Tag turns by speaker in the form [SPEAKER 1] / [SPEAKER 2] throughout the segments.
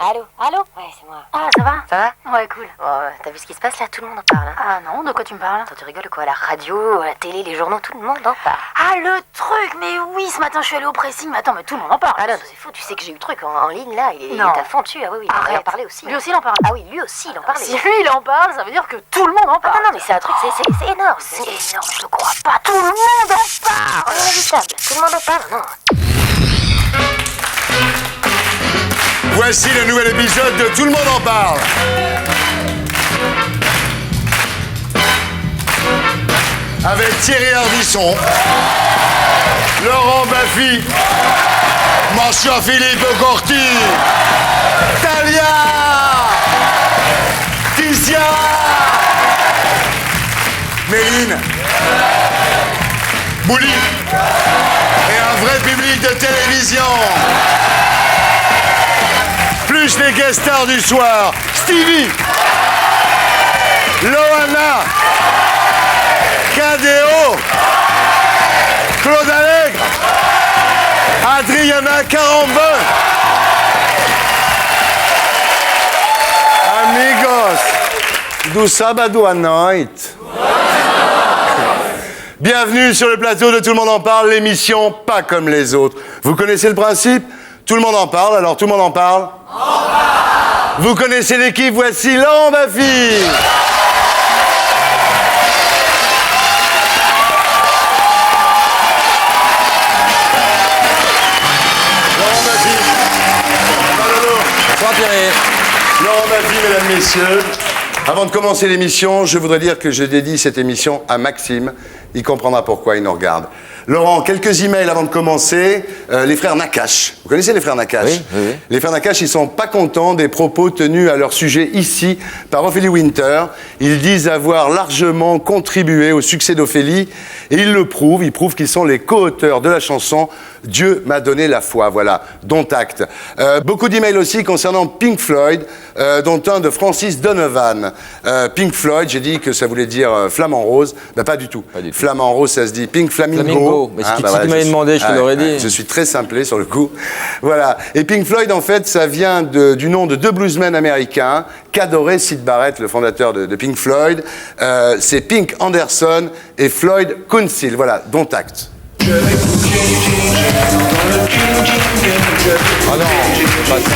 [SPEAKER 1] Allô? Allô? Ouais, c'est moi.
[SPEAKER 2] Ah, ça va?
[SPEAKER 1] Ça va?
[SPEAKER 2] Ouais, cool.
[SPEAKER 1] Oh, t'as vu ce qui se passe là? Tout le monde en parle. Hein.
[SPEAKER 2] Ah non, de quoi tu me parles?
[SPEAKER 1] Attends, tu rigoles quoi? À la radio, à la télé, les journaux, tout le monde en parle.
[SPEAKER 2] Ah, le truc! Mais oui, ce matin, je suis allée au pressing. Mais attends, mais tout le monde en parle.
[SPEAKER 1] Ah non, c'est faux, tu sais que j'ai eu le truc en ligne là, il
[SPEAKER 2] Non.
[SPEAKER 1] est à fond dessus. Ah oui, il en
[SPEAKER 2] Arrête.
[SPEAKER 1] a parlé aussi.
[SPEAKER 2] Lui aussi, il en parle.
[SPEAKER 1] Ah oui, lui aussi, il en parlait.
[SPEAKER 2] Si lui, il en parle, ça veut dire que tout le monde en
[SPEAKER 1] Ah
[SPEAKER 2] parle.
[SPEAKER 1] non, mais c'est un truc, c'est énorme.
[SPEAKER 2] C'est énorme, je le crois pas. Tout le monde en parle!
[SPEAKER 1] Inévitable. Tout le monde en parle, non?
[SPEAKER 3] Voici le nouvel épisode de Tout le monde en parle. Avec Thierry Ardisson, Laurent Baffy, Monsieur Philippe Corti, Talia, Ticia, Méline, Bouli et un vrai public de télévision. Plus les guest stars du soir, Stevie, Loana, KDO, Claude Allègre, Adriana Carambeu, amigos, do sábado à noite. Bienvenue sur le plateau de Tout le monde en parle, l'émission pas comme les autres. Vous connaissez le principe? Tout le monde en parle, alors tout le monde en parle? Vous connaissez l'équipe, voici Laurent Baffy. Laurent Baffy.
[SPEAKER 4] Bonsoir Thierry.
[SPEAKER 3] Laurent Baffy, mesdames, messieurs. Avant de commencer l'émission, je voudrais dire que je dédie cette émission à Maxime. Il comprendra pourquoi il nous regarde. Laurent, quelques emails avant de commencer. Les frères Nakache. Vous connaissez les frères Nakache?
[SPEAKER 4] Oui, oui, oui.
[SPEAKER 3] Les frères Nakache, ils sont pas contents des propos tenus à leur sujet ici par Ophélie Winter. Ils disent avoir largement contribué au succès d'Ophélie et ils le prouvent. Ils prouvent qu'ils sont les co-auteurs de la chanson Dieu m'a donné la foi. Voilà, dont acte. Beaucoup d'emails aussi concernant Pink Floyd, dont un de Francis Donovan. Pink Floyd, j'ai dit que ça voulait dire flamant rose. Ben, pas du tout.
[SPEAKER 4] Pas du tout.
[SPEAKER 3] Flamant rose, ça se dit Pink Flamingo.
[SPEAKER 4] Flamingo. Mais si tu m'avais demandé, je te l'aurais dit.
[SPEAKER 3] Je suis très simplé sur le coup. Voilà. Et Pink Floyd, en fait, ça vient du nom de deux bluesmen américains qu'adorait Syd Barrett, le fondateur de Pink Floyd. C'est Pink Anderson et Floyd Council. Voilà, dont acte.
[SPEAKER 4] Ah non, c'est pas ça.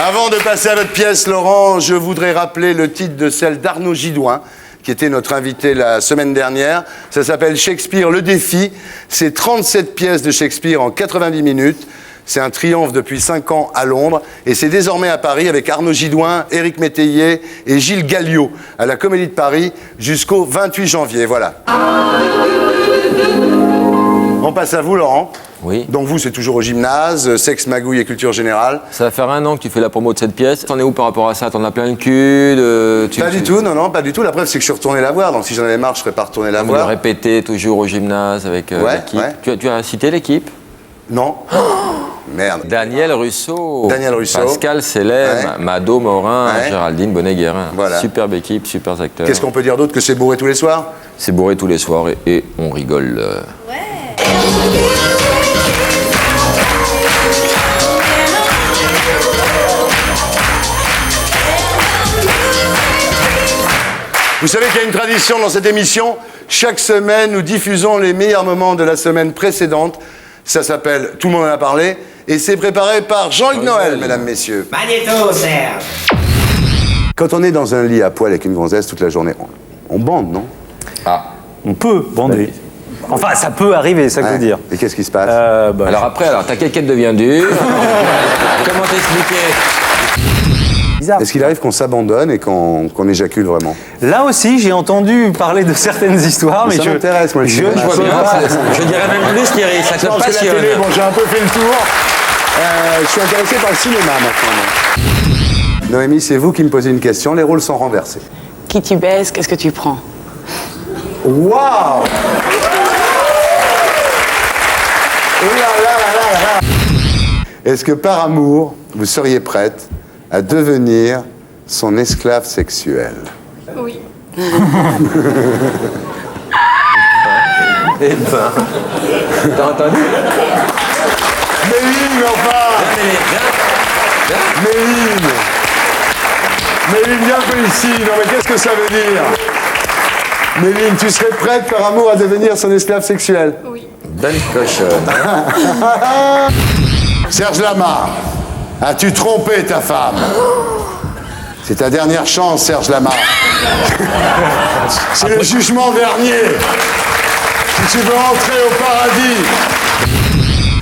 [SPEAKER 3] Avant de passer à votre pièce, Laurent, je voudrais rappeler le titre de celle d'Arnaud Gidouin, qui était notre invité la semaine dernière. Ça s'appelle Shakespeare le défi. C'est 37 pièces de Shakespeare en 90 minutes. C'est un triomphe depuis 5 ans à Londres. Et c'est désormais à Paris avec Arnaud Gidouin, Éric Métayer et Gilles Galliot à la Comédie de Paris jusqu'au 28 janvier. Voilà. On passe à vous, Laurent.
[SPEAKER 4] Oui.
[SPEAKER 3] Donc vous, c'est toujours au gymnase, sexe, magouille et culture générale.
[SPEAKER 4] Ça va faire 1 an que tu fais la promo de cette pièce. T'en es où par rapport à ça? T'en as plein le cul
[SPEAKER 3] Pas du tout, non, pas du tout. La preuve, c'est que je suis retourné la voir. Donc si j'en avais marre, je serais pas retourné la
[SPEAKER 4] Vous le
[SPEAKER 3] voir.
[SPEAKER 4] répétez toujours au gymnase avec l'équipe.
[SPEAKER 3] Ouais.
[SPEAKER 4] Tu as cité l'équipe?
[SPEAKER 3] Non. Merde.
[SPEAKER 4] Daniel Russo.
[SPEAKER 3] Daniel Russo.
[SPEAKER 4] Pascal Célèbre,
[SPEAKER 3] Ouais.
[SPEAKER 4] Mado Morin,
[SPEAKER 3] Ouais.
[SPEAKER 4] Géraldine Bonnet-Guérin.
[SPEAKER 3] Voilà.
[SPEAKER 4] Superbe équipe, super acteurs.
[SPEAKER 3] Qu'est-ce qu'on peut dire d'autre que c'est bourré tous les soirs?
[SPEAKER 4] C'est bourré tous les soirs et on rigole.
[SPEAKER 3] Vous savez qu'il y a une tradition dans cette émission. Chaque semaine, nous diffusons les meilleurs moments de la semaine précédente. Ça s'appelle Tout le monde en a parlé. Et c'est préparé par Jean-Luc Noël, mesdames, messieurs.
[SPEAKER 5] Magnéto, Serge.
[SPEAKER 3] Quand on est dans un lit à poil avec une gonzesse toute la journée, on bande, non?
[SPEAKER 4] Ah.
[SPEAKER 6] On peut bander. Enfin, ça peut arriver, ça veut dire.
[SPEAKER 3] Et qu'est-ce qui se passe?
[SPEAKER 4] Alors après, ta quéquette devient dure. Comment t'expliquer?
[SPEAKER 6] Bizarre.
[SPEAKER 3] Est-ce qu'il arrive qu'on s'abandonne et qu'on éjacule vraiment?
[SPEAKER 6] Là aussi, j'ai entendu parler de certaines histoires, mais
[SPEAKER 3] Ça m'intéresse, moi, le cinéma.
[SPEAKER 4] Je vois bien, je dirais même plus Thierry, ça te
[SPEAKER 3] Non, parce que la
[SPEAKER 4] passionne.
[SPEAKER 3] télé, bon, j'ai un peu fait le tour. Je suis intéressé par le cinéma maintenant. Noémie, c'est vous qui me posez une question. Les rôles sont renversés.
[SPEAKER 7] Qui tu baises, qu'est-ce que tu prends?
[SPEAKER 3] Waouh! Est-ce que par amour, vous seriez prête à devenir son esclave sexuel?
[SPEAKER 7] Oui.
[SPEAKER 4] Eh ben, t'as entendu?
[SPEAKER 3] Mais oui, mais enfin! Merci. Non, mais qu'est-ce que ça veut dire? Méline, tu serais prête par amour à devenir son esclave sexuelle?
[SPEAKER 7] Oui.
[SPEAKER 4] Belle cochonne.
[SPEAKER 3] Serge Lama, as-tu trompé ta femme? C'est ta dernière chance, Serge Lama. C'est le jugement dernier. Si tu veux entrer au paradis.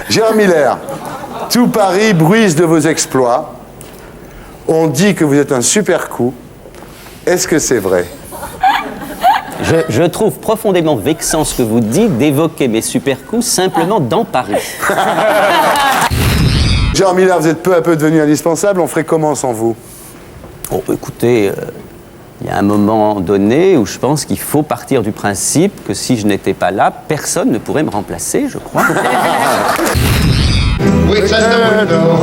[SPEAKER 3] Gérard Miller, tout Paris bruise de vos exploits. On dit que vous êtes un super coup. Est-ce que c'est vrai?
[SPEAKER 5] Je trouve profondément vexant ce que vous dites d'évoquer mes super coups simplement dans Paris.
[SPEAKER 3] Gérard Miller, vous êtes peu à peu devenu indispensable. On ferait comment sans vous?
[SPEAKER 5] Bon, écoutez, il y a un moment donné où je pense qu'il faut partir du principe que si je n'étais pas là, personne ne pourrait me remplacer, je crois.
[SPEAKER 8] Waits at the window,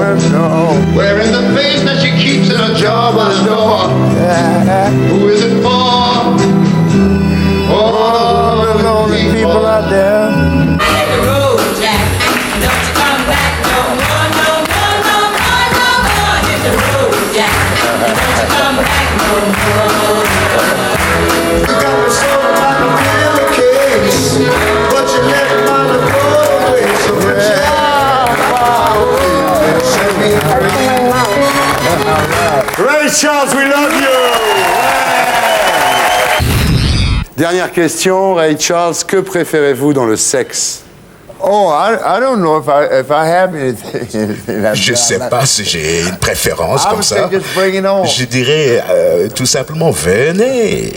[SPEAKER 8] wearing the face that she keeps in a jar by the door. Who is it for? All the lonely people out there. You got me so like a pillowcase, but you let mine go away so much.
[SPEAKER 3] Ray Charles, we love you! Dernière question, Ray Charles, que préférez-vous dans le sexe?
[SPEAKER 8] Oh, I don't know if I have anything.
[SPEAKER 9] Je sais pas si j'ai une préférence
[SPEAKER 8] I
[SPEAKER 9] comme
[SPEAKER 8] would
[SPEAKER 9] ça.
[SPEAKER 8] say just bring it on.
[SPEAKER 9] Je dirais tout simplement venez.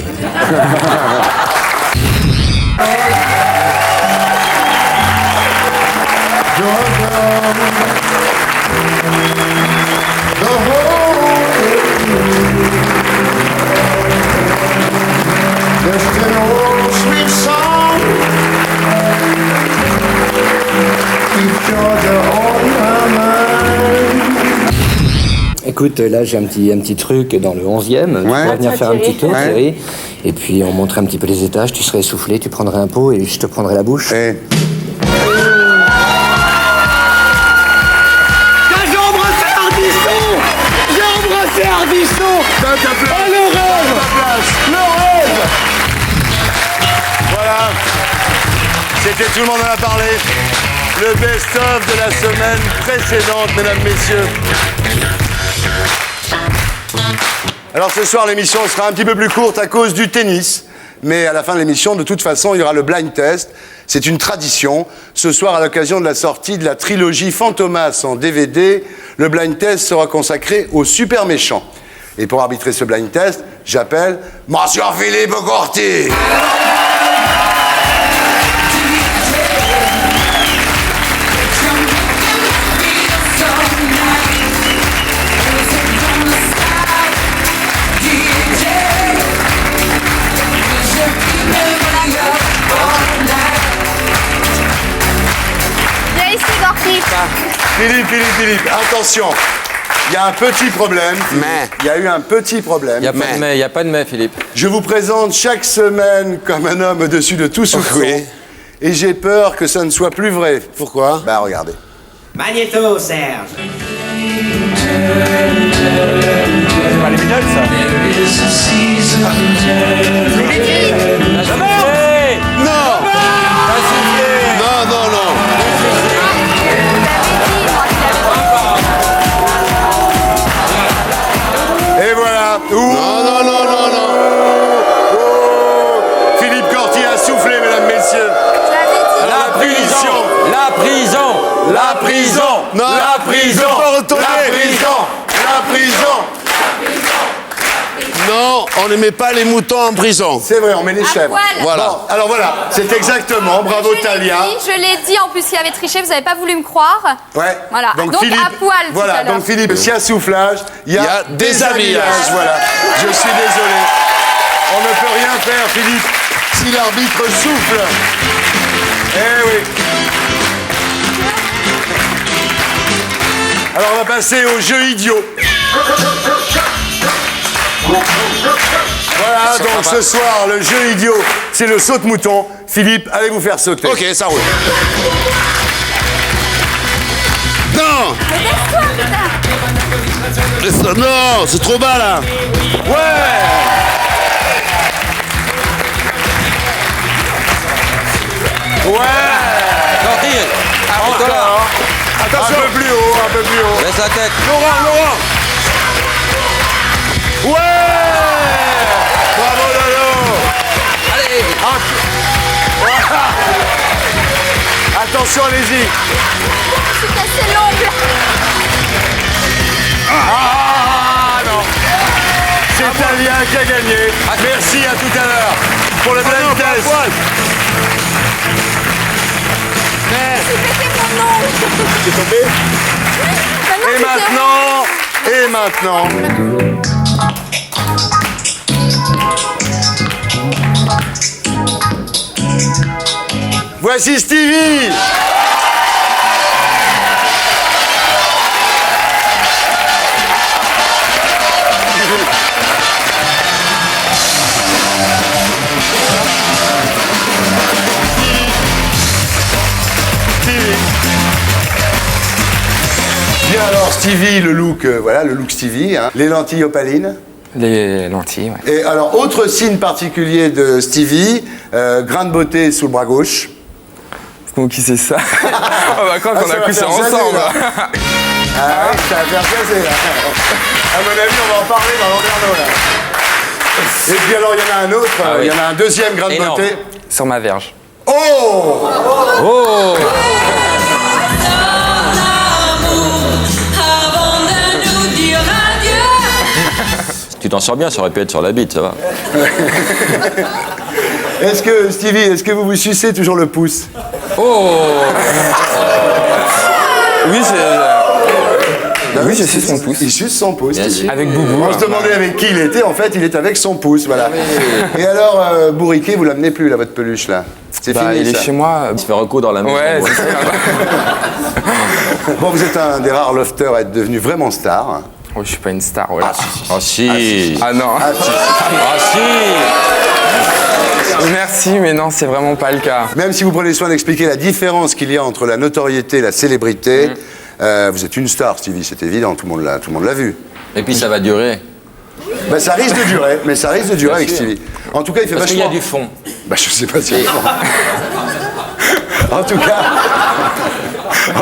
[SPEAKER 8] Just an old sweet song. Keep Georgia on my mind.
[SPEAKER 10] Écoute, là j'ai un petit truc dans le 11e. Tu pourrais venir faire un petit tour, Thierry. Et puis on montrait un petit peu les étages. Tu serais essoufflé, tu prendrais un pot et je te prendrais la bouche.
[SPEAKER 3] Eh.
[SPEAKER 6] J'ai embrassé Ardisson. Oh, le rêve.
[SPEAKER 3] Voilà. C'était Tout le monde en a parlé. Le best-of de la semaine précédente, mesdames, messieurs. Alors ce soir, l'émission sera un petit peu plus courte à cause du tennis. Mais à la fin de l'émission, de toute façon, il y aura le blind test. C'est une tradition. Ce soir, à l'occasion de la sortie de la trilogie Fantomas en DVD, le blind test sera consacré aux super méchants. Et pour arbitrer ce blind test, j'appelle Monsieur Philippe Corti.
[SPEAKER 7] Viens ici, Gorky.
[SPEAKER 3] Philippe, attention. Il y a un petit problème.
[SPEAKER 4] Mais.
[SPEAKER 3] Il y a eu un petit problème.
[SPEAKER 4] Il n'y a pas de mais, Philippe.
[SPEAKER 3] Je vous présente chaque semaine comme un homme au-dessus de tout soupçon.
[SPEAKER 4] Oui.
[SPEAKER 3] Et j'ai peur que ça ne soit plus vrai.
[SPEAKER 4] Pourquoi?
[SPEAKER 3] Bah regardez.
[SPEAKER 11] Magnéto, Serge.
[SPEAKER 6] C'est pas les Beatles, ça. Jamais.
[SPEAKER 3] Non. Non. Et voilà. Non. Oh. Philippe Corti a soufflé, mesdames, messieurs.
[SPEAKER 4] La prison.
[SPEAKER 3] Non.
[SPEAKER 4] La prison.
[SPEAKER 3] La prison.
[SPEAKER 9] Non, on ne met pas les moutons en prison.
[SPEAKER 3] C'est vrai, on met les chèvres.
[SPEAKER 7] poil.
[SPEAKER 9] Voilà.
[SPEAKER 3] Bon, alors voilà, c'est exactement. Bravo Talia.
[SPEAKER 7] Je l'ai dit, en plus, il avait triché, vous n'avez pas voulu me croire.
[SPEAKER 3] Ouais.
[SPEAKER 7] Voilà. Donc,
[SPEAKER 3] Philippe,
[SPEAKER 7] à poil tout
[SPEAKER 3] voilà,
[SPEAKER 7] à l'heure.
[SPEAKER 3] donc Philippe, s'il y a soufflage, il y a
[SPEAKER 9] déshabillage.
[SPEAKER 3] Voilà. Je suis désolé. On ne peut rien faire, Philippe, si l'arbitre souffle. Eh oui. Alors on va passer au jeu idiot. Voilà, donc ce soir, le jeu idiot, c'est le saute-mouton. Philippe, allez vous faire sauter.
[SPEAKER 9] Ok, ça roule. Non.
[SPEAKER 7] Laisse-toi, putain.
[SPEAKER 9] Non, c'est trop bas là.
[SPEAKER 4] Sortir. Encore.
[SPEAKER 3] Attention. Un peu plus haut, un peu plus haut.
[SPEAKER 4] Laisse la tête.
[SPEAKER 3] Laurent. Ouais. Bravo Lolo.
[SPEAKER 4] Allez.
[SPEAKER 3] Attention, allez-y.
[SPEAKER 7] Je suis cassé l'ongle.
[SPEAKER 3] Non. C'est Talien qui a gagné. Merci, à tout à l'heure pour le blind test.
[SPEAKER 7] J'ai pété mon ongle.
[SPEAKER 3] C'est tombé. Et maintenant. Voici Stevie. Bien alors Stevie, le look, voilà le look Stevie, hein. Les lentilles opalines.
[SPEAKER 6] Les lentilles, ouais.
[SPEAKER 3] Et alors autre signe particulier de Stevie, grain de beauté sous le bras gauche.
[SPEAKER 6] Donc qui c'est ça? On va croire qu'on a couché ensemble.
[SPEAKER 3] Ah oui, ça va faire jaser là. À mon avis, on va en parler dans l'Anderno là. Et puis alors il y en a un autre,
[SPEAKER 4] Ah oui.
[SPEAKER 3] il y en a un deuxième grain de
[SPEAKER 4] Énorme.
[SPEAKER 3] beauté.
[SPEAKER 6] Sur ma verge.
[SPEAKER 3] Oh.
[SPEAKER 4] Tu t'en sors bien, ça aurait pu être sur la bite, ça va.
[SPEAKER 3] Est-ce que Stevie, est-ce que vous vous sucez toujours le pouce?
[SPEAKER 6] Oui, oui, je suce son pouce.
[SPEAKER 3] Il suce son pouce.
[SPEAKER 4] Bien
[SPEAKER 3] Stevie.
[SPEAKER 4] sûr.
[SPEAKER 6] Avec Boubou.
[SPEAKER 3] On se demandait avec qui il était, en fait, il est avec son pouce, voilà. Et alors, Bourriquet, vous l'amenez plus, là, votre peluche, là? C'est fini,
[SPEAKER 6] il est
[SPEAKER 3] ça.
[SPEAKER 6] chez moi.
[SPEAKER 4] Il se fait recoudre dans la maison.
[SPEAKER 6] Ouais, c'est ça.
[SPEAKER 3] Bon, vous êtes un des rares lofters à être devenu vraiment star.
[SPEAKER 6] Oh, je suis pas une star, voilà.
[SPEAKER 4] Ah si.
[SPEAKER 6] Ah non.
[SPEAKER 3] Ah, si.
[SPEAKER 4] Ah si.
[SPEAKER 6] Merci, mais non, c'est vraiment pas le cas.
[SPEAKER 3] Même si vous prenez soin d'expliquer la différence qu'il y a entre la notoriété et la célébrité, vous êtes une star, Stevie, c'est évident, tout le monde l'a vu.
[SPEAKER 4] Et puis ça va durer.
[SPEAKER 3] Bah, ça risque de durer, mais ça risque de durer avec
[SPEAKER 4] sûr.
[SPEAKER 3] Stevie. En tout cas, il fait
[SPEAKER 4] Parce qu'il
[SPEAKER 3] vachement...
[SPEAKER 4] y a du fond.
[SPEAKER 3] Bah, je sais pas si... En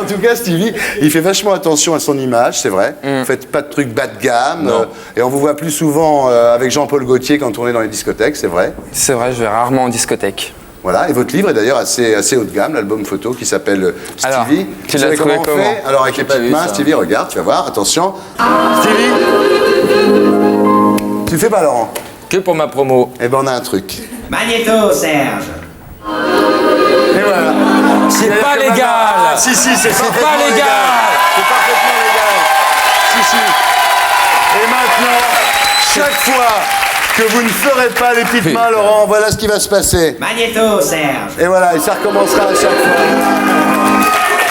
[SPEAKER 3] tout cas, Stevie, il fait vachement attention à son image, c'est vrai. Vous faites pas de trucs bas de gamme.
[SPEAKER 4] Non.
[SPEAKER 3] Et on vous voit plus souvent avec Jean-Paul Gaultier quand on est dans les discothèques, c'est vrai.
[SPEAKER 6] C'est vrai, je vais rarement en discothèque.
[SPEAKER 3] Voilà, et votre livre est d'ailleurs assez haut de gamme, l'album photo qui s'appelle Stevie.
[SPEAKER 6] Alors, tu
[SPEAKER 3] Vous
[SPEAKER 6] l'as
[SPEAKER 3] savez
[SPEAKER 6] trouvé
[SPEAKER 3] on
[SPEAKER 6] comment
[SPEAKER 3] fait Alors avec les
[SPEAKER 4] pas
[SPEAKER 3] petites
[SPEAKER 4] vu,
[SPEAKER 3] mains,
[SPEAKER 4] ça.
[SPEAKER 3] Stevie, regarde, tu vas voir, attention. Stevie, tu le fais pas, Laurent?
[SPEAKER 4] Que pour ma promo.
[SPEAKER 3] Eh ben on a un truc.
[SPEAKER 11] Magnéto, Serge.
[SPEAKER 3] Et voilà.
[SPEAKER 4] C'est pas légal.
[SPEAKER 3] Ah, si, c'est parfaitement
[SPEAKER 4] pas légal.
[SPEAKER 3] C'est parfaitement légal. Si. Et maintenant, chaque fois que vous ne ferez pas les petites mains, Laurent, voilà ce qui va se passer.
[SPEAKER 11] Magnéto, Serge.
[SPEAKER 3] Et voilà, et ça recommencera à chaque fois.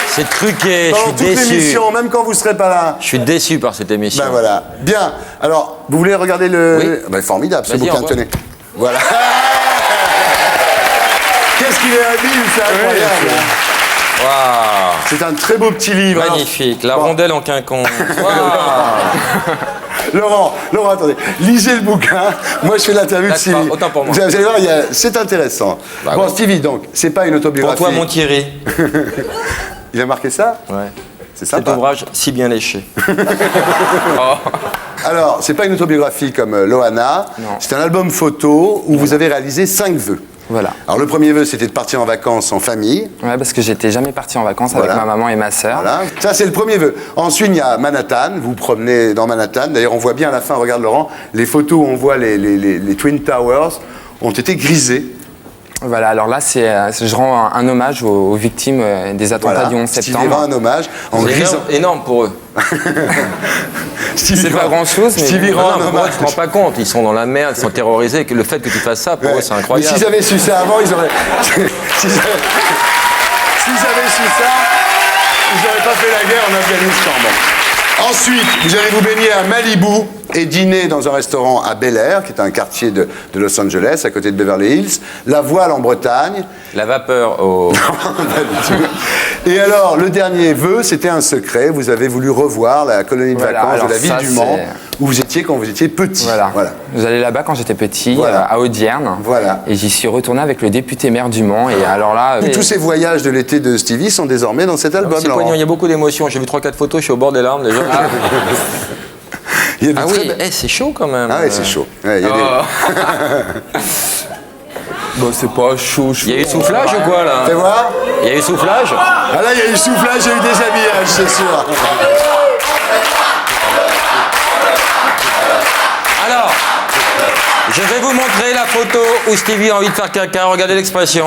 [SPEAKER 4] C'est truqué,
[SPEAKER 3] Pendant
[SPEAKER 4] je
[SPEAKER 3] toute
[SPEAKER 4] suis déçu.
[SPEAKER 3] l'émission, même quand vous serez pas là.
[SPEAKER 4] Je suis déçu par cette émission.
[SPEAKER 3] Ben voilà. Bien. Alors, vous voulez regarder le...
[SPEAKER 4] Oui.
[SPEAKER 3] Ben, formidable, ce
[SPEAKER 4] Vas-y,
[SPEAKER 3] bouquin.
[SPEAKER 4] envoie.
[SPEAKER 3] Tenez. Voilà. Qu'est-ce qu'il est habile, c'est incroyable. Hein.
[SPEAKER 4] Waouh.
[SPEAKER 3] C'est un très beau petit livre. Alors,
[SPEAKER 4] Magnifique. La
[SPEAKER 3] bon.
[SPEAKER 4] rondelle en quinconce. Waouh.
[SPEAKER 3] Laurent, attendez. Lisez le bouquin. Moi, je fais l'interview de
[SPEAKER 4] D'accord,
[SPEAKER 3] Stevie.
[SPEAKER 4] autant pour moi.
[SPEAKER 3] Vous allez voir, c'est intéressant.
[SPEAKER 4] Bah
[SPEAKER 3] bon,
[SPEAKER 4] oui.
[SPEAKER 3] Stevie, donc, c'est pas une
[SPEAKER 4] Pour
[SPEAKER 3] autobiographie.
[SPEAKER 4] toi, mon Thierry.
[SPEAKER 3] Il a marqué ça?
[SPEAKER 4] Ouais.
[SPEAKER 3] C'est
[SPEAKER 4] Cet
[SPEAKER 3] sympa.
[SPEAKER 4] ouvrage si bien léché.
[SPEAKER 3] Alors, c'est pas une autobiographie comme Loana.
[SPEAKER 6] Non.
[SPEAKER 3] C'est un album photo où vous avez réalisé 5 vœux.
[SPEAKER 6] Voilà.
[SPEAKER 3] Alors, le premier vœu, c'était de partir en vacances en famille.
[SPEAKER 6] Ouais, parce que j'étais jamais parti en vacances
[SPEAKER 3] Voilà.
[SPEAKER 6] avec ma maman et ma sœur.
[SPEAKER 3] Voilà. Ça, c'est le premier vœu. Ensuite, il y a Manhattan. Vous vous promenez dans Manhattan. D'ailleurs, on voit bien à la fin, regarde Laurent, les photos où on voit les Twin Towers ont été grisées.
[SPEAKER 6] Voilà, alors là, je rends un hommage aux victimes des attentats
[SPEAKER 3] Voilà.
[SPEAKER 6] du 11
[SPEAKER 3] Stevie
[SPEAKER 6] septembre.
[SPEAKER 3] rend un hommage en
[SPEAKER 4] C'est
[SPEAKER 3] grisant.
[SPEAKER 4] énorme pour eux.
[SPEAKER 3] Stevie
[SPEAKER 6] C'est pas
[SPEAKER 3] rend-
[SPEAKER 6] grand-chose, mais
[SPEAKER 3] Stevie
[SPEAKER 6] bon.
[SPEAKER 3] rend
[SPEAKER 4] Non,
[SPEAKER 3] un
[SPEAKER 4] pour eux,
[SPEAKER 3] hommage.
[SPEAKER 4] tu te rends pas compte. Ils sont dans la merde, ils sont terrorisés. Que le fait que tu fasses ça, pour eux, c'est
[SPEAKER 3] Mais
[SPEAKER 4] incroyable.
[SPEAKER 3] s'ils avaient su ça avant, ils auraient. S'ils avaient su ça, ils n'auraient pas fait la guerre en Afghanistan. Bon. Ensuite, vous allez vous baigner à Malibu et dîner dans un restaurant à Bel Air, qui est un quartier de Los Angeles, à côté de Beverly Hills. La voile en Bretagne.
[SPEAKER 4] La vapeur au...
[SPEAKER 3] Pas du tout. Et alors, le dernier vœu, c'était un secret. Vous avez voulu revoir la colonie de vacances de la ville du Mans, où vous étiez quand vous étiez petit.
[SPEAKER 6] Voilà. J'allais là-bas quand j'étais petit, à Audierne.
[SPEAKER 3] Voilà.
[SPEAKER 6] Et j'y suis retourné avec le député maire du Mans. Et alors là...
[SPEAKER 3] Tous ces voyages de l'été de Stevie sont désormais dans cet album.
[SPEAKER 4] C'est poignant, il y a beaucoup d'émotions. J'ai vu 3-4 photos, je suis au bord des larmes déjà.
[SPEAKER 3] Il y a de
[SPEAKER 4] Ah
[SPEAKER 3] très
[SPEAKER 4] oui, c'est chaud quand même.
[SPEAKER 3] Ah oui, c'est chaud. Ouais, il y a
[SPEAKER 6] Bon, c'est pas chaud.
[SPEAKER 4] Il y a eu soufflage ou quoi là?
[SPEAKER 3] Fais voir.
[SPEAKER 4] Il y a eu soufflage?
[SPEAKER 3] Ah là, il y a eu soufflage, il y a eu déshabillage, c'est sûr.
[SPEAKER 4] Alors, je vais vous montrer la photo où Stevie a envie de faire caca. Regardez l'expression.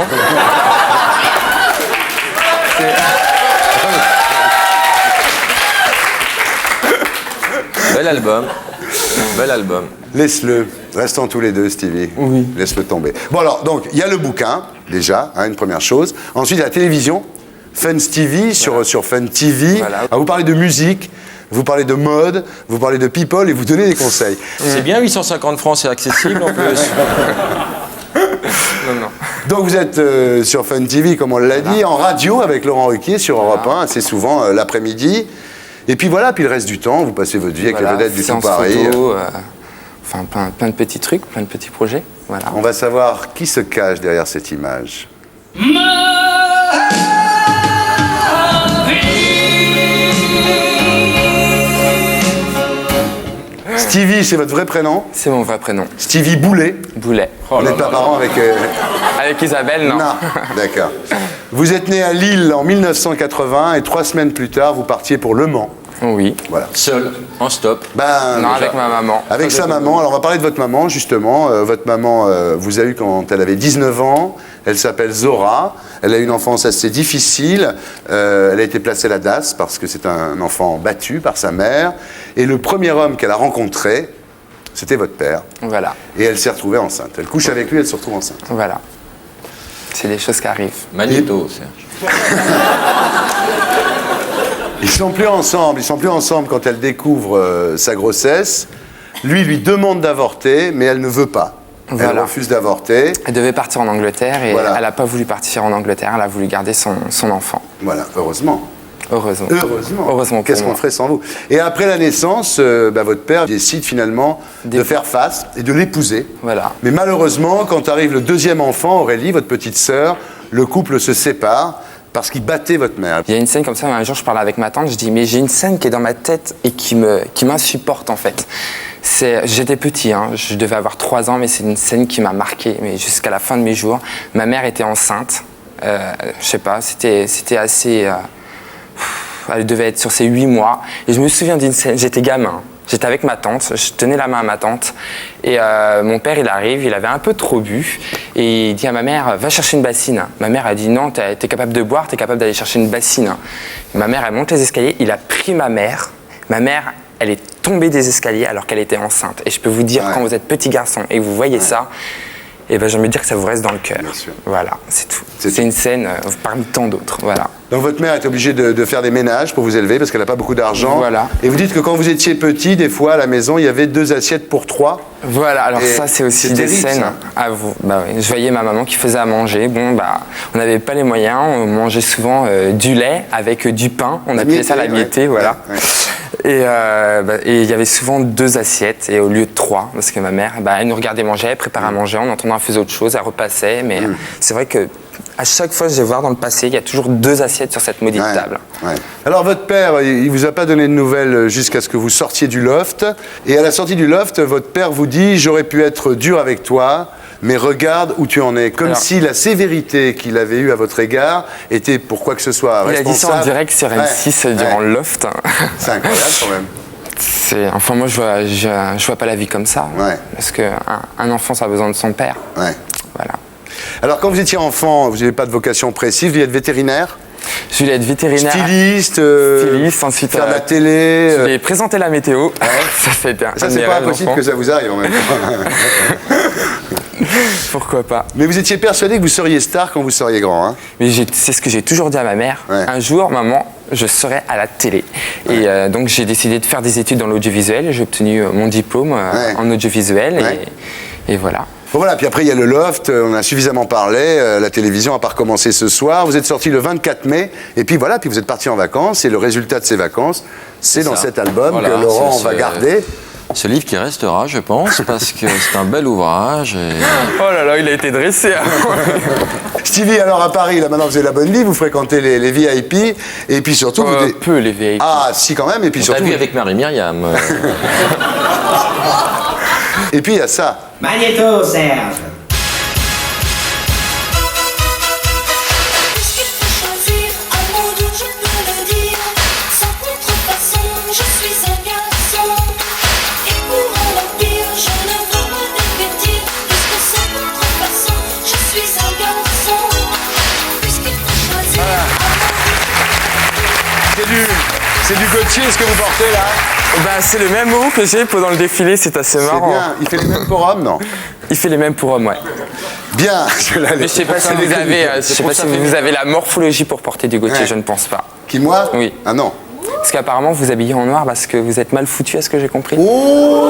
[SPEAKER 4] Bel album. Bel album.
[SPEAKER 3] Laisse-le. Restons tous les deux, Stevie.
[SPEAKER 6] Oui.
[SPEAKER 3] Laisse-le tomber. Bon alors, donc, il y a le bouquin, déjà, une première chose. Ensuite, il y a la télévision. Fun Stevie sur Fun TV.
[SPEAKER 6] Voilà.
[SPEAKER 3] Alors, vous parlez de musique, vous parlez de mode, vous parlez de people et vous donnez des conseils.
[SPEAKER 4] C'est bien, 850 francs, c'est accessible en plus.
[SPEAKER 6] Non.
[SPEAKER 3] Donc vous êtes sur Fun TV, comme on l'a dit, en radio avec Laurent Ruquier sur Europe 1, assez souvent l'après-midi. Et puis voilà, puis le reste du temps, vous passez votre vie avec les vedettes du tout Paris.
[SPEAKER 6] Photo, enfin, plein de petits trucs, plein de petits projets. Voilà.
[SPEAKER 3] On va savoir qui se cache derrière cette image. Stevie, c'est votre vrai prénom?
[SPEAKER 6] C'est mon vrai prénom.
[SPEAKER 3] Stevie Boulet.
[SPEAKER 6] Boulet.
[SPEAKER 3] Vous n'êtes pas parent avec...
[SPEAKER 6] Avec Isabelle, non.
[SPEAKER 3] Non, d'accord. Vous êtes né à Lille en 1980 et 3 semaines plus tard, vous partiez pour Le Mans.
[SPEAKER 6] Oui.
[SPEAKER 3] Voilà.
[SPEAKER 4] Seul, en stop.
[SPEAKER 3] Ben,
[SPEAKER 6] Non,
[SPEAKER 3] déjà,
[SPEAKER 6] avec ma maman.
[SPEAKER 3] avec sa maman. Alors, on va parler de votre maman, justement. Votre maman vous a eu quand elle avait 19 ans. Elle s'appelle Zora. Elle a eu une enfance assez difficile. Elle a été placée à la DAS parce que c'est un enfant battu par sa mère. Et le premier homme qu'elle a rencontré, c'était votre père.
[SPEAKER 6] Voilà.
[SPEAKER 3] Et elle s'est retrouvée enceinte. Elle couche avec lui, elle se retrouve enceinte.
[SPEAKER 6] Voilà. C'est des choses qui arrivent.
[SPEAKER 4] Magnéto, Serge.
[SPEAKER 3] Ils sont plus ensemble quand elle découvre sa grossesse. Lui demande d'avorter, mais elle ne veut pas. Elle
[SPEAKER 6] Voilà.
[SPEAKER 3] refuse d'avorter.
[SPEAKER 6] Elle devait partir en Angleterre et
[SPEAKER 3] Voilà.
[SPEAKER 6] elle n'a pas voulu partir en Angleterre, elle a voulu garder son enfant.
[SPEAKER 3] Voilà, heureusement.
[SPEAKER 6] Heureusement.
[SPEAKER 3] Heureusement. Qu'est-ce qu'on ferait sans vous? Et après la naissance, votre père décide finalement de faire face et de l'épouser.
[SPEAKER 6] Voilà.
[SPEAKER 3] Mais malheureusement, quand arrive le deuxième enfant, Aurélie, votre petite sœur, le couple se sépare parce qu'il battait votre mère.
[SPEAKER 6] Il y a une scène comme ça, un jour je parlais avec ma tante, je dis mais j'ai une scène qui est dans ma tête et qui m'insupporte en fait. J'étais petit, hein, je devais avoir 3 ans, mais c'est une scène qui m'a marqué, mais jusqu'à la fin de mes jours. Ma mère était enceinte, je sais pas, c'était assez... elle devait être sur ses 8 mois. Et je me souviens d'une scène, j'étais gamin, j'étais avec ma tante, je tenais la main à ma tante. Et mon père, il arrive, il avait un peu trop bu. Et il dit à ma mère, va chercher une bassine. Ma mère a dit, non, t'es capable de boire, t'es capable d'aller chercher une bassine. Et ma mère, elle monte les escaliers, il a pris ma mère. Ma mère, elle est tombée des escaliers alors qu'elle était enceinte. Et je peux vous dire, quand vous êtes petit garçon et que vous voyez ça, et ben, j'ai envie de dire que ça vous reste dans le cœur.
[SPEAKER 3] Bien sûr.
[SPEAKER 6] Voilà, c'est tout. C'est une scène parmi tant d'autres. Voilà.
[SPEAKER 3] Donc votre mère est obligée de faire des ménages pour vous élever parce qu'elle n'a pas beaucoup d'argent.
[SPEAKER 6] Voilà.
[SPEAKER 3] Et vous dites que quand vous étiez petit, des fois à la maison, il y avait 2 assiettes pour 3.
[SPEAKER 6] Voilà, alors
[SPEAKER 3] Et
[SPEAKER 6] ça c'est aussi
[SPEAKER 3] c'est
[SPEAKER 6] des
[SPEAKER 3] terrible,
[SPEAKER 6] scènes
[SPEAKER 3] ça.
[SPEAKER 6] à vous. Bah oui, je voyais ma maman qui faisait à manger. Bon bah, on n'avait pas les moyens, on mangeait souvent du lait avec du pain. On appelait ça la miété, voilà.
[SPEAKER 3] Ouais.
[SPEAKER 6] Et il y avait souvent 2 assiettes et au lieu de 3, parce que ma mère, elle nous regardait manger, elle préparait à manger, en entendant elle faisait autre chose, elle repassait. Mais c'est vrai que à chaque fois que je vais voir dans le passé, il y a toujours 2 assiettes sur cette maudite table.
[SPEAKER 3] Ouais. Alors votre père, il vous a pas donné de nouvelles jusqu'à ce que vous sortiez du loft. Et à la sortie du loft, votre père vous dit « J'aurais pu être dur avec toi, mais regarde où tu en es ». Comme si la sévérité qu'il avait eue à votre égard était pour quoi que ce soit
[SPEAKER 6] Il a dit ça en
[SPEAKER 3] responsable.
[SPEAKER 6] direct sur M6 durant le loft.
[SPEAKER 3] C'est incroyable quand même.
[SPEAKER 6] Enfin moi je vois pas la vie comme ça.
[SPEAKER 3] Ouais.
[SPEAKER 6] Parce qu'un enfant ça a besoin de son père.
[SPEAKER 3] Ouais.
[SPEAKER 6] Voilà.
[SPEAKER 3] Alors quand vous étiez enfant, vous n'avez pas de vocation précise, vous vouliez être vétérinaire?
[SPEAKER 6] Je voulais être vétérinaire.
[SPEAKER 3] Styliste,
[SPEAKER 6] ensuite
[SPEAKER 3] faire de la télé.
[SPEAKER 6] Je vais présenter la météo. Ça, c'était
[SPEAKER 3] Ça, c'est pas impossible que ça vous arrive en même temps.
[SPEAKER 6] Pourquoi pas.
[SPEAKER 3] Mais vous étiez persuadé que vous seriez star quand vous seriez grand, hein?
[SPEAKER 6] Mais c'est ce que j'ai toujours dit à ma mère.
[SPEAKER 3] Ouais.
[SPEAKER 6] Un jour, maman, je serai à la télé. Et donc, j'ai décidé de faire des études dans l'audiovisuel. J'ai obtenu mon diplôme en audiovisuel.
[SPEAKER 3] Ouais.
[SPEAKER 6] Et voilà.
[SPEAKER 3] Bon voilà, puis après il y a le Loft, on a suffisamment parlé, la télévision n'a pas recommencé ce soir, vous êtes sorti le 24 mai, et puis voilà, puis vous êtes parti en vacances, et le résultat de ces vacances, c'est dans cet album
[SPEAKER 4] Voilà,
[SPEAKER 3] que Laurent
[SPEAKER 4] c'est
[SPEAKER 3] va garder.
[SPEAKER 4] Ce livre qui restera, je pense, parce que c'est un bel ouvrage. Et...
[SPEAKER 6] Oh là là, il a été dressé.
[SPEAKER 3] Stevie, alors à Paris, là maintenant vous avez la bonne vie, vous fréquentez les VIP, et puis surtout... vous
[SPEAKER 6] peu les VIP.
[SPEAKER 3] Ah si quand même, et puis
[SPEAKER 4] On t'a
[SPEAKER 3] surtout...
[SPEAKER 4] vu avec Marie-Myriam.
[SPEAKER 3] Et puis il y a ça.
[SPEAKER 11] Magnéto, Serge.
[SPEAKER 7] Puisqu'il faut choisir un mot d'où je peux le dire, sans contrefaçon, je suis un garçon. Et pour un l'empire, je ne veux me dévêtir, puisque sans contrefaçon, je suis un garçon. Puisqu'il faut choisir un mot
[SPEAKER 3] C'est du Gauthier ce que vous portez là?
[SPEAKER 6] Bah, c'est le même mot que j'ai pendant le défilé, c'est assez
[SPEAKER 3] C'est
[SPEAKER 6] marrant.
[SPEAKER 3] bien, il fait les mêmes pour hommes, non?
[SPEAKER 6] Il fait les mêmes pour hommes, ouais.
[SPEAKER 3] Bien.
[SPEAKER 6] Mais je sais pas si vous avez, vous avez la morphologie pour porter du Gauthier,
[SPEAKER 3] Ouais.
[SPEAKER 6] je ne pense pas.
[SPEAKER 3] Qui, moi?
[SPEAKER 6] Oui.
[SPEAKER 3] Ah non.
[SPEAKER 6] Parce qu'apparemment, vous habillez en noir parce que vous êtes mal foutu, à ce que j'ai compris.
[SPEAKER 3] Oh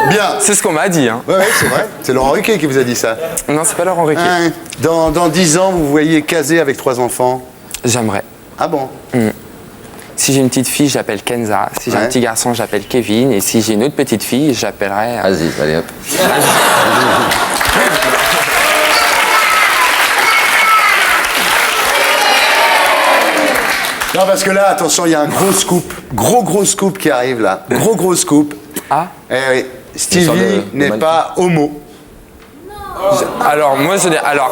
[SPEAKER 3] Bien.
[SPEAKER 6] C'est ce qu'on m'a dit, hein.
[SPEAKER 3] Ouais, c'est vrai. C'est Laurent Ruquier qui vous a dit ça.
[SPEAKER 6] Non, c'est pas Laurent Ruquier.
[SPEAKER 3] Hein, dans 10 ans, vous vous voyez casé avec 3 enfants?
[SPEAKER 6] J'aimerais.
[SPEAKER 3] Ah bon?
[SPEAKER 6] Si j'ai une petite fille, je l'appelle Kenza. Si j'ai
[SPEAKER 3] Ouais.
[SPEAKER 6] un petit garçon, je l'appelle Kevin. Et si j'ai une autre petite fille, je l'appellerai...
[SPEAKER 4] Vas-y, allez hop.
[SPEAKER 3] Non, parce que là, attention, il y a un gros scoop. Gros scoop qui arrive là. Gros scoop.
[SPEAKER 6] Ah.
[SPEAKER 3] Eh oui.
[SPEAKER 4] Sur
[SPEAKER 3] Stevie
[SPEAKER 4] le
[SPEAKER 3] n'est
[SPEAKER 4] mannequin.
[SPEAKER 3] pas homo.
[SPEAKER 6] Alors,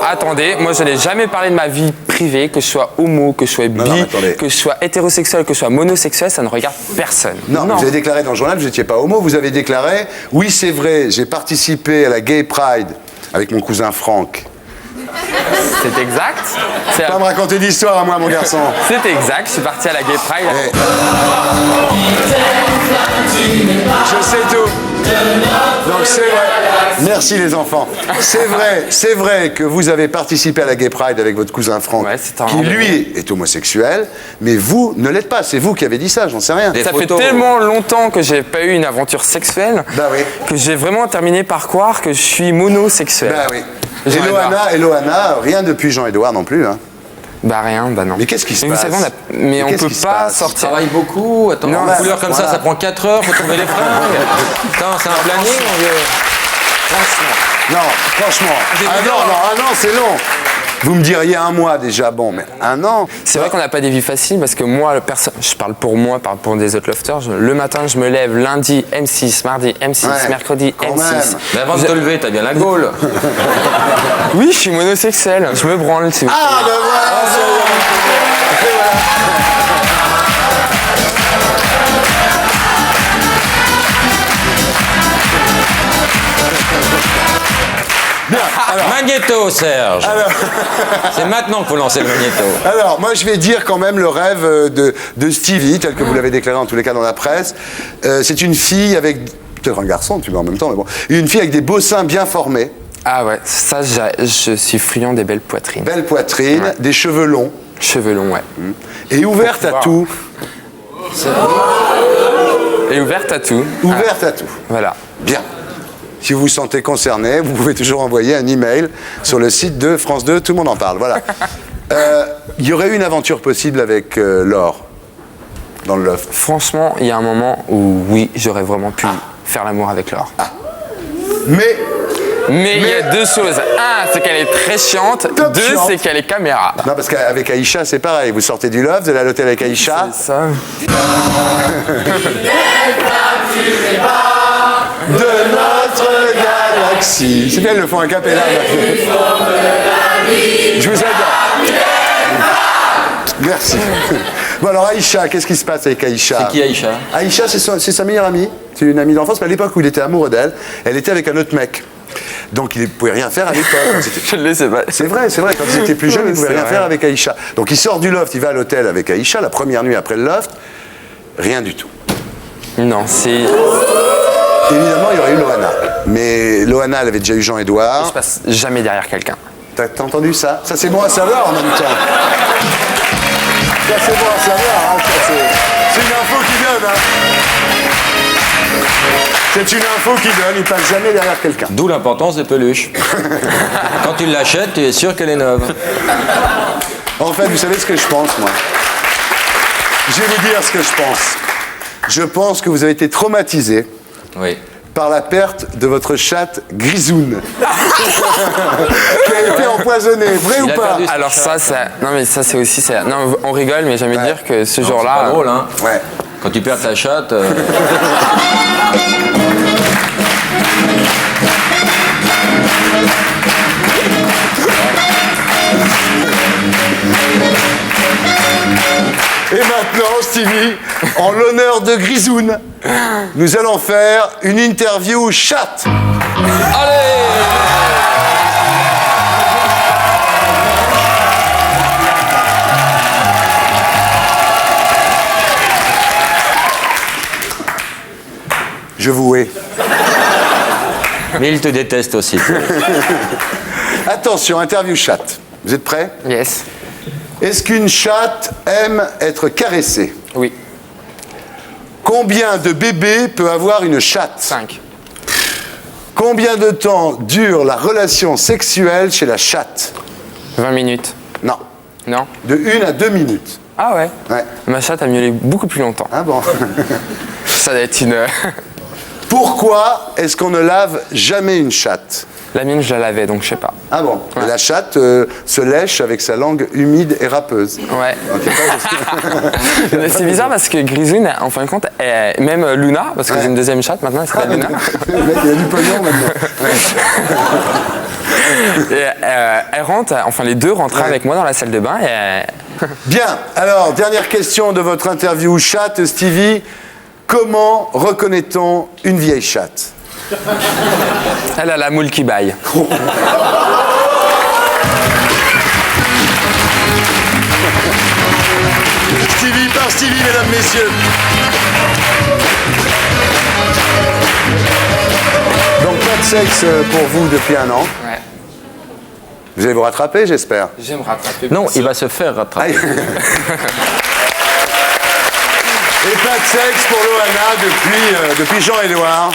[SPEAKER 6] attendez, moi, je n'ai jamais parlé de ma vie privée, que je sois homo, que je sois bi,
[SPEAKER 3] Non, mais attendez.
[SPEAKER 6] que je sois hétérosexuel, que je sois monosexuel, ça ne regarde personne.
[SPEAKER 3] Non, vous avez déclaré dans le journal que vous n'étiez pas homo. Vous avez déclaré, oui, c'est vrai, j'ai participé à la Gay Pride avec mon cousin Franck.
[SPEAKER 6] C'est exact. C'est
[SPEAKER 3] Pas me raconter d'histoire à moi, mon garçon.
[SPEAKER 6] C'est exact, je suis parti à la Gay Pride.
[SPEAKER 3] Eh. Je sais tout. Donc c'est vrai. Merci les enfants. C'est vrai que vous avez participé à la Gay Pride avec votre cousin Franck,
[SPEAKER 6] Ouais, c'est un
[SPEAKER 3] qui
[SPEAKER 6] rendez-vous.
[SPEAKER 3] lui est homosexuel, mais vous ne l'êtes pas. C'est vous qui avez dit ça, j'en sais rien.
[SPEAKER 6] Ça fait
[SPEAKER 4] photos.
[SPEAKER 6] tellement longtemps que j'ai pas eu une aventure sexuelle
[SPEAKER 3] Bah oui.
[SPEAKER 6] que j'ai vraiment terminé par croire que je suis monosexuel.
[SPEAKER 3] Bah oui.
[SPEAKER 6] Jean-Édouard.
[SPEAKER 3] Et Loana, rien depuis Jean-Édouard non plus. Hein.
[SPEAKER 6] Bah rien, bah non.
[SPEAKER 3] Mais qu'est-ce qui se
[SPEAKER 6] Mais
[SPEAKER 3] passe?
[SPEAKER 6] vous savez, mais on
[SPEAKER 3] qu'est-ce
[SPEAKER 6] peut
[SPEAKER 3] qui se
[SPEAKER 6] pas
[SPEAKER 3] passe
[SPEAKER 4] Tu
[SPEAKER 6] sortir.
[SPEAKER 4] travailles beaucoup, attends,
[SPEAKER 6] Non,
[SPEAKER 4] une
[SPEAKER 6] bah,
[SPEAKER 4] couleur comme
[SPEAKER 3] voilà.
[SPEAKER 4] ça prend 4 heures, faut trouver les fringues. Putain, c'est un planning, mon vieux.
[SPEAKER 3] Non, franchement. Un an, c'est long. Vous me diriez un mois déjà, bon, mais un an.
[SPEAKER 6] C'est vrai qu'on n'a pas des vies faciles parce que moi, je parle pour moi, pas pour des autres lofters. Le matin, je me lève lundi M6, mardi M6,
[SPEAKER 3] Ouais,
[SPEAKER 6] mercredi
[SPEAKER 3] quand
[SPEAKER 6] M6.
[SPEAKER 3] même.
[SPEAKER 4] Mais avant de te lever, t'as bien la gaule.
[SPEAKER 6] Oui, je suis monosexuel. Je me branle. Si vous
[SPEAKER 3] Ah, ben voilà, ça y est. Et voilà. Bien, alors.
[SPEAKER 4] Magnéto, Serge. C'est maintenant qu'il faut lancer le magnéto.
[SPEAKER 3] Alors, moi, je vais dire quand même le rêve de Stevie, tel que vous l'avez déclaré en tous les cas dans la presse. C'est une fille avec, peut-être un garçon, tu vois, en même temps, mais bon, une fille avec des beaux seins bien formés,
[SPEAKER 6] Ah ouais, ça, je suis friand des belles poitrines.
[SPEAKER 3] belle poitrine,
[SPEAKER 6] Ouais.
[SPEAKER 3] des cheveux longs
[SPEAKER 6] Cheveux longs, ouais.
[SPEAKER 3] et ouverte à
[SPEAKER 6] Wow.
[SPEAKER 3] tout.
[SPEAKER 6] Et ouverte à tout.
[SPEAKER 3] Ouverte à tout.
[SPEAKER 6] Voilà.
[SPEAKER 3] Bien. Si vous vous sentez concerné, vous pouvez toujours envoyer un email sur le site de France 2, tout le monde en parle. Voilà. Il y aurait eu une aventure possible avec Laure dans le loft.
[SPEAKER 6] Franchement, il y a un moment où, oui, j'aurais vraiment pu faire l'amour avec Laure.
[SPEAKER 3] Mais
[SPEAKER 6] Mais il y a deux choses. Un, c'est qu'elle est très chiante.
[SPEAKER 3] Top
[SPEAKER 6] Deux,
[SPEAKER 3] chiante.
[SPEAKER 6] c'est qu'elle est caméra.
[SPEAKER 3] non, parce qu'avec Aïcha, c'est pareil. Vous sortez du loft, vous allez à l'hôtel avec Aïcha.
[SPEAKER 6] C'est ça.
[SPEAKER 3] De notre galaxie. C'est bien, ils le font un cappella. Je vous adore. Merci. Bon alors Aïcha, qu'est-ce qui se passe avec Aïcha?
[SPEAKER 4] C'est qui Aïcha?
[SPEAKER 3] Aïcha, c'est sa meilleure amie. C'est une amie d'enfance, mais à l'époque où il était amoureux d'elle, elle était avec un autre mec. Donc il ne pouvait rien faire à l'époque.
[SPEAKER 6] Je ne le sais pas.
[SPEAKER 3] C'est vrai. Quand il était plus jeune, il ne pouvait
[SPEAKER 6] C'est
[SPEAKER 3] rien
[SPEAKER 6] vrai.
[SPEAKER 3] faire avec Aïcha. Donc il sort du loft, il va à l'hôtel avec Aïcha, la première nuit après le loft, rien du tout.
[SPEAKER 6] Non, c'est...
[SPEAKER 3] Évidemment, il y aurait eu Loana. Mais Loana, elle avait déjà eu
[SPEAKER 6] Je
[SPEAKER 3] Jean-Édouard.
[SPEAKER 6] passe jamais derrière quelqu'un.
[SPEAKER 3] T'as entendu ça? Ça, c'est bon à savoir en même temps. Ça, c'est bon à savoir. Hein. Ça, c'est une info qui donne. Hein. C'est une info qui donne. Il passe jamais derrière quelqu'un.
[SPEAKER 4] D'où l'importance des peluches. Quand tu l'achètes, tu es sûr qu'elle est neuve.
[SPEAKER 3] En fait, vous savez ce que je pense, moi? Je vais vous dire ce que je pense. Je pense que vous avez été traumatisé
[SPEAKER 4] Oui.
[SPEAKER 3] par la perte de votre chatte Grisoun. Qui a été empoisonnée. Vrai ou
[SPEAKER 4] Il a
[SPEAKER 3] pas?
[SPEAKER 4] perdu
[SPEAKER 6] Alors ça, non mais ça c'est aussi... Non, on rigole, mais j'aime dire que ce
[SPEAKER 4] C'est
[SPEAKER 6] jour-là...
[SPEAKER 4] pas drôle, hein.
[SPEAKER 3] Ouais.
[SPEAKER 4] Quand tu perds ta chatte...
[SPEAKER 3] Et maintenant, Stevie, en l'honneur de Grisoun, nous allons faire une interview chatte.
[SPEAKER 4] Allez!
[SPEAKER 3] Je vous hais.
[SPEAKER 4] Mais il te déteste aussi.
[SPEAKER 3] Attention, interview chatte. Vous êtes prêts?
[SPEAKER 6] Yes.
[SPEAKER 3] Est-ce qu'une chatte aime être caressée?
[SPEAKER 6] Oui.
[SPEAKER 3] Combien de bébés peut avoir une chatte?
[SPEAKER 6] 5.
[SPEAKER 3] Combien de temps dure la relation sexuelle chez la chatte?
[SPEAKER 6] 20 minutes.
[SPEAKER 3] Non.
[SPEAKER 6] Non?
[SPEAKER 3] De 1 à 2 minutes.
[SPEAKER 6] Ah ouais?
[SPEAKER 3] Ouais.
[SPEAKER 6] Ma chatte a miaulé beaucoup plus longtemps.
[SPEAKER 3] Ah bon.
[SPEAKER 6] Ça doit être une...
[SPEAKER 3] Pourquoi est-ce qu'on ne lave jamais une chatte?
[SPEAKER 6] La mienne, je la lavais, donc je sais pas.
[SPEAKER 3] Ah bon.
[SPEAKER 6] Ouais.
[SPEAKER 3] Et la chatte se lèche avec sa langue humide et râpeuse.
[SPEAKER 6] Ouais.
[SPEAKER 3] Ok,
[SPEAKER 6] Mais c'est bizarre parce que Grisoun, en fin de compte, même Luna, parce que j'ai une deuxième chatte maintenant, elle s'appelle Luna.
[SPEAKER 3] Le mec, il a du pognon maintenant.
[SPEAKER 6] Et, elle rentre, enfin les deux rentraient avec moi dans la salle de bain et...
[SPEAKER 3] Bien. Alors, dernière question de votre interview chatte, Stevie. Comment reconnaît-on une vieille chatte?
[SPEAKER 6] Elle a la moule qui baille.
[SPEAKER 3] Stevie par Stevie, mesdames, messieurs. Donc, pas de sexe pour vous depuis un an.
[SPEAKER 6] Ouais.
[SPEAKER 3] Vous allez vous rattraper, j'espère.
[SPEAKER 6] Je vais me rattraper.
[SPEAKER 4] Non, il va se faire rattraper.
[SPEAKER 3] Aïe. Et pas de sexe pour Loana depuis Jean-Édouard.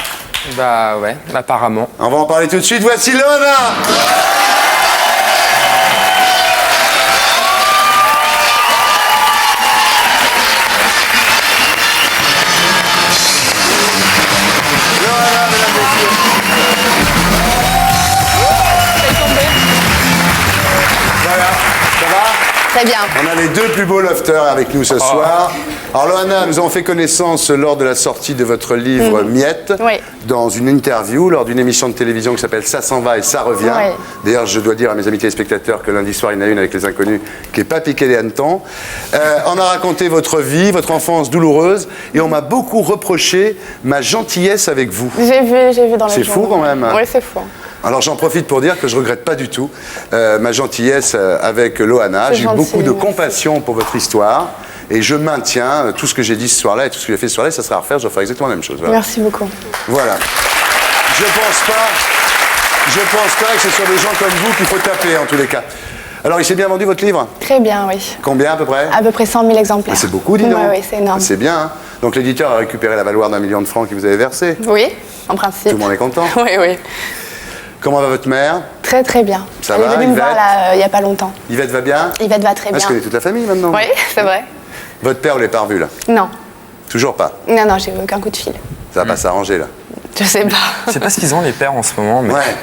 [SPEAKER 6] Bah ouais, apparemment.
[SPEAKER 3] On va en parler tout de suite. Voici Loana. Loana, mesdames, messieurs. Voilà, ça va?
[SPEAKER 2] Très bien.
[SPEAKER 3] On a les deux plus beaux lofters avec nous ce soir. Alors Loana, nous avons fait connaissance lors de la sortie de votre livre Miette,
[SPEAKER 2] Oui.
[SPEAKER 3] dans une interview, lors d'une émission de télévision qui s'appelle Ça s'en va et ça revient.
[SPEAKER 2] Oui.
[SPEAKER 3] D'ailleurs, je dois dire à mes amis téléspectateurs que lundi soir, il y en a une avec les inconnus qui n'est pas piqué des hannetons. On a raconté votre vie, votre enfance douloureuse, et on m'a beaucoup reproché ma gentillesse avec vous.
[SPEAKER 2] J'ai vu dans les
[SPEAKER 3] C'est fou
[SPEAKER 2] journaux.
[SPEAKER 3] quand même.
[SPEAKER 2] Oui, c'est fou.
[SPEAKER 3] Alors j'en profite pour dire que je regrette pas du tout ma gentillesse avec Loana.
[SPEAKER 2] C'est
[SPEAKER 3] J'ai eu
[SPEAKER 2] gentil,
[SPEAKER 3] beaucoup de
[SPEAKER 2] merci.
[SPEAKER 3] compassion pour votre histoire et je maintiens tout ce que j'ai dit ce soir-là et tout ce que j'ai fait ce soir-là, ça sera à refaire, je ferai exactement la même chose. Voilà.
[SPEAKER 2] Merci beaucoup.
[SPEAKER 3] Voilà. Je pense pas que ce soit des gens comme vous qu'il faut taper en tous les cas. Alors il s'est bien vendu votre livre?
[SPEAKER 2] Très bien, oui.
[SPEAKER 3] Combien à peu près?
[SPEAKER 2] À peu près 100 000 exemplaires.
[SPEAKER 3] C'est beaucoup, dis donc.
[SPEAKER 2] Oui, c'est énorme.
[SPEAKER 3] C'est bien. Hein. Donc l'éditeur a récupéré la valeur d'1 million de francs qu'il vous avait versé.
[SPEAKER 2] Oui, en principe.
[SPEAKER 3] Tout le monde est content.
[SPEAKER 2] Oui, oui.
[SPEAKER 3] Comment va votre mère?
[SPEAKER 2] Très, très bien.
[SPEAKER 3] Ça
[SPEAKER 2] Elle
[SPEAKER 3] va,
[SPEAKER 2] est venue me voir
[SPEAKER 3] Yvette
[SPEAKER 2] là, il n'y a pas longtemps.
[SPEAKER 3] Yvette va bien?
[SPEAKER 2] Yvette va très
[SPEAKER 3] Parce
[SPEAKER 2] bien.
[SPEAKER 3] que toute la famille maintenant.
[SPEAKER 2] Oui, c'est vrai.
[SPEAKER 3] Votre père, vous l'avez pas revu là?
[SPEAKER 2] Non.
[SPEAKER 3] Toujours pas.
[SPEAKER 2] Non, non, j'ai eu aucun coup de fil.
[SPEAKER 3] Ça va pas s'arranger là.
[SPEAKER 2] Je sais pas.
[SPEAKER 6] Je sais pas ce qu'ils ont les pères en ce moment, mais...
[SPEAKER 3] Ouais.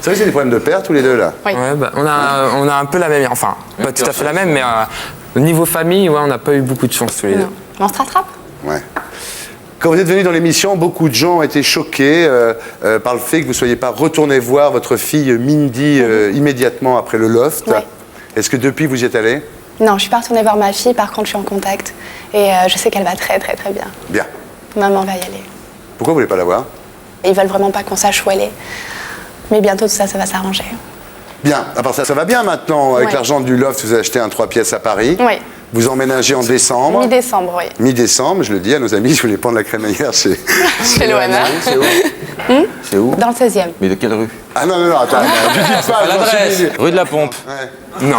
[SPEAKER 3] C'est vrai que c'est des problèmes de père tous les deux là.
[SPEAKER 2] Oui.
[SPEAKER 6] Ouais, bah, on a un peu la même... Enfin, pas tout à fait la même, mais au niveau famille, ouais, on n'a pas eu beaucoup de chance tous les deux.
[SPEAKER 2] Non. Mais on se rattrape.
[SPEAKER 3] Ouais. Quand vous êtes venu dans l'émission, beaucoup de gens ont été choqués par le fait que vous ne soyez pas retourné voir votre fille Mindy immédiatement après le loft.
[SPEAKER 2] Ouais.
[SPEAKER 3] Est-ce que depuis vous y êtes allé?
[SPEAKER 2] Non, je suis pas retournée voir ma fille, par contre, je suis en contact. Et je sais qu'elle va très, très, très bien.
[SPEAKER 3] Bien.
[SPEAKER 2] Maman va y aller.
[SPEAKER 3] Pourquoi vous voulez pas la voir?
[SPEAKER 2] Et ils veulent vraiment pas qu'on sache où elle est. Mais bientôt, tout ça, ça va s'arranger.
[SPEAKER 3] Bien, à part ça, ça va bien maintenant. Avec
[SPEAKER 2] Ouais.
[SPEAKER 3] l'argent du loft, vous avez acheté un 3 pièces à Paris.
[SPEAKER 2] Oui.
[SPEAKER 3] Vous emménagez en décembre.
[SPEAKER 2] Mi-décembre, oui.
[SPEAKER 3] Mi-décembre, je le dis à nos amis, je voulais prendre la crémaillère chez...
[SPEAKER 2] Chez Loana.
[SPEAKER 5] C'est où C'est où
[SPEAKER 2] Dans le 16e.
[SPEAKER 5] Mais de quelle rue?
[SPEAKER 3] Ah non, attends, tu dis
[SPEAKER 4] C'est
[SPEAKER 3] pas,
[SPEAKER 4] pas
[SPEAKER 3] j'en suis
[SPEAKER 4] l'adresse.
[SPEAKER 3] désolé.
[SPEAKER 4] Rue de la Pompe.
[SPEAKER 6] Non.
[SPEAKER 2] Non,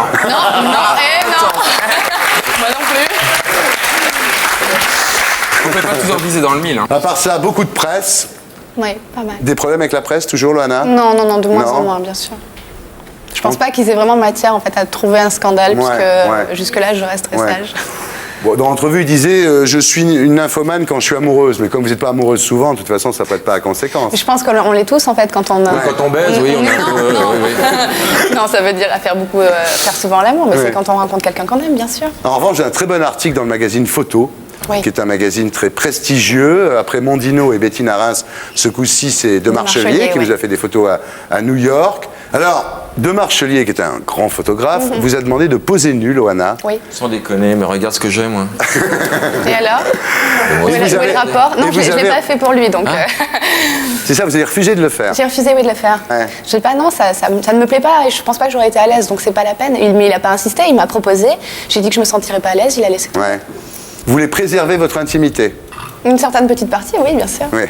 [SPEAKER 2] Moi non plus.
[SPEAKER 6] On peut pas toujours viser dans le mille. Hein.
[SPEAKER 3] À part ça, beaucoup de presse.
[SPEAKER 2] Oui, pas mal.
[SPEAKER 3] Des problèmes avec la presse, toujours, Loana?
[SPEAKER 2] Non, de moins
[SPEAKER 3] Non.
[SPEAKER 2] en moins, bien sûr. Je pense pas qu'ils aient vraiment matière en fait à trouver un scandale,
[SPEAKER 3] Ouais,
[SPEAKER 2] puisque
[SPEAKER 3] ouais.
[SPEAKER 2] jusque-là, je reste très
[SPEAKER 3] Ouais.
[SPEAKER 2] sage.
[SPEAKER 3] Bon, dans l'entrevue, il disait je suis une nymphomane quand je suis amoureuse. Mais comme vous n'êtes pas amoureuse souvent, de toute façon, ça ne prête pas à conséquence.
[SPEAKER 2] Je pense qu'on l'est tous en fait quand on a...
[SPEAKER 4] Quand on baise, oui, on est un peu... oui.
[SPEAKER 2] Non, ça veut dire à faire beaucoup, faire souvent l'amour, mais
[SPEAKER 3] Ouais.
[SPEAKER 2] c'est quand on rencontre quelqu'un qu'on aime, bien sûr.
[SPEAKER 3] En revanche, j'ai un très bon article dans le magazine Photo,
[SPEAKER 2] Oui.
[SPEAKER 3] qui est un magazine très prestigieux. Après Mondino et Betty Narins, ce coup-ci, c'est De Marchelier, qui
[SPEAKER 2] oui.
[SPEAKER 3] nous a fait des photos à New York. Alors, De Marchelier, qui est un grand photographe, vous a demandé de poser nu, Loana.
[SPEAKER 2] Oui.
[SPEAKER 4] Sans déconner, mais regarde ce que j'ai, moi.
[SPEAKER 2] Et alors Où est
[SPEAKER 3] vous
[SPEAKER 2] le
[SPEAKER 3] avez-
[SPEAKER 2] rapport
[SPEAKER 3] et
[SPEAKER 2] Non, je
[SPEAKER 3] vous
[SPEAKER 2] ne l'ai
[SPEAKER 3] avez-
[SPEAKER 2] pas fait pour lui, donc...
[SPEAKER 3] C'est ça, vous avez refusé de le faire.
[SPEAKER 2] J'ai refusé, oui, de le faire.
[SPEAKER 3] Ouais.
[SPEAKER 2] Je sais pas, non, ça ne me plaît pas et je pense pas que j'aurais été à l'aise, donc c'est pas la peine. Mais il a pas insisté, il m'a proposé. J'ai dit que je me sentirais pas à l'aise, il a laissé.
[SPEAKER 3] Ouais. Vous voulez préserver votre intimité.
[SPEAKER 2] Une certaine petite partie, oui, bien sûr.
[SPEAKER 3] Oui.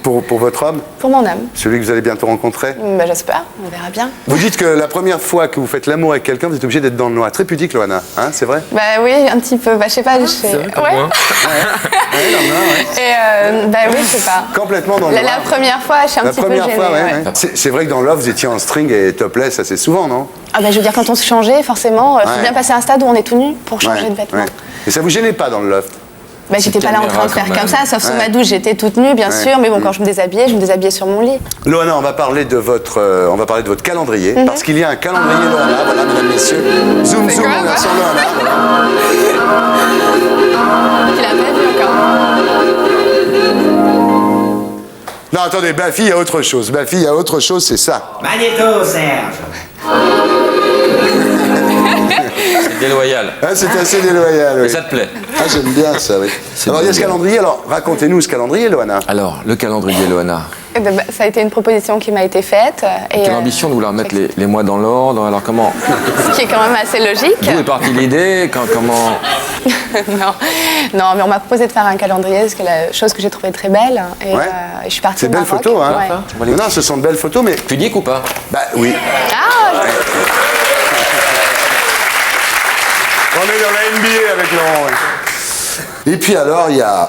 [SPEAKER 3] Pour votre homme,
[SPEAKER 2] Pour mon âme.
[SPEAKER 3] celui que vous allez bientôt rencontrer.
[SPEAKER 2] Bah, j'espère, on verra bien.
[SPEAKER 3] Vous dites que la première fois que vous faites l'amour avec quelqu'un, vous êtes obligé d'être dans le noir. Très pudique, Loana, hein, c'est vrai?
[SPEAKER 2] Bah oui, un petit peu. Bah, je sais pas, je sais.
[SPEAKER 4] vrai, comme
[SPEAKER 2] Ouais.
[SPEAKER 4] moi.
[SPEAKER 3] Ouais, dans le noir, ouais.
[SPEAKER 2] Et bah oui, je sais pas.
[SPEAKER 3] Complètement dans le
[SPEAKER 2] La
[SPEAKER 3] noir.
[SPEAKER 2] première fois, je suis un
[SPEAKER 3] La
[SPEAKER 2] petit peu
[SPEAKER 3] première
[SPEAKER 2] gênée.
[SPEAKER 3] fois, ouais.
[SPEAKER 2] ouais.
[SPEAKER 3] ouais. C'est vrai que dans Love, vous étiez en string et topless assez souvent, non?
[SPEAKER 2] Ah bah je veux dire, quand on se changeait, forcément, faut
[SPEAKER 3] Ouais.
[SPEAKER 2] bien passer un stade où on est tout nu pour changer de vêtements.
[SPEAKER 3] ouais. Et ça vous gênait pas dans le loft?
[SPEAKER 2] Bah j'étais pas là en train de
[SPEAKER 4] caméra,
[SPEAKER 2] faire
[SPEAKER 4] quand
[SPEAKER 2] comme
[SPEAKER 4] même.
[SPEAKER 2] ça, sauf sous
[SPEAKER 3] Ouais.
[SPEAKER 2] ma douche, j'étais toute nue, bien
[SPEAKER 3] Ouais.
[SPEAKER 2] sûr, mais bon, quand je me déshabillais sur mon lit.
[SPEAKER 3] Loana, on va parler de votre calendrier,
[SPEAKER 2] Mhm.
[SPEAKER 3] parce qu'il y a un calendrier Loana, voilà, mesdames, messieurs. Zoom, zoom,
[SPEAKER 2] quoi,
[SPEAKER 3] on a
[SPEAKER 2] quoi
[SPEAKER 3] sur Loana. Voilà.
[SPEAKER 2] Il a pas vu encore.
[SPEAKER 3] Non, attendez, Bafi, il y a autre chose. Bafi, il y a autre chose, c'est ça.
[SPEAKER 11] Magnéto, Serge.
[SPEAKER 4] C'est déloyal.
[SPEAKER 3] Hein, c'est assez déloyal,
[SPEAKER 4] Et
[SPEAKER 3] oui.
[SPEAKER 4] ça te plaît?
[SPEAKER 3] Ah, j'aime bien ça, oui. Alors, il y a ce calendrier, alors racontez-nous ce calendrier, Loana.
[SPEAKER 4] Alors, le calendrier, Loana.
[SPEAKER 2] Eh ben, bah, ça a été une proposition qui m'a été faite. Et,
[SPEAKER 4] Quelle ambition de vouloir mettre les mois dans l'ordre. Alors, comment?
[SPEAKER 2] Ce qui est quand même assez logique.
[SPEAKER 4] D'où est partie l'idée? Comment?
[SPEAKER 2] non, mais on m'a proposé de faire un calendrier, ce qui est la chose que j'ai trouvée très belle. Et,
[SPEAKER 3] Ouais.
[SPEAKER 2] et je suis partie
[SPEAKER 3] C'est
[SPEAKER 2] au
[SPEAKER 3] belles
[SPEAKER 2] Maroc.
[SPEAKER 3] photos, hein.
[SPEAKER 2] Ouais.
[SPEAKER 3] Non, ce sont de belles photos, mais.
[SPEAKER 4] Pudique ou pas?
[SPEAKER 3] Bah oui.
[SPEAKER 2] Ah,
[SPEAKER 3] On est dans la NBA avec Laurent. oui. Et puis alors, il y a.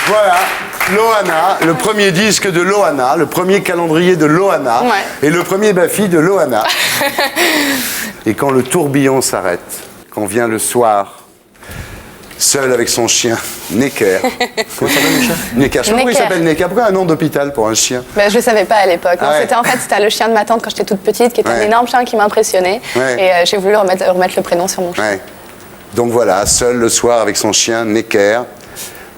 [SPEAKER 3] Voilà, Loana, le premier disque de Loana, le premier calendrier de Loana,
[SPEAKER 2] Ouais.
[SPEAKER 3] et le premier Bafi de Loana. Et quand le tourbillon s'arrête, quand vient le soir, seul avec son chien, Necker. Comment s'appelle le chien Necker. Je sais pas pourquoi il
[SPEAKER 2] Necker.
[SPEAKER 3] s'appelle Necker. Pourquoi un nom d'hôpital pour un chien?
[SPEAKER 2] Ben, je le savais pas à l'époque. Non,
[SPEAKER 3] Ah ouais.
[SPEAKER 2] c'était le chien de ma tante quand j'étais toute petite, qui était
[SPEAKER 3] Ouais.
[SPEAKER 2] un énorme chien qui m'impressionnait.
[SPEAKER 3] Ouais.
[SPEAKER 2] Et j'ai voulu remettre le prénom sur mon chien.
[SPEAKER 3] Ouais. Donc voilà, seul le soir avec son chien, Necker,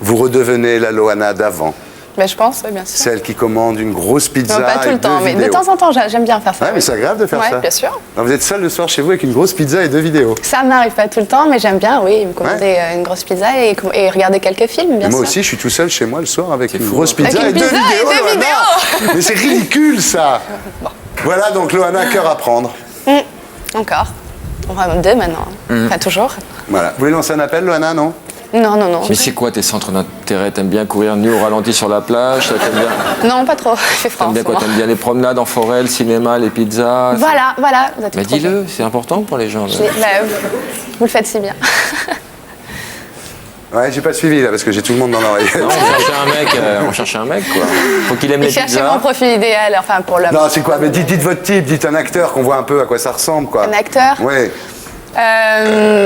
[SPEAKER 3] vous redevenez la Loana d'avant.
[SPEAKER 2] Ben, je pense, oui, bien sûr.
[SPEAKER 3] Celle qui commande une grosse pizza.
[SPEAKER 2] Non, pas tout
[SPEAKER 3] et
[SPEAKER 2] le temps,
[SPEAKER 3] deux
[SPEAKER 2] mais de
[SPEAKER 3] vidéos.
[SPEAKER 2] temps en temps, j'aime bien faire ça.
[SPEAKER 3] Ouais, mais c'est agréable de faire
[SPEAKER 2] Ouais,
[SPEAKER 3] ça.
[SPEAKER 2] bien sûr.
[SPEAKER 3] Alors, vous êtes seul le soir chez vous avec une grosse pizza et 2 vidéos.
[SPEAKER 2] Ça m'arrive pas tout le temps, mais j'aime bien, oui, me commander une grosse pizza et regarder quelques films, bien
[SPEAKER 3] Moi
[SPEAKER 2] sûr.
[SPEAKER 3] aussi, je suis tout seul chez moi le soir avec une
[SPEAKER 4] fou,
[SPEAKER 3] grosse
[SPEAKER 4] hein.
[SPEAKER 3] pizza
[SPEAKER 2] Avec
[SPEAKER 3] et
[SPEAKER 2] une
[SPEAKER 3] 2
[SPEAKER 2] pizza et
[SPEAKER 3] vidéos.
[SPEAKER 2] deux
[SPEAKER 3] Loana.
[SPEAKER 2] vidéos.
[SPEAKER 3] Mais c'est ridicule ça. Voilà donc Loana, cœur à prendre.
[SPEAKER 2] Encore. On va deux maintenant. Pas toujours.
[SPEAKER 3] Voilà. Vous voulez lancer un appel, Loana, non?
[SPEAKER 2] Non, non, non.
[SPEAKER 4] Mais c'est quoi tes centres d'intérêt? T'aimes bien courir nu au ralenti sur la plage? T'aimes bien,
[SPEAKER 2] Non, pas trop. C'est
[SPEAKER 4] t'aimes bien quoi? T'aimes bien les promenades en forêt, le cinéma, les pizzas?
[SPEAKER 2] Voilà. Vous êtes
[SPEAKER 4] Mais
[SPEAKER 2] trop
[SPEAKER 4] dis-le, c'est important pour les gens. là.
[SPEAKER 2] Vous le faites si bien.
[SPEAKER 3] Ouais, j'ai pas suivi là parce que j'ai tout le monde dans l'oreille.
[SPEAKER 4] Non, on cherchait un mec, quoi. Faut qu'il aime
[SPEAKER 2] Et
[SPEAKER 4] les
[SPEAKER 2] cherchez
[SPEAKER 4] pizzas.
[SPEAKER 2] mon profil idéal, enfin pour le.
[SPEAKER 3] Non, c'est quoi? Mais dites votre type, dites un acteur qu'on voit un peu à quoi ça ressemble, quoi.
[SPEAKER 2] Un acteur
[SPEAKER 3] Oui.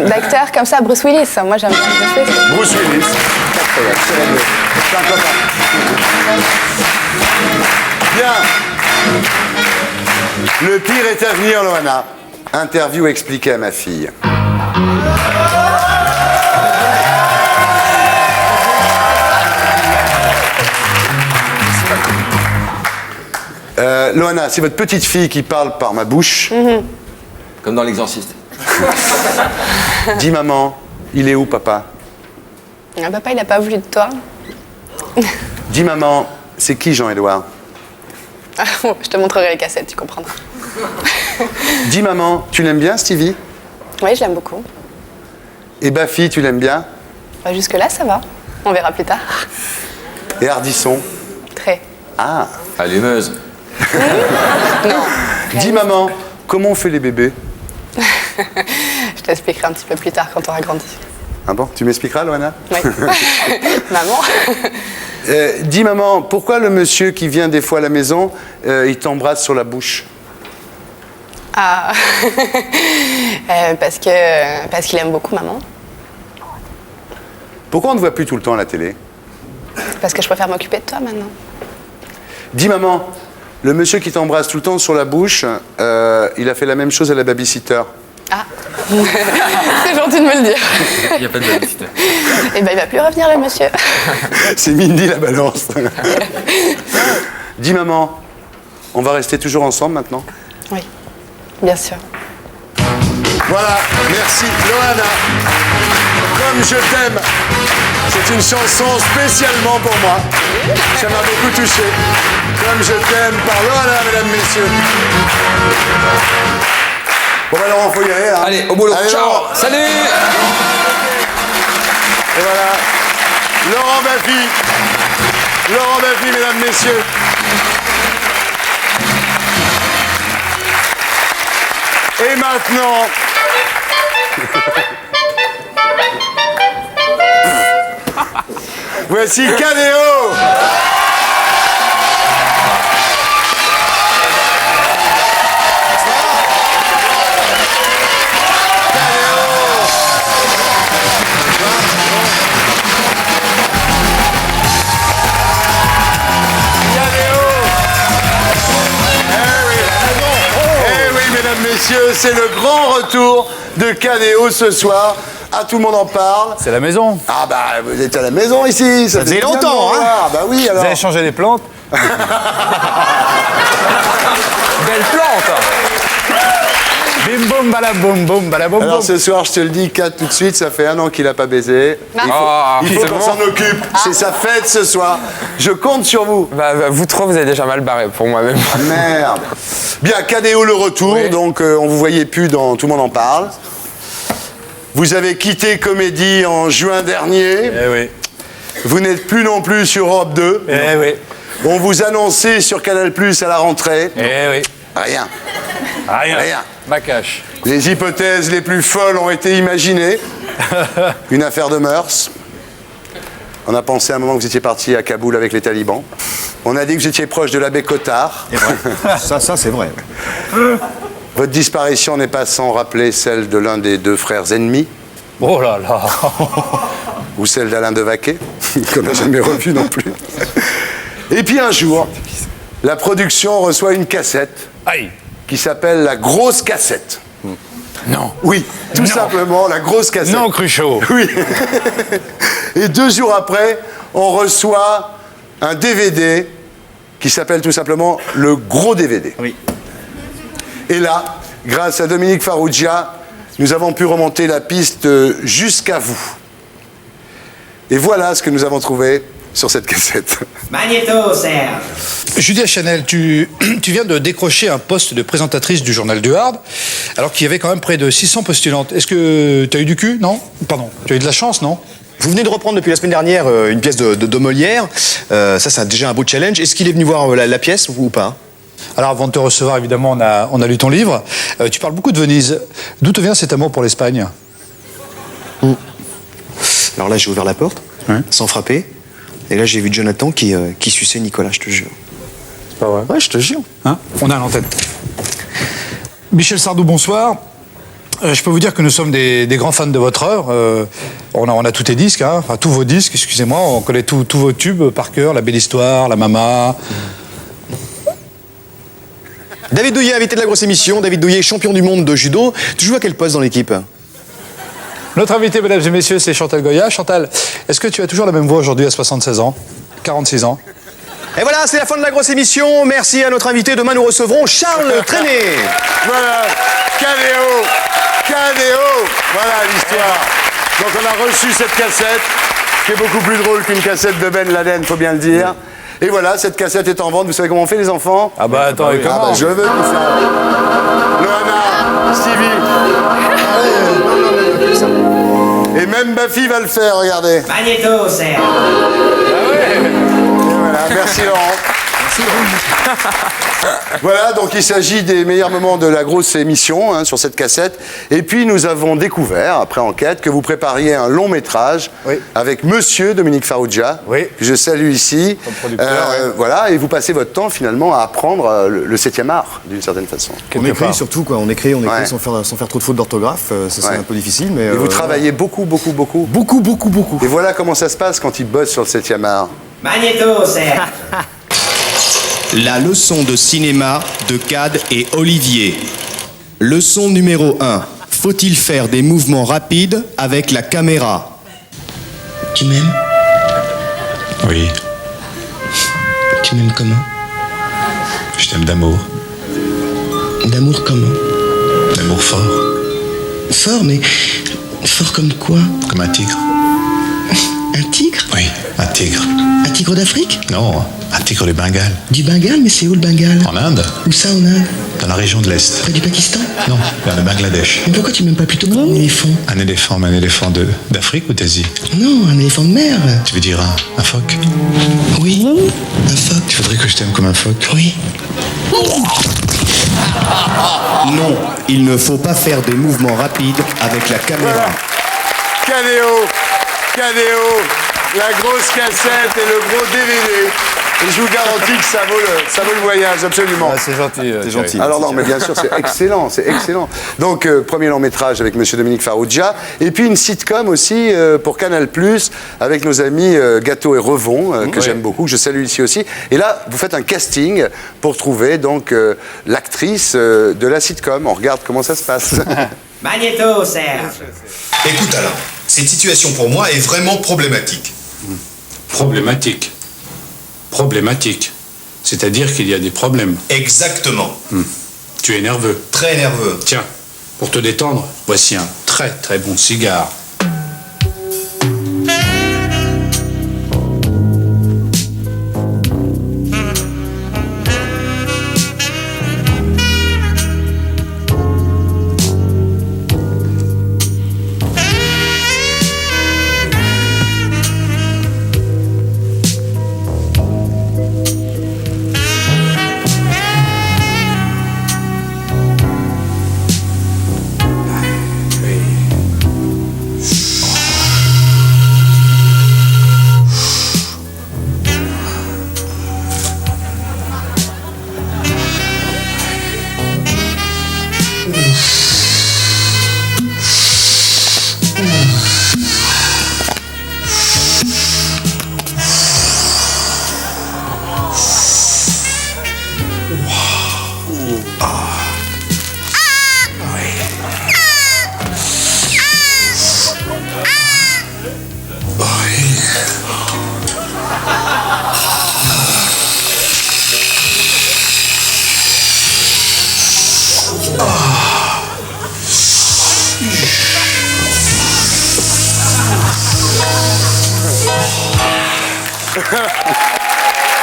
[SPEAKER 2] D'acteur comme ça, Bruce Willis. Moi, j'aime bien Bruce Willis.
[SPEAKER 3] Bruce Willis. Pas de problème, c'est réglé. C'est un copain. Bien. Le pire est à venir, Loana. Interview expliquée à ma fille. Loana, c'est votre petite fille qui parle par ma bouche.
[SPEAKER 4] Comme dans l'exorciste.
[SPEAKER 3] Dis maman, il est où papa?
[SPEAKER 2] Ah, papa, il a pas voulu de toi.
[SPEAKER 3] Dis maman, c'est qui Jean-Édouard?
[SPEAKER 2] Ah, bon, je te montrerai les cassettes, tu comprendras.
[SPEAKER 3] Dis maman, tu l'aimes bien Stevie?
[SPEAKER 2] Oui, je l'aime beaucoup.
[SPEAKER 3] Et Bafi, tu l'aimes bien?
[SPEAKER 2] Bah, jusque-là, ça va. On verra plus tard.
[SPEAKER 3] Et Ardisson?
[SPEAKER 2] Très.
[SPEAKER 3] Ah.
[SPEAKER 4] Allumeuse.
[SPEAKER 2] Non.
[SPEAKER 3] Dis maman, comment on fait les bébés?
[SPEAKER 2] Je t'expliquerai un petit peu plus tard quand on aura grandi.
[SPEAKER 3] Ah bon? Tu m'expliqueras, Loana?
[SPEAKER 2] Oui. Maman.
[SPEAKER 3] Dis maman, pourquoi le monsieur qui vient des fois à la maison, il t'embrasse sur la bouche?
[SPEAKER 2] Ah. Parce qu'il aime beaucoup maman.
[SPEAKER 3] Pourquoi on ne te voit plus tout le temps à la télé?
[SPEAKER 2] Parce que je préfère m'occuper de toi maintenant.
[SPEAKER 3] Dis maman, le monsieur qui t'embrasse tout le temps sur la bouche, il a fait la même chose à la babysitter.
[SPEAKER 2] Ah. C'est gentil de me le dire.
[SPEAKER 4] Il n'y a pas de babysitter.
[SPEAKER 2] Eh ben, il va plus revenir le monsieur.
[SPEAKER 3] C'est Mindy la balance. Dis maman, on va rester toujours ensemble maintenant?
[SPEAKER 2] Oui, bien sûr.
[SPEAKER 3] Voilà, merci Loana. Comme je t'aime, c'est une chanson spécialement pour moi. Ça m'a beaucoup touché. Comme je t'aime par Loana, mesdames, messieurs. Bon bah Laurent, faut y aller. Hein.
[SPEAKER 4] Allez, au boulot.
[SPEAKER 3] Allez,
[SPEAKER 4] Ciao.
[SPEAKER 3] Laurent.
[SPEAKER 4] Salut.
[SPEAKER 3] Et voilà, Laurent Baffy. Laurent Baffy, mesdames, messieurs. Et maintenant... Voici Cadéo. Messieurs, c'est le grand retour de Cadéo ce soir. Ah, tout le monde en parle.
[SPEAKER 12] C'est la maison.
[SPEAKER 3] Ah bah, vous êtes à la maison ici.
[SPEAKER 12] Ça faisait
[SPEAKER 3] fait bien
[SPEAKER 12] longtemps,
[SPEAKER 3] de vous
[SPEAKER 12] hein.
[SPEAKER 3] voir. Bah oui, alors.
[SPEAKER 12] Vous avez changé les plantes.
[SPEAKER 6] Belle plante.
[SPEAKER 12] Bim boum balaboum boum balaboum.
[SPEAKER 3] Alors ce soir, je te le dis, Kat, tout de suite, ça fait 1 an qu'il n'a pas baisé. Il faut qu'on s'en occupe. C'est sa fête ce soir. Je compte sur vous.
[SPEAKER 6] Vous trois, vous avez déjà mal barré pour moi-même.
[SPEAKER 3] Ah, merde. Bien, Cadéo le retour. Oui. Donc, on vous voyait plus dans Tout le monde en parle. Vous avez quitté Comédie en juin dernier.
[SPEAKER 12] Eh oui.
[SPEAKER 3] Vous n'êtes plus non plus sur Europe 2.
[SPEAKER 12] Eh oui.
[SPEAKER 3] On vous annonçait sur Canal+ à la rentrée.
[SPEAKER 12] Eh oui.
[SPEAKER 3] Rien.
[SPEAKER 12] Rien. Ma cache.
[SPEAKER 3] Les hypothèses les plus folles ont été imaginées. Une affaire de mœurs. On a pensé à un moment que vous étiez parti à Kaboul avec les talibans. On a dit que vous étiez proche de l'abbé Cottard.
[SPEAKER 9] Ça c'est vrai.
[SPEAKER 3] Votre disparition n'est pas sans rappeler celle de l'un des 2 frères ennemis.
[SPEAKER 12] Oh là là.
[SPEAKER 3] Ou celle d'Alain Devaquet, qu'on n'a jamais revu non plus. Et puis un jour, la production reçoit une cassette.
[SPEAKER 12] Aïe.
[SPEAKER 3] Qui s'appelle La Grosse Cassette.
[SPEAKER 12] Non.
[SPEAKER 3] Oui, tout simplement, La Grosse Cassette.
[SPEAKER 12] Non, Cruchot.
[SPEAKER 3] Oui. Et 2 jours après, on reçoit un DVD qui s'appelle tout simplement Le Gros DVD.
[SPEAKER 12] Oui.
[SPEAKER 3] Et là, grâce à Dominique Farrugia, nous avons pu remonter la piste jusqu'à vous. Et voilà ce que nous avons trouvé sur cette cassette.
[SPEAKER 11] Magnéto, Serge.
[SPEAKER 13] Julia Chanel, tu viens de décrocher un poste de présentatrice du journal du Hard, alors qu'il y avait quand même près de 600 postulantes. Est-ce que tu as eu du cul, non? Pardon, tu as eu de la chance, non?
[SPEAKER 14] Vous venez de reprendre depuis la semaine dernière une pièce de Molière. Ça, c'est déjà un beau challenge. Est-ce qu'il est venu voir la pièce ou pas?
[SPEAKER 13] Alors, avant de te recevoir, évidemment, on a lu ton livre. Tu parles beaucoup de Venise. D'où te vient cet amour pour l'Espagne?
[SPEAKER 14] Alors là, j'ai ouvert la porte, sans frapper. Et là, j'ai vu Jonathan qui suçait Nicolas, je te jure.
[SPEAKER 13] C'est pas vrai?
[SPEAKER 14] Ouais, je te jure.
[SPEAKER 13] Hein? On a l'antenne. Michel Sardou, bonsoir. Je peux vous dire que nous sommes des grands fans de votre œuvre. On a tous tes disques, hein, enfin tous vos disques, excusez-moi. On connaît tous vos tubes par cœur, La Belle Histoire, La Mama.
[SPEAKER 14] David Douillet, invité de la grosse émission. David Douillet, champion du monde de judo. Tu joues à quel poste dans l'équipe?
[SPEAKER 13] Notre invité, mesdames et messieurs, c'est Chantal Goya. Chantal, est-ce que tu as toujours la même voix aujourd'hui à 76 ans, 46 ans?
[SPEAKER 14] Et voilà, c'est la fin de la grosse émission. Merci à notre invité. Demain, nous recevrons Charles Trenet.
[SPEAKER 3] Voilà, KDO, voilà l'histoire. Donc on a reçu cette cassette, qui est beaucoup plus drôle qu'une cassette de Ben Laden, faut bien le dire. Et voilà, cette cassette est en vente. Vous savez comment on fait, les enfants?
[SPEAKER 12] Ah bah attends, et comment?
[SPEAKER 3] Je veux tout ça. Loana, Stevie. Et même ma fille va le faire, regardez.
[SPEAKER 11] Magnéto, Serge.
[SPEAKER 3] Voilà, merci Laurent. Voilà, donc il s'agit des meilleurs moments de la grosse émission sur cette cassette. Et puis nous avons découvert, après enquête, que vous prépariez un long métrage avec Monsieur Dominique Farrugia, que je salue ici. Voilà, et vous passez votre temps finalement à apprendre le 7e art, d'une certaine façon.
[SPEAKER 14] On écrit surtout, quoi. On écrit sans faire trop de fautes d'orthographe. C'est un peu difficile, mais...
[SPEAKER 3] Et vous travaillez beaucoup.
[SPEAKER 14] Beaucoup.
[SPEAKER 3] Et voilà comment ça se passe quand il bosse sur le 7e art.
[SPEAKER 11] Magnéto, Serge.
[SPEAKER 15] La leçon de cinéma de Cad et Olivier. Leçon numéro 1. Faut-il faire des mouvements rapides avec la caméra?
[SPEAKER 16] Tu m'aimes?
[SPEAKER 17] Oui.
[SPEAKER 16] Tu m'aimes comment?
[SPEAKER 17] Je t'aime d'amour.
[SPEAKER 16] D'amour comment?
[SPEAKER 17] D'amour fort.
[SPEAKER 16] Fort, mais fort comme quoi?
[SPEAKER 17] Comme un tigre.
[SPEAKER 16] Un tigre?
[SPEAKER 17] Oui, un tigre.
[SPEAKER 16] Un tigre d'Afrique?
[SPEAKER 17] Non, un tigre du Bengale.
[SPEAKER 16] Du Bengale? Mais c'est où le Bengale?
[SPEAKER 17] En Inde.
[SPEAKER 16] Où ça en Inde?
[SPEAKER 17] Dans la région de l'Est.
[SPEAKER 16] Près du Pakistan?
[SPEAKER 17] Non, vers le Bangladesh.
[SPEAKER 16] Mais pourquoi tu m'aimes pas plutôt comme un éléphant?
[SPEAKER 17] Un éléphant, mais un éléphant d'Afrique ou d'Asie?
[SPEAKER 16] Non, un éléphant de mer.
[SPEAKER 17] Tu veux dire un phoque?
[SPEAKER 16] Oui, un phoque.
[SPEAKER 17] Tu voudrais que je t'aime comme un phoque?
[SPEAKER 16] Oui.
[SPEAKER 15] Non, il ne faut pas faire des mouvements rapides avec la caméra.
[SPEAKER 3] KDO, la grosse cassette et le gros DVD. Et je vous garantis que ça vaut le voyage, absolument.
[SPEAKER 12] Ah, c'est gentil.
[SPEAKER 3] C'est gentil. Alors non, mais bien sûr, c'est excellent. Donc, premier long métrage avec Monsieur Dominique Farrugia. Et puis une sitcom aussi pour Canal+, avec nos amis Gâteau et Revon, que j'aime beaucoup, que je salue ici aussi. Et là, vous faites un casting pour trouver donc l'actrice de la sitcom. On regarde comment ça se passe.
[SPEAKER 11] Magnéto, Serge.
[SPEAKER 9] Écoute Alain, cette situation pour moi est vraiment problématique.
[SPEAKER 17] Problématique. C'est-à-dire qu'il y a des problèmes.
[SPEAKER 9] Exactement.
[SPEAKER 17] Tu es nerveux.
[SPEAKER 9] Très nerveux.
[SPEAKER 17] Tiens, pour te détendre, voici un très très bon cigare.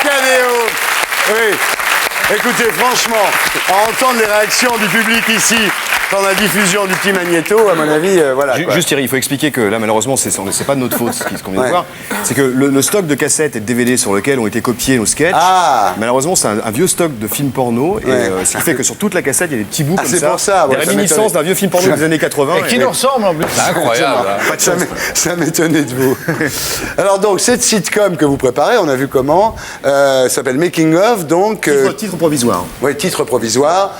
[SPEAKER 3] KDO. Oui. Écoutez, franchement, à entendre les réactions du public ici dans la diffusion du petit Magnéto, à mon avis, voilà.
[SPEAKER 14] Juste Thierry, il faut expliquer que là, malheureusement, c'est pas de notre faute ce qu'on vient de voir. C'est que le stock de cassettes et de DVD sur lequel ont été copiés nos sketchs, malheureusement, c'est un vieux stock de films porno. Et ce qui fait que sur toute la cassette, il y a des petits bouts comme ça.
[SPEAKER 3] C'est pour ça.
[SPEAKER 14] Des réminiscences d'un vieux film porno des années 80.
[SPEAKER 12] Et qui nous ressemble en plus.
[SPEAKER 3] C'est incroyable. Ça m'étonnait de vous. Alors donc, cette sitcom que vous préparez, on a vu comment, s'appelle Making of, donc...
[SPEAKER 14] Titre provisoire.
[SPEAKER 3] Oui, titre provisoire.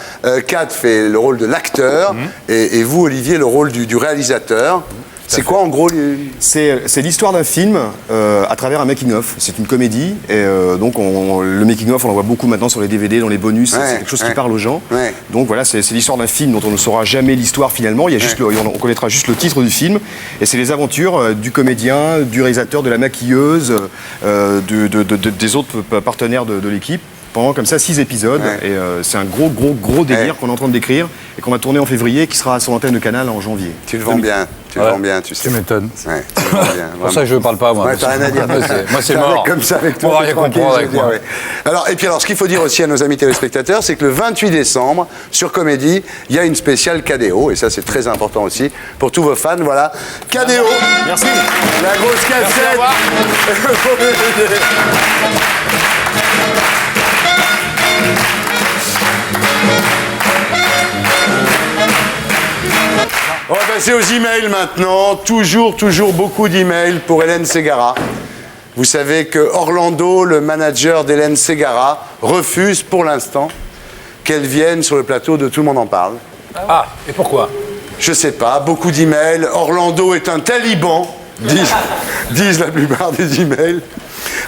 [SPEAKER 3] Kat fait le rôle de l'acteur. acteur, et vous, Olivier, le rôle du réalisateur. C'est quoi en gros
[SPEAKER 14] C'est l'histoire d'un film à travers un making-of. C'est une comédie et donc le making-of on en voit beaucoup maintenant sur les DVD, dans les bonus, c'est quelque chose qui parle aux gens. Donc voilà, c'est l'histoire d'un film dont on ne saura jamais l'histoire finalement. Il y a juste on connaîtra juste le titre du film et c'est les aventures du comédien, du réalisateur, de la maquilleuse, des autres partenaires de l'équipe. Pendant comme ça 6 épisodes et c'est un gros délire qu'on est en train de décrire et qu'on va tourner en février qui sera sur l'antenne de Canal en janvier.
[SPEAKER 3] Tu le vends bien, tu le vends bien, tu sais.
[SPEAKER 4] Tu m'étonnes.
[SPEAKER 3] Ouais, tu le vends bien.
[SPEAKER 4] Pour ça que je ne parle pas, moi.
[SPEAKER 3] Ouais, t'as rien à dire.
[SPEAKER 4] Moi, c'est mort.
[SPEAKER 3] Comme ça, avec toi.
[SPEAKER 4] On va rien comprendre avec moi.
[SPEAKER 3] Alors, ce qu'il faut dire aussi à nos amis téléspectateurs, c'est que le 28 décembre, sur Comédie, il y a une spéciale KDO, et ça, c'est très important aussi pour tous vos fans. Voilà. KDO.
[SPEAKER 14] Merci.
[SPEAKER 3] La grosse cassette. On va passer aux emails maintenant. Toujours beaucoup d'emails pour Hélène Ségara. Vous savez que Orlando, le manager d'Hélène Ségara, refuse pour l'instant qu'elle vienne sur le plateau de Tout le monde en parle.
[SPEAKER 4] Ah, et pourquoi?
[SPEAKER 3] Je sais pas, beaucoup d'emails. Orlando est un taliban, disent la plupart des emails.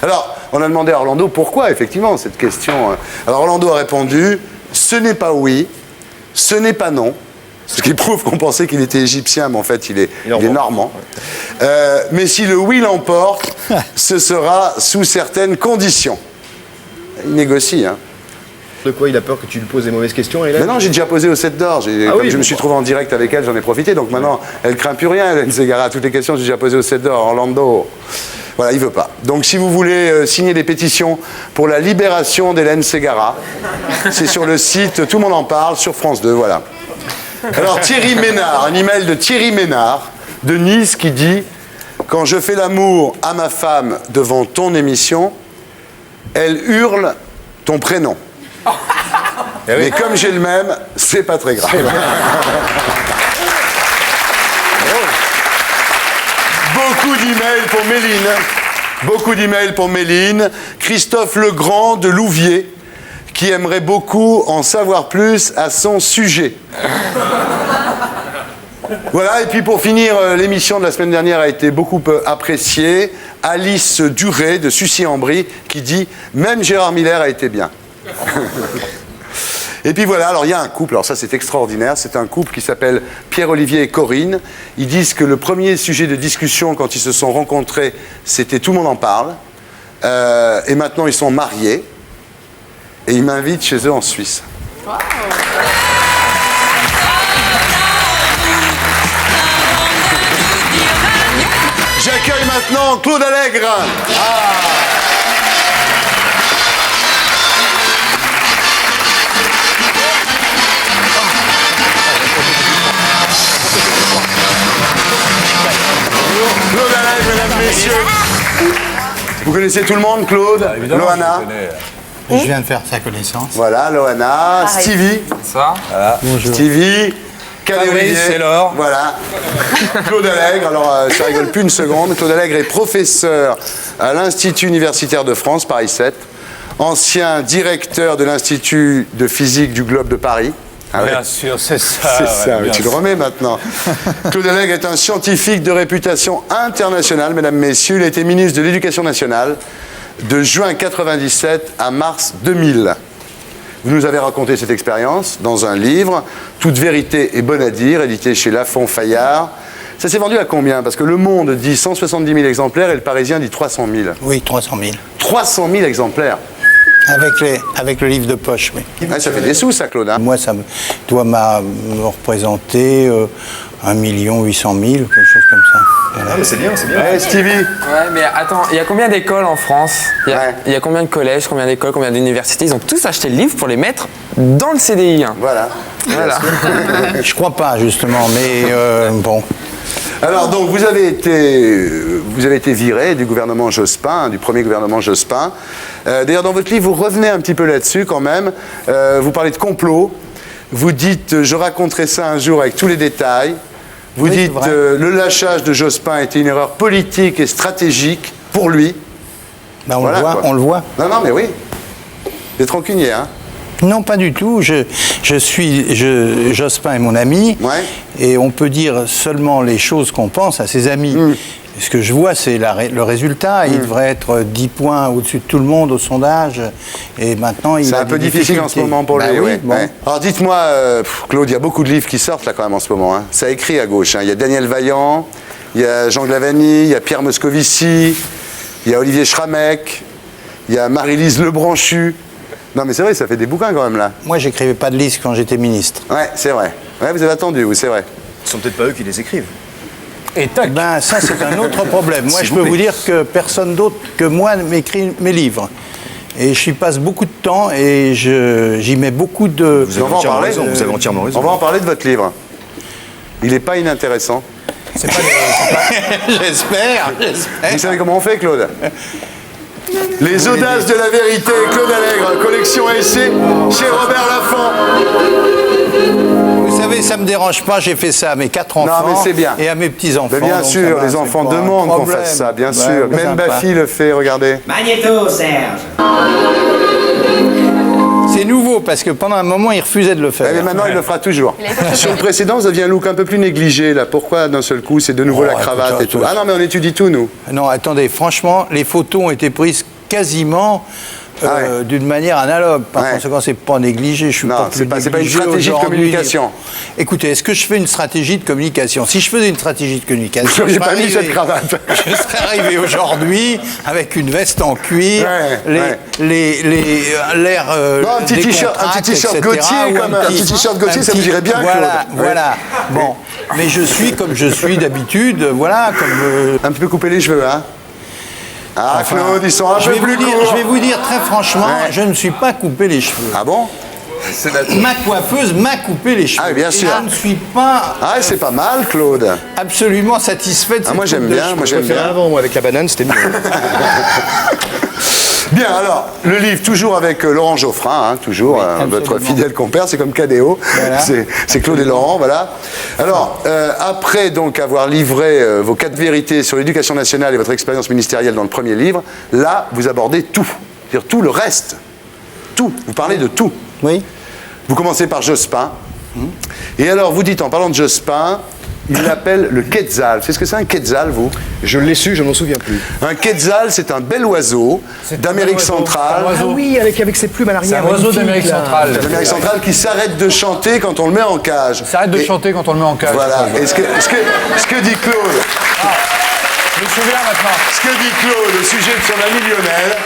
[SPEAKER 3] Alors, on a demandé à Orlando pourquoi, effectivement, cette question. Alors, Orlando a répondu, ce n'est pas oui, ce n'est pas non. Ce qui prouve qu'on pensait qu'il était égyptien, mais en fait, il est normand. Mais si le oui l'emporte, ce sera sous certaines conditions. Il négocie, hein.
[SPEAKER 14] De quoi il a peur que tu lui poses des mauvaises questions, Hélène?
[SPEAKER 3] Mais non, j'ai déjà posé au 7 d'or. Comme je me suis trouvé en direct avec elle, j'en ai profité. Donc maintenant, elle craint plus rien, Hélène Ségara. Toutes les questions, j'ai déjà posées au 7 d'or. Orlando, voilà, il veut pas. Donc si vous voulez signer des pétitions pour la libération d'Hélène Ségara, c'est sur le site Tout le monde en parle, sur France 2, voilà. Alors Thierry Ménard, un email de Thierry Ménard, de Nice, qui dit « Quand je fais l'amour à ma femme devant ton émission, elle hurle ton prénom. Mais comme j'ai le même, c'est pas très grave. » Beaucoup d'emails pour Méline. Beaucoup d'emails pour Méline. Christophe Legrand de Louviers, qui aimerait beaucoup en savoir plus à son sujet. Voilà, et puis pour finir, l'émission de la semaine dernière a été beaucoup appréciée. Alice Duré de Sucy-en-Brie qui dit « Même Gérard Miller a été bien ». Et puis voilà, alors il y a un couple, alors ça c'est extraordinaire, c'est un couple qui s'appelle Pierre-Olivier et Corinne. Ils disent que le premier sujet de discussion quand ils se sont rencontrés, c'était Tout le monde en parle. Et maintenant ils sont mariés. Et ils m'invitent chez eux en Suisse. Wow. J'accueille maintenant Claude Allègre. Claude Allègre, mesdames, messieurs. Vous connaissez tout le monde, Claude? Loana?
[SPEAKER 18] Je viens de faire sa connaissance.
[SPEAKER 3] Voilà, Loana, Stevie.
[SPEAKER 6] Ça.
[SPEAKER 3] Voilà.
[SPEAKER 18] Bonjour.
[SPEAKER 3] Stevie.
[SPEAKER 4] Olivier, c'est l'or.
[SPEAKER 3] Voilà. Claude Allègre, alors ça rigole plus une seconde. Claude Allègre est professeur à l'Institut universitaire de France, Paris 7, ancien directeur de l'Institut de physique du Globe de Paris.
[SPEAKER 4] Ah bien sûr, c'est ça.
[SPEAKER 3] C'est ça, tu le remets maintenant. Claude Allègre est un scientifique de réputation internationale, mesdames, messieurs. Il a été ministre de l'Éducation nationale de juin 97 à mars 2000. Vous nous avez raconté cette expérience dans un livre, Toute vérité est bonne à dire, édité chez Lafon Fayard. Ça s'est vendu à combien? Parce que Le Monde dit 170 000 exemplaires et Le Parisien dit 300 000.
[SPEAKER 18] Oui, 300 000.
[SPEAKER 3] 300 000 exemplaires.
[SPEAKER 18] Avec le livre de poche, oui.
[SPEAKER 3] Ouais, ça fait des sous, ça, Claude. Hein?
[SPEAKER 18] Moi, ça doit me représenter 1 800 000, quelque chose comme ça.
[SPEAKER 14] Ah, mais c'est bien, c'est bien.
[SPEAKER 3] Ouais, Stevie.
[SPEAKER 6] Ouais, mais attends, il y a combien d'écoles en France? Il y a combien de collèges, combien d'écoles, combien d'universités? Ils ont tous acheté le livre pour les mettre dans le CDI.
[SPEAKER 3] Voilà.
[SPEAKER 18] Je crois pas, justement, mais bon.
[SPEAKER 3] Alors, donc, vous avez été viré du gouvernement Jospin, du premier gouvernement Jospin. D'ailleurs, dans votre livre, vous revenez un petit peu là-dessus quand même. Vous parlez de complot. Vous dites, je raconterai ça un jour avec tous les détails. Vous dites, le lâchage de Jospin était une erreur politique et stratégique pour lui.
[SPEAKER 18] Ben on le voit.
[SPEAKER 3] Non, mais oui. Vous êtes rancunier, hein?
[SPEAKER 18] Non, pas du tout. Jospin est mon ami, et on peut dire seulement les choses qu'on pense à ses amis. Ce que je vois, c'est le résultat. Il devrait être 10 points au-dessus de tout le monde au sondage, et maintenant il
[SPEAKER 3] C'est
[SPEAKER 18] a
[SPEAKER 3] un peu
[SPEAKER 18] des
[SPEAKER 3] difficile en ce moment pour lui.
[SPEAKER 18] oui,
[SPEAKER 3] ouais,
[SPEAKER 18] bon.
[SPEAKER 3] ouais. Alors dites-moi, Claude, il y a beaucoup de livres qui sortent là quand même en ce moment. Hein. Ça écrit à gauche. Hein. Il y a Daniel Vaillant, il y a Jean Glavany, il y a Pierre Moscovici, il y a Olivier Schramek, il y a Marie-Lise Lebranchu. Non mais c'est vrai, ça fait des bouquins quand même là.
[SPEAKER 18] Moi, j'écrivais pas de liste quand j'étais ministre.
[SPEAKER 3] Ouais, c'est vrai. Ouais, vous avez attendu, oui, c'est vrai.
[SPEAKER 14] Ce sont peut-être pas eux qui les écrivent.
[SPEAKER 18] Et tac. Ben, ça, c'est un autre problème. Moi, je peux vous dire que personne d'autre que moi m'écrit mes livres. Et j'y passe beaucoup de temps et j'y mets beaucoup de...
[SPEAKER 14] Vous avez entièrement raison. Vous avez entièrement raison.
[SPEAKER 3] On va en parler de votre livre. Il n'est pas inintéressant.
[SPEAKER 18] J'espère.
[SPEAKER 3] Vous savez comment on fait, Claude? Les audaces de la vérité, Claude Allègre, collection essai chez Robert Laffont.
[SPEAKER 18] Vous savez, ça me dérange pas, j'ai fait ça à mes 4 enfants
[SPEAKER 3] Non, mais c'est bien.
[SPEAKER 18] et à mes petits-enfants.
[SPEAKER 3] Mais bien
[SPEAKER 18] donc
[SPEAKER 3] sûr,
[SPEAKER 18] ça va,
[SPEAKER 3] les enfants
[SPEAKER 18] c'est pas un
[SPEAKER 3] demandent qu'on
[SPEAKER 18] problème.
[SPEAKER 3] fasse ça, bien
[SPEAKER 18] Ouais,
[SPEAKER 3] sûr.
[SPEAKER 18] c'est
[SPEAKER 3] Même
[SPEAKER 18] sympa.
[SPEAKER 3] Baffy le fait, regardez.
[SPEAKER 11] Magnéto, Serge.
[SPEAKER 18] C'est nouveau parce que pendant un moment, il refusait de le faire.
[SPEAKER 3] Ouais, mais maintenant, il le fera toujours. Sur le précédent, vous aviez un look un peu plus négligé, là. Pourquoi, d'un seul coup, c'est de nouveau la cravate
[SPEAKER 18] écoute,
[SPEAKER 3] et tout? Ah non, mais on étudie tout, nous.
[SPEAKER 18] Non, attendez, franchement, les photos ont été prises quasiment d'une manière analogue. Par conséquent, c'est pas négligé. Je suis
[SPEAKER 3] Non,
[SPEAKER 18] pas
[SPEAKER 3] c'est
[SPEAKER 18] plus
[SPEAKER 3] pas une
[SPEAKER 18] négligé
[SPEAKER 3] stratégie de
[SPEAKER 18] aujourd'hui.
[SPEAKER 3] communication.
[SPEAKER 18] Écoutez, est-ce que je fais une stratégie de communication? Si je faisais une stratégie de communication,
[SPEAKER 3] Vous n'auriez
[SPEAKER 18] je serais
[SPEAKER 3] pas mis
[SPEAKER 18] arrivé-
[SPEAKER 3] cette cravate.
[SPEAKER 18] Je serais arrivé aujourd'hui avec une veste en cuir, l'air
[SPEAKER 3] Non, un petit t-shirt Gauthier, comme un petit t-shirt Gauthier, ça vous irait bien,
[SPEAKER 18] Voilà,
[SPEAKER 3] Claude.
[SPEAKER 18] voilà. Bon, mais je suis comme je suis d'habitude, voilà, comme...
[SPEAKER 3] Un petit peu couper les cheveux, hein? Ah,
[SPEAKER 18] Enfin,
[SPEAKER 3] Claude, ils sont un
[SPEAKER 18] je
[SPEAKER 3] peu
[SPEAKER 18] vais
[SPEAKER 3] plus
[SPEAKER 18] vous dire,
[SPEAKER 3] courts.
[SPEAKER 18] je vais vous dire très franchement, je ne me suis pas coupé les cheveux.
[SPEAKER 3] Ah bon?
[SPEAKER 18] Ma coiffeuse m'a coupé les cheveux.
[SPEAKER 3] Ah, bien
[SPEAKER 18] Et
[SPEAKER 3] sûr.
[SPEAKER 18] je ne suis pas
[SPEAKER 3] Ah, c'est pas mal, Claude.
[SPEAKER 18] absolument satisfait de cette
[SPEAKER 3] moi, j'aime
[SPEAKER 18] coupe de
[SPEAKER 3] bien,
[SPEAKER 18] cheveux.
[SPEAKER 3] moi, j'aime bien.
[SPEAKER 14] Avant, moi, avec la banane, c'était mieux.
[SPEAKER 3] Bien, alors, le livre, toujours avec Laurent Geoffrin, hein, toujours, votre fidèle compère, c'est comme Cadéo,
[SPEAKER 18] Voilà.
[SPEAKER 3] c'est Claude et Laurent, voilà. Alors, après donc avoir livré vos 4 vérités sur l'éducation nationale et votre expérience ministérielle dans le premier livre, là, vous abordez tout, c'est-à-dire tout le reste, tout, vous parlez de tout.
[SPEAKER 18] Oui.
[SPEAKER 3] Vous commencez par Jospin, et alors vous dites, en parlant de Jospin, il l'appelle le Quetzal. Vous savez ce que c'est un Quetzal, vous?
[SPEAKER 14] Je l'ai su, je m'en souviens plus.
[SPEAKER 3] Un Quetzal, c'est un bel oiseau d'Amérique centrale.
[SPEAKER 14] Ah oui, avec ses plumes à l'arrière.
[SPEAKER 12] C'est un oiseau d'Amérique centrale.
[SPEAKER 3] L'Amérique centrale qui s'arrête de chanter quand on le met en cage.
[SPEAKER 12] S'arrête de chanter quand on le met en cage.
[SPEAKER 3] Voilà. Et ce que dit Claude,
[SPEAKER 12] Je me souviens maintenant.
[SPEAKER 3] ce que dit Claude au sujet de son ami Lionel,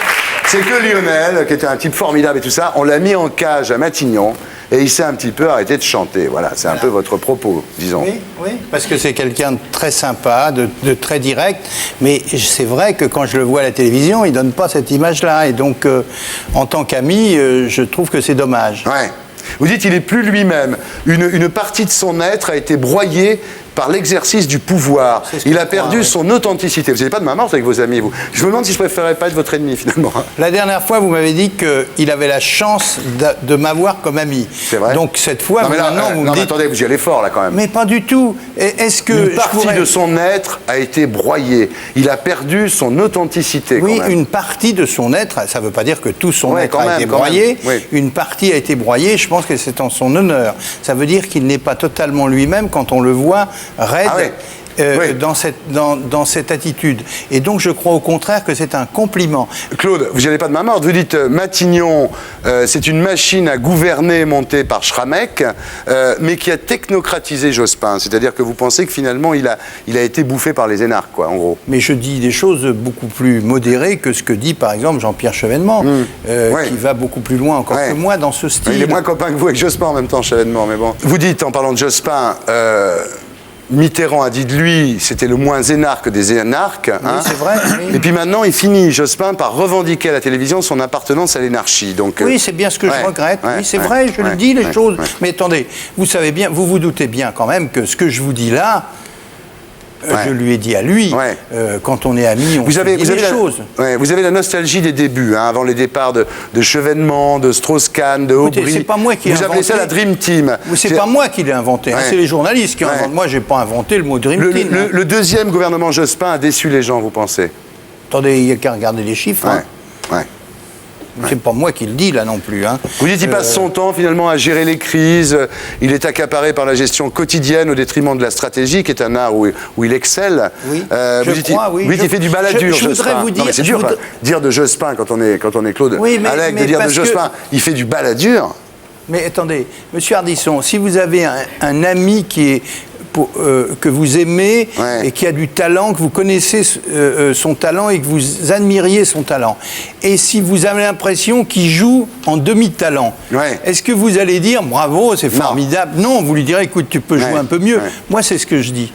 [SPEAKER 3] c'est que Lionel, qui était un type formidable et tout ça, on l'a mis en cage à Matignon et il s'est un petit peu arrêté de chanter. Voilà, c'est un peu votre propos, disons.
[SPEAKER 18] Oui, oui, parce que c'est quelqu'un de très sympa, de très direct, mais c'est vrai que quand je le vois à la télévision, il donne pas cette image-là, et donc en tant qu'ami, je trouve que c'est dommage.
[SPEAKER 3] Ouais. Vous dites, il n'est plus lui-même. Une partie de son être a été broyée par l'exercice du pouvoir. Il a perdu son authenticité. Vous n'avez pas de main morte avec vos amis, vous. Je me demande si je préférerais pas être votre ennemi, finalement.
[SPEAKER 18] La dernière fois, vous m'avez dit qu'il avait la chance de m'avoir comme ami.
[SPEAKER 3] C'est vrai.
[SPEAKER 18] Donc cette fois,
[SPEAKER 3] Non, mais là,
[SPEAKER 18] maintenant, vous
[SPEAKER 3] non,
[SPEAKER 18] me
[SPEAKER 3] mais
[SPEAKER 18] dites...
[SPEAKER 3] attendez, vous y allez fort, là, quand même.
[SPEAKER 18] Mais pas du tout. Est-ce que
[SPEAKER 3] Une
[SPEAKER 18] je
[SPEAKER 3] partie
[SPEAKER 18] pourrais-
[SPEAKER 3] de son être a été broyée. Il a perdu son authenticité,
[SPEAKER 18] Oui,
[SPEAKER 3] quand même.
[SPEAKER 18] une partie de son être, ça ne veut pas dire que tout son
[SPEAKER 3] Ouais,
[SPEAKER 18] être
[SPEAKER 3] quand
[SPEAKER 18] a
[SPEAKER 3] même,
[SPEAKER 18] été
[SPEAKER 3] quand
[SPEAKER 18] broyé,
[SPEAKER 3] même, oui.
[SPEAKER 18] une partie a été broyée, je pense que c'est en son honneur. Ça veut dire qu'il n'est pas totalement lui-même quand on le voit raide.
[SPEAKER 3] Ah ouais.
[SPEAKER 18] Dans cette attitude. Et donc je crois au contraire que c'est un compliment.
[SPEAKER 3] Claude, vous n'y allez pas de main morte. Vous dites Matignon, c'est une machine à gouverner montée par Schramek, mais qui a technocratisé Jospin. C'est-à-dire que vous pensez que finalement il a été bouffé par les énarques, quoi, en gros.
[SPEAKER 18] Mais je dis des choses beaucoup plus modérées que ce que dit par exemple Jean-Pierre Chevènement, qui va beaucoup plus loin encore que moi dans ce style.
[SPEAKER 3] Il est moins copain que vous avec Jospin en même temps, Chevènement, mais bon. Vous dites, en parlant de Jospin, Mitterrand a dit de lui, c'était le moins énarque des énarques.
[SPEAKER 18] Oui, c'est vrai. Oui.
[SPEAKER 3] Et puis maintenant, il finit, Jospin, par revendiquer à la télévision son appartenance à l'énarchie. Donc,
[SPEAKER 18] oui, c'est bien ce que je regrette. Oui, c'est vrai, je le dis, les choses. Mais attendez, vous savez bien, vous vous doutez bien quand même que ce que je vous dis là, je lui ai dit à lui, quand on est amis, on se dit les choses.
[SPEAKER 3] Vous avez la nostalgie des débuts, hein, avant les départs de Chevènement, de Strauss-Kahn, de
[SPEAKER 18] Écoutez,
[SPEAKER 3] Aubry.
[SPEAKER 18] c'est pas moi qui ai
[SPEAKER 3] Vous appelez ça la Dream Team.
[SPEAKER 18] C'est pas moi qui l'ai inventé, hein, c'est les journalistes qui inventent. Moi, j'ai pas inventé le mot Dream Team.
[SPEAKER 3] Le deuxième gouvernement Jospin a déçu les gens, vous pensez?
[SPEAKER 18] Attendez, il n'y a qu'à regarder les chiffres. hein. C'est pas moi qui le dis là non plus. Hein.
[SPEAKER 3] Vous dites qu'il passe son temps finalement à gérer les crises, il est accaparé par la gestion quotidienne au détriment de la stratégie, qui est un art où il excelle.
[SPEAKER 18] Oui,
[SPEAKER 3] il fait du baladur,
[SPEAKER 18] je voudrais vous dire...
[SPEAKER 3] C'est dur, dire de Jospin quand on est Claude Allègre, de dire de Jospin, il fait du baladur.
[SPEAKER 18] Mais attendez, Monsieur Ardisson, si vous avez un ami qui est... que vous aimez et qui a du talent, que vous connaissez son talent et que vous admiriez son talent. Et si vous avez l'impression qu'il joue en demi-talent, est-ce que vous allez dire bravo, c'est formidable? Non, vous lui direz écoute, tu peux jouer un peu mieux. Moi, c'est ce que je dis.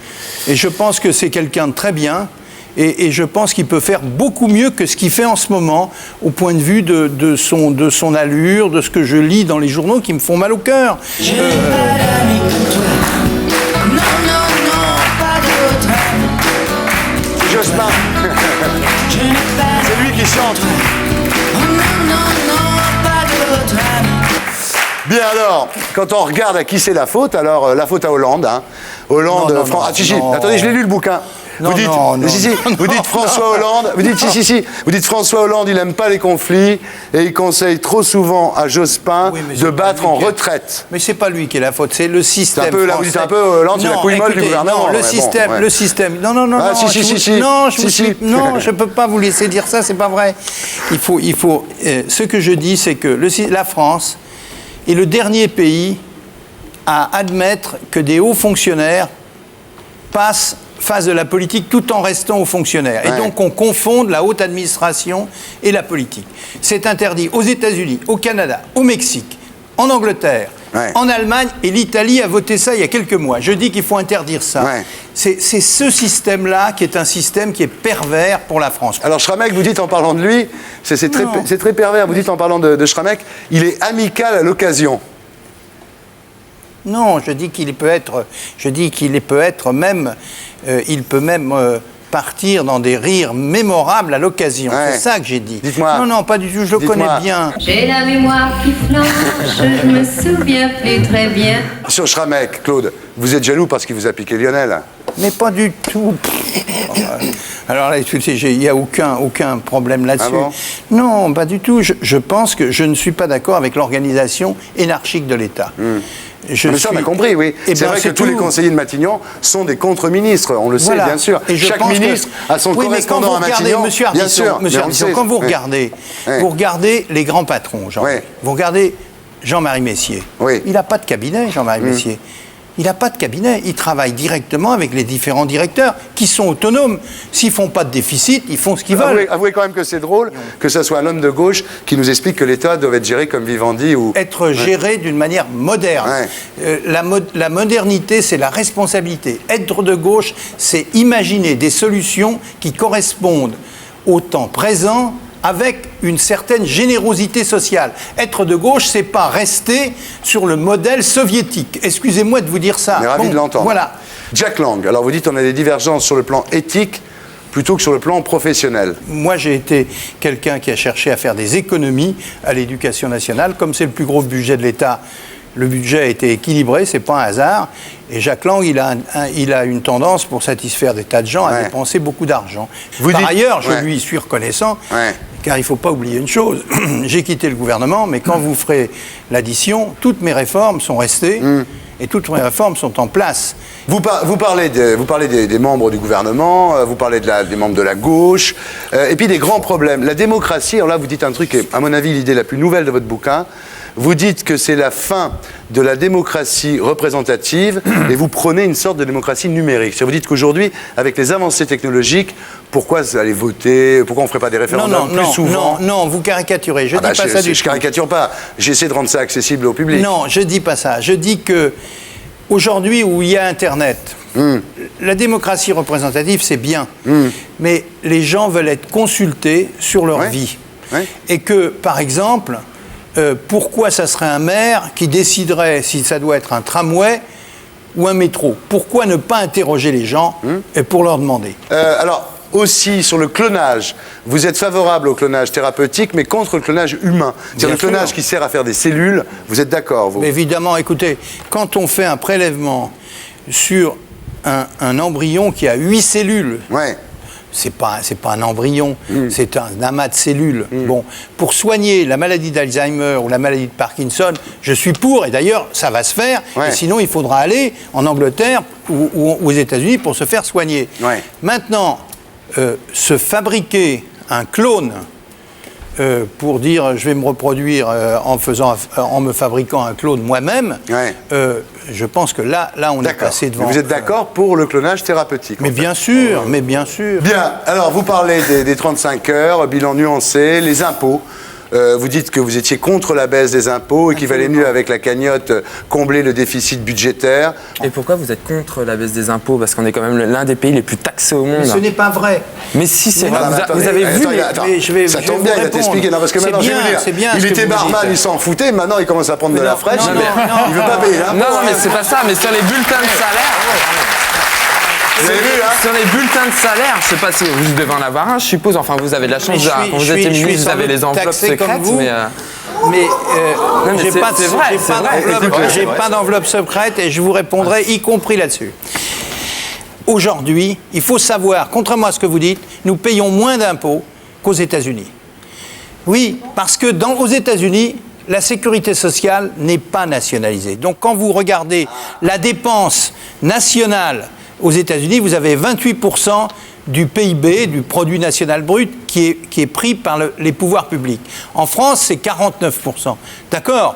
[SPEAKER 18] Et je pense que c'est quelqu'un de très bien. Et je pense qu'il peut faire beaucoup mieux que ce qu'il fait en ce moment, au point de vue de son allure, de ce que je lis dans les journaux qui me font mal au cœur.
[SPEAKER 3] Jospin. C'est lui qui chante. Bien alors, quand on regarde à qui c'est la faute, alors la faute à Hollande. Hein. Hollande, attendez, je l'ai lu le bouquin. Vous dites François Hollande, vous dites François Hollande, il n'aime pas les conflits et il conseille trop souvent à Jospin de battre en retraite.
[SPEAKER 18] Mais c'est pas lui qui est la faute, c'est le système.
[SPEAKER 3] C'est un peu, là, vous dites un peu Hollande, c'est la couille molle du gouvernement.
[SPEAKER 18] Non, le système. Non, je peux pas vous laisser dire ça, c'est pas vrai. Il faut. Ce que je dis, c'est que la France est le dernier pays à admettre que des hauts fonctionnaires fassent de la politique tout en restant aux fonctionnaires. Et donc on confonde la haute administration et la politique. C'est interdit aux États-Unis, au Canada, au Mexique, en Angleterre, en Allemagne, et l'Italie a voté ça il y a quelques mois. Je dis qu'il faut interdire ça. C'est ce système-là qui est un système qui est pervers pour la France.
[SPEAKER 3] Alors Schramek, vous dites en parlant de lui, c'est très pervers, vous dites en parlant de Schramek, il est amical à l'occasion.
[SPEAKER 18] Non, je dis qu'il peut être même, il peut même partir dans des rires mémorables à l'occasion. C'est ça que j'ai dit.
[SPEAKER 3] Dites-moi.
[SPEAKER 18] Non, pas du tout, je le connais bien.
[SPEAKER 19] J'ai la mémoire qui flanche, je me souviens plus très bien.
[SPEAKER 3] Sur Schramek, Claude, vous êtes jaloux parce qu'il vous a piqué Lionel?
[SPEAKER 18] Mais pas du tout. Alors là, il n'y a aucun problème là-dessus.
[SPEAKER 3] Ah bon?
[SPEAKER 18] Non, pas du tout. Je pense que je ne suis pas d'accord avec l'organisation énarchique de l'État.
[SPEAKER 3] Mais ça, on a compris, oui. C'est vrai que tous les conseillers de Matignon sont des contre-ministres, on le sait, bien sûr. Chaque ministre a son correspondant à Matignon.
[SPEAKER 18] Monsieur Ardisson, quand vous regardez les grands patrons, vous regardez Jean-Marie Messier. Il n'a pas de cabinet, Jean-Marie Messier. Il n'a pas de cabinet, il travaille directement avec les différents directeurs qui sont autonomes. S'ils ne font pas de déficit, ils font ce qu'ils veulent.
[SPEAKER 3] Avouez quand même que c'est drôle que ce soit un homme de gauche qui nous explique que l'État doit être géré comme Vivendi ou...
[SPEAKER 18] Être géré d'une manière moderne. La modernité, c'est la responsabilité. Être de gauche, c'est imaginer des solutions qui correspondent au temps présent avec une certaine générosité sociale. Être de gauche, c'est pas rester sur le modèle soviétique. Excusez-moi de vous dire ça.
[SPEAKER 3] On est ravis de l'entendre.
[SPEAKER 18] Voilà.
[SPEAKER 3] Jack Lang, alors vous dites on a des divergences sur le plan éthique plutôt que sur le plan professionnel.
[SPEAKER 18] Moi, j'ai été quelqu'un qui a cherché à faire des économies à l'éducation nationale. Comme c'est le plus gros budget de l'État, le budget a été équilibré, c'est pas un hasard. Et Jack Lang, il a une tendance pour satisfaire des tas de gens à dépenser beaucoup d'argent. Par ailleurs, je lui suis reconnaissant, car il ne faut pas oublier une chose. J'ai quitté le gouvernement, mais quand vous ferez l'addition, toutes mes réformes sont restées et toutes mes réformes sont en place.
[SPEAKER 3] Vous parlez des membres du gouvernement, vous parlez des membres de la gauche, et puis des grands problèmes. La démocratie, alors là, vous dites un truc qui est, à mon avis, l'idée la plus nouvelle de votre bouquin. Vous dites que c'est la fin de la démocratie représentative et vous prônez une sorte de démocratie numérique. Vous dites qu'aujourd'hui, avec les avancées technologiques, pourquoi aller voter? Pourquoi on ne ferait pas des référendums plus souvent?
[SPEAKER 18] Non, vous caricaturez. Je dis pas ça du tout.
[SPEAKER 3] Je caricature pas. J'essaie de rendre ça accessible au public.
[SPEAKER 18] Non, je dis pas ça. Je dis que aujourd'hui, où il y a Internet, la démocratie représentative, c'est bien. Mais les gens veulent être consultés sur leur vie. Et que, par exemple... pourquoi ça serait un maire qui déciderait si ça doit être un tramway ou un métro? Pourquoi ne pas interroger les gens pour leur demander?
[SPEAKER 3] Alors, aussi sur le clonage, vous êtes favorable au clonage thérapeutique, mais contre le clonage humain. C'est-à-dire le clonage qui sert à faire des cellules, vous êtes d'accord, vous?
[SPEAKER 18] Mais évidemment, écoutez, quand on fait un prélèvement sur un embryon qui a 8 cellules, c'est pas un embryon, c'est un amas de cellules. Bon, pour soigner la maladie d'Alzheimer ou la maladie de Parkinson, je suis pour, et d'ailleurs, ça va se faire, et sinon, il faudra aller en Angleterre ou aux États-Unis pour se faire soigner. Maintenant, se fabriquer un clone pour dire je vais me reproduire en me fabriquant un clone moi-même, je pense que là on est passé devant.
[SPEAKER 3] Vous êtes d'accord pour le clonage thérapeutique?
[SPEAKER 18] Mais bien sûr, mais bien sûr.
[SPEAKER 3] Bien, alors vous parlez des 35 heures, bilan nuancé, les impôts. Vous dites que vous étiez contre la baisse des impôts et qu'il valait mieux avec la cagnotte combler le déficit budgétaire.
[SPEAKER 6] Et pourquoi vous êtes contre la baisse des impôts? Parce qu'on est quand même l'un des pays les plus taxés au monde.
[SPEAKER 18] Mais ce n'est pas vrai.
[SPEAKER 6] Mais si, c'est vrai.
[SPEAKER 3] Vous
[SPEAKER 6] avez vu...
[SPEAKER 3] ça tombe bien, il va t'expliquer. Non, parce que maintenant, je vais vous dire, il était barman, il s'en foutait, maintenant il commence à prendre de la fraîche. Il veut pas payer l'impôt.
[SPEAKER 6] Non, mais c'est pas ça, mais sur les bulletins de salaire...
[SPEAKER 3] Vous avez vu, hein?
[SPEAKER 6] Sur les bulletins de salaire, je sais pas si vous devez en avoir un, je suppose. Enfin, vous avez de la chance. Quand vous êtes ministre, vous avez les enveloppes secrètes.
[SPEAKER 18] Mais j'ai pas d'enveloppe secrète et je vous répondrai, y compris là-dessus. Aujourd'hui, il faut savoir, contrairement à ce que vous dites, nous payons moins d'impôts qu'aux États-Unis. Oui, parce que aux États-Unis, la sécurité sociale n'est pas nationalisée. Donc quand vous regardez la dépense nationale aux États-Unis, vous avez 28% du PIB, du produit national brut, qui est pris par les pouvoirs publics. En France, c'est 49%. D'accord ?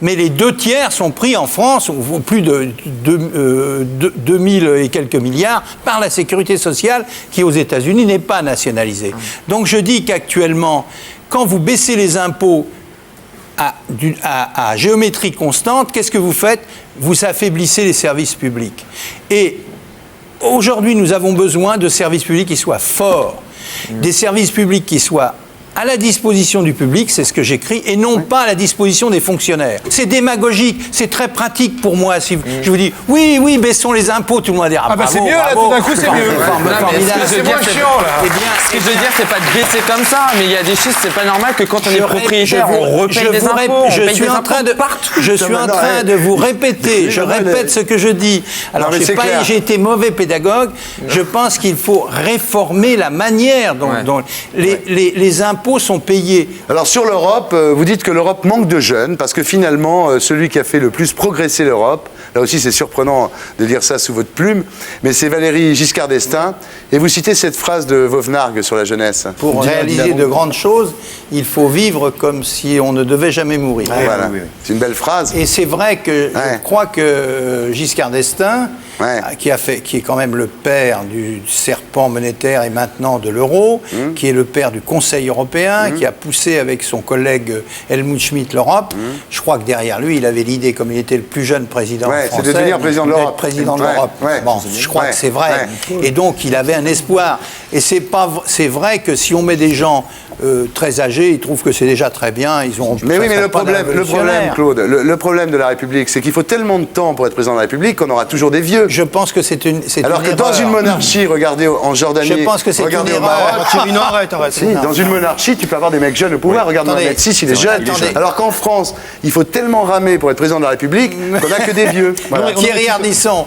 [SPEAKER 18] Mais les 2/3 sont pris en France, ou plus de 2000 et quelques milliards, par la sécurité sociale, qui aux États-Unis n'est pas nationalisée. Donc je dis qu'actuellement, quand vous baissez les impôts à géométrie constante, qu'est-ce que vous faites? Vous affaiblissez les services publics. Et aujourd'hui, nous avons besoin de services publics qui soient forts, des services publics qui soient à la disposition du public, c'est ce que j'écris, et non pas à la disposition des fonctionnaires. C'est démagogique, c'est très pratique pour moi. Si je vous dis, oui, baissons les impôts, tout le monde va dire,
[SPEAKER 12] bah c'est mieux, là, tout d'un coup, c'est mieux.
[SPEAKER 6] C'est moins chiant, là. Ce que je veux dire, c'est pas de baisser comme ça, mais il y a des choses, c'est pas normal que quand on est propriétaire, on repaye des impôts.
[SPEAKER 18] Je suis en train de vous répéter, je répète ce que je dis. Alors, j'ai été mauvais pédagogue, je pense qu'il faut réformer la manière dont les impôts sont payés.
[SPEAKER 3] Alors sur l'Europe, vous dites que l'Europe manque de jeunes, parce que finalement, celui qui a fait le plus progresser l'Europe, là aussi c'est surprenant de lire ça sous votre plume, mais c'est Valéry Giscard d'Estaing, et vous citez cette phrase de Vauvenargues sur la jeunesse.
[SPEAKER 18] Pour réaliser de grandes choses, il faut vivre comme si on ne devait jamais mourir.
[SPEAKER 3] Voilà, c'est une belle phrase.
[SPEAKER 18] Et c'est vrai que je crois que Giscard d'Estaing, qui est quand même le père du serpent monétaire et maintenant de l'euro, qui est le père du Conseil européen, qui a poussé avec son collègue Helmut Schmidt l'Europe. Je crois que derrière lui, il avait l'idée, comme il était le plus jeune président français,
[SPEAKER 3] c'est de devenir président de l'Europe.
[SPEAKER 18] Bon, je crois que c'est vrai. Et donc, il avait un espoir. Et c'est vrai que si on met des gens très âgés, ils trouvent que c'est déjà très bien.
[SPEAKER 3] Mais le problème, Claude, le problème de la République, c'est qu'il faut tellement de temps pour être président de la République qu'on aura toujours des vieux.
[SPEAKER 18] Je pense que c'est une
[SPEAKER 3] Alors que dans une monarchie, regardez en Jordanie,
[SPEAKER 18] je pense que c'est une erreur.
[SPEAKER 3] Arrête. Dans une monarchie, tu peux avoir des mecs jeunes au pouvoir. Regarde Mohamed VI, il est jeune. Alors qu'en France, il faut tellement ramer pour être président de la République qu'on n'a que des vieux.
[SPEAKER 18] Thierry Ardisson.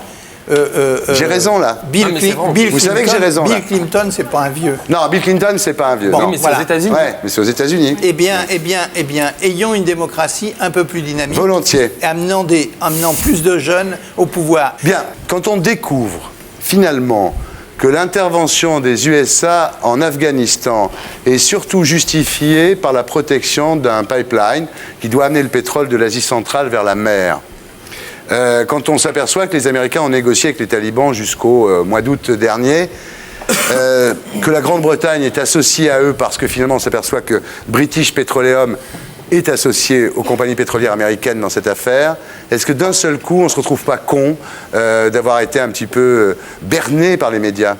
[SPEAKER 3] J'ai raison là. Vous savez que j'ai raison là.
[SPEAKER 18] Bill Clinton, c'est pas un vieux.
[SPEAKER 3] Non, Bill Clinton, c'est pas un vieux.
[SPEAKER 6] Oui, mais c'est aux États-Unis.
[SPEAKER 3] Mais c'est aux États-Unis.
[SPEAKER 18] Eh bien, ayons une démocratie un peu plus dynamique.
[SPEAKER 3] Volontiers.
[SPEAKER 18] Amenant plus de jeunes au pouvoir.
[SPEAKER 3] Bien, quand on découvre finalement que l'intervention des USA en Afghanistan est surtout justifiée par la protection d'un pipeline qui doit amener le pétrole de l'Asie centrale vers la mer. Quand on s'aperçoit que les Américains ont négocié avec les talibans jusqu'au mois d'août dernier, que la Grande-Bretagne est associée à eux parce que finalement on s'aperçoit que British Petroleum est associé aux compagnies pétrolières américaines dans cette affaire, est-ce que d'un seul coup on ne se retrouve pas con d'avoir été un petit peu berné par les médias?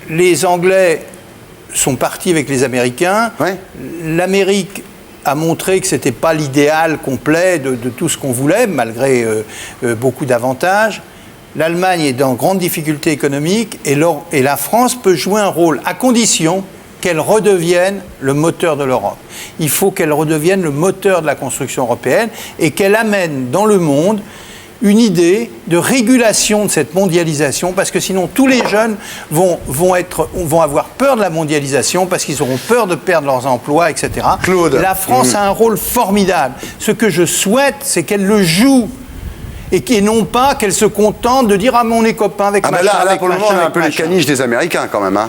[SPEAKER 18] Les Anglais sont partis avec les Américains. L'Amérique a montré que ce n'était pas l'idéal complet de tout ce qu'on voulait, malgré beaucoup d'avantages. L'Allemagne est dans grande difficulté économique et la France peut jouer un rôle, à condition qu'elle redevienne le moteur de l'Europe. Il faut qu'elle redevienne le moteur de la construction européenne et qu'elle amène dans le monde une idée de régulation de cette mondialisation, parce que sinon tous les jeunes vont avoir peur de la mondialisation, parce qu'ils auront peur de perdre leurs emplois, etc.
[SPEAKER 3] Claude.
[SPEAKER 18] La France a un rôle formidable. Ce que je souhaite, c'est qu'elle le joue. Et non pas qu'elle se contente de dire « Ah, mais on est copains avec machin,
[SPEAKER 3] là,
[SPEAKER 18] avec
[SPEAKER 3] pour le moment,
[SPEAKER 18] machin,
[SPEAKER 3] on est un
[SPEAKER 18] avec
[SPEAKER 3] peu les
[SPEAKER 18] machin.
[SPEAKER 3] caniches des Américains, quand même. Hein.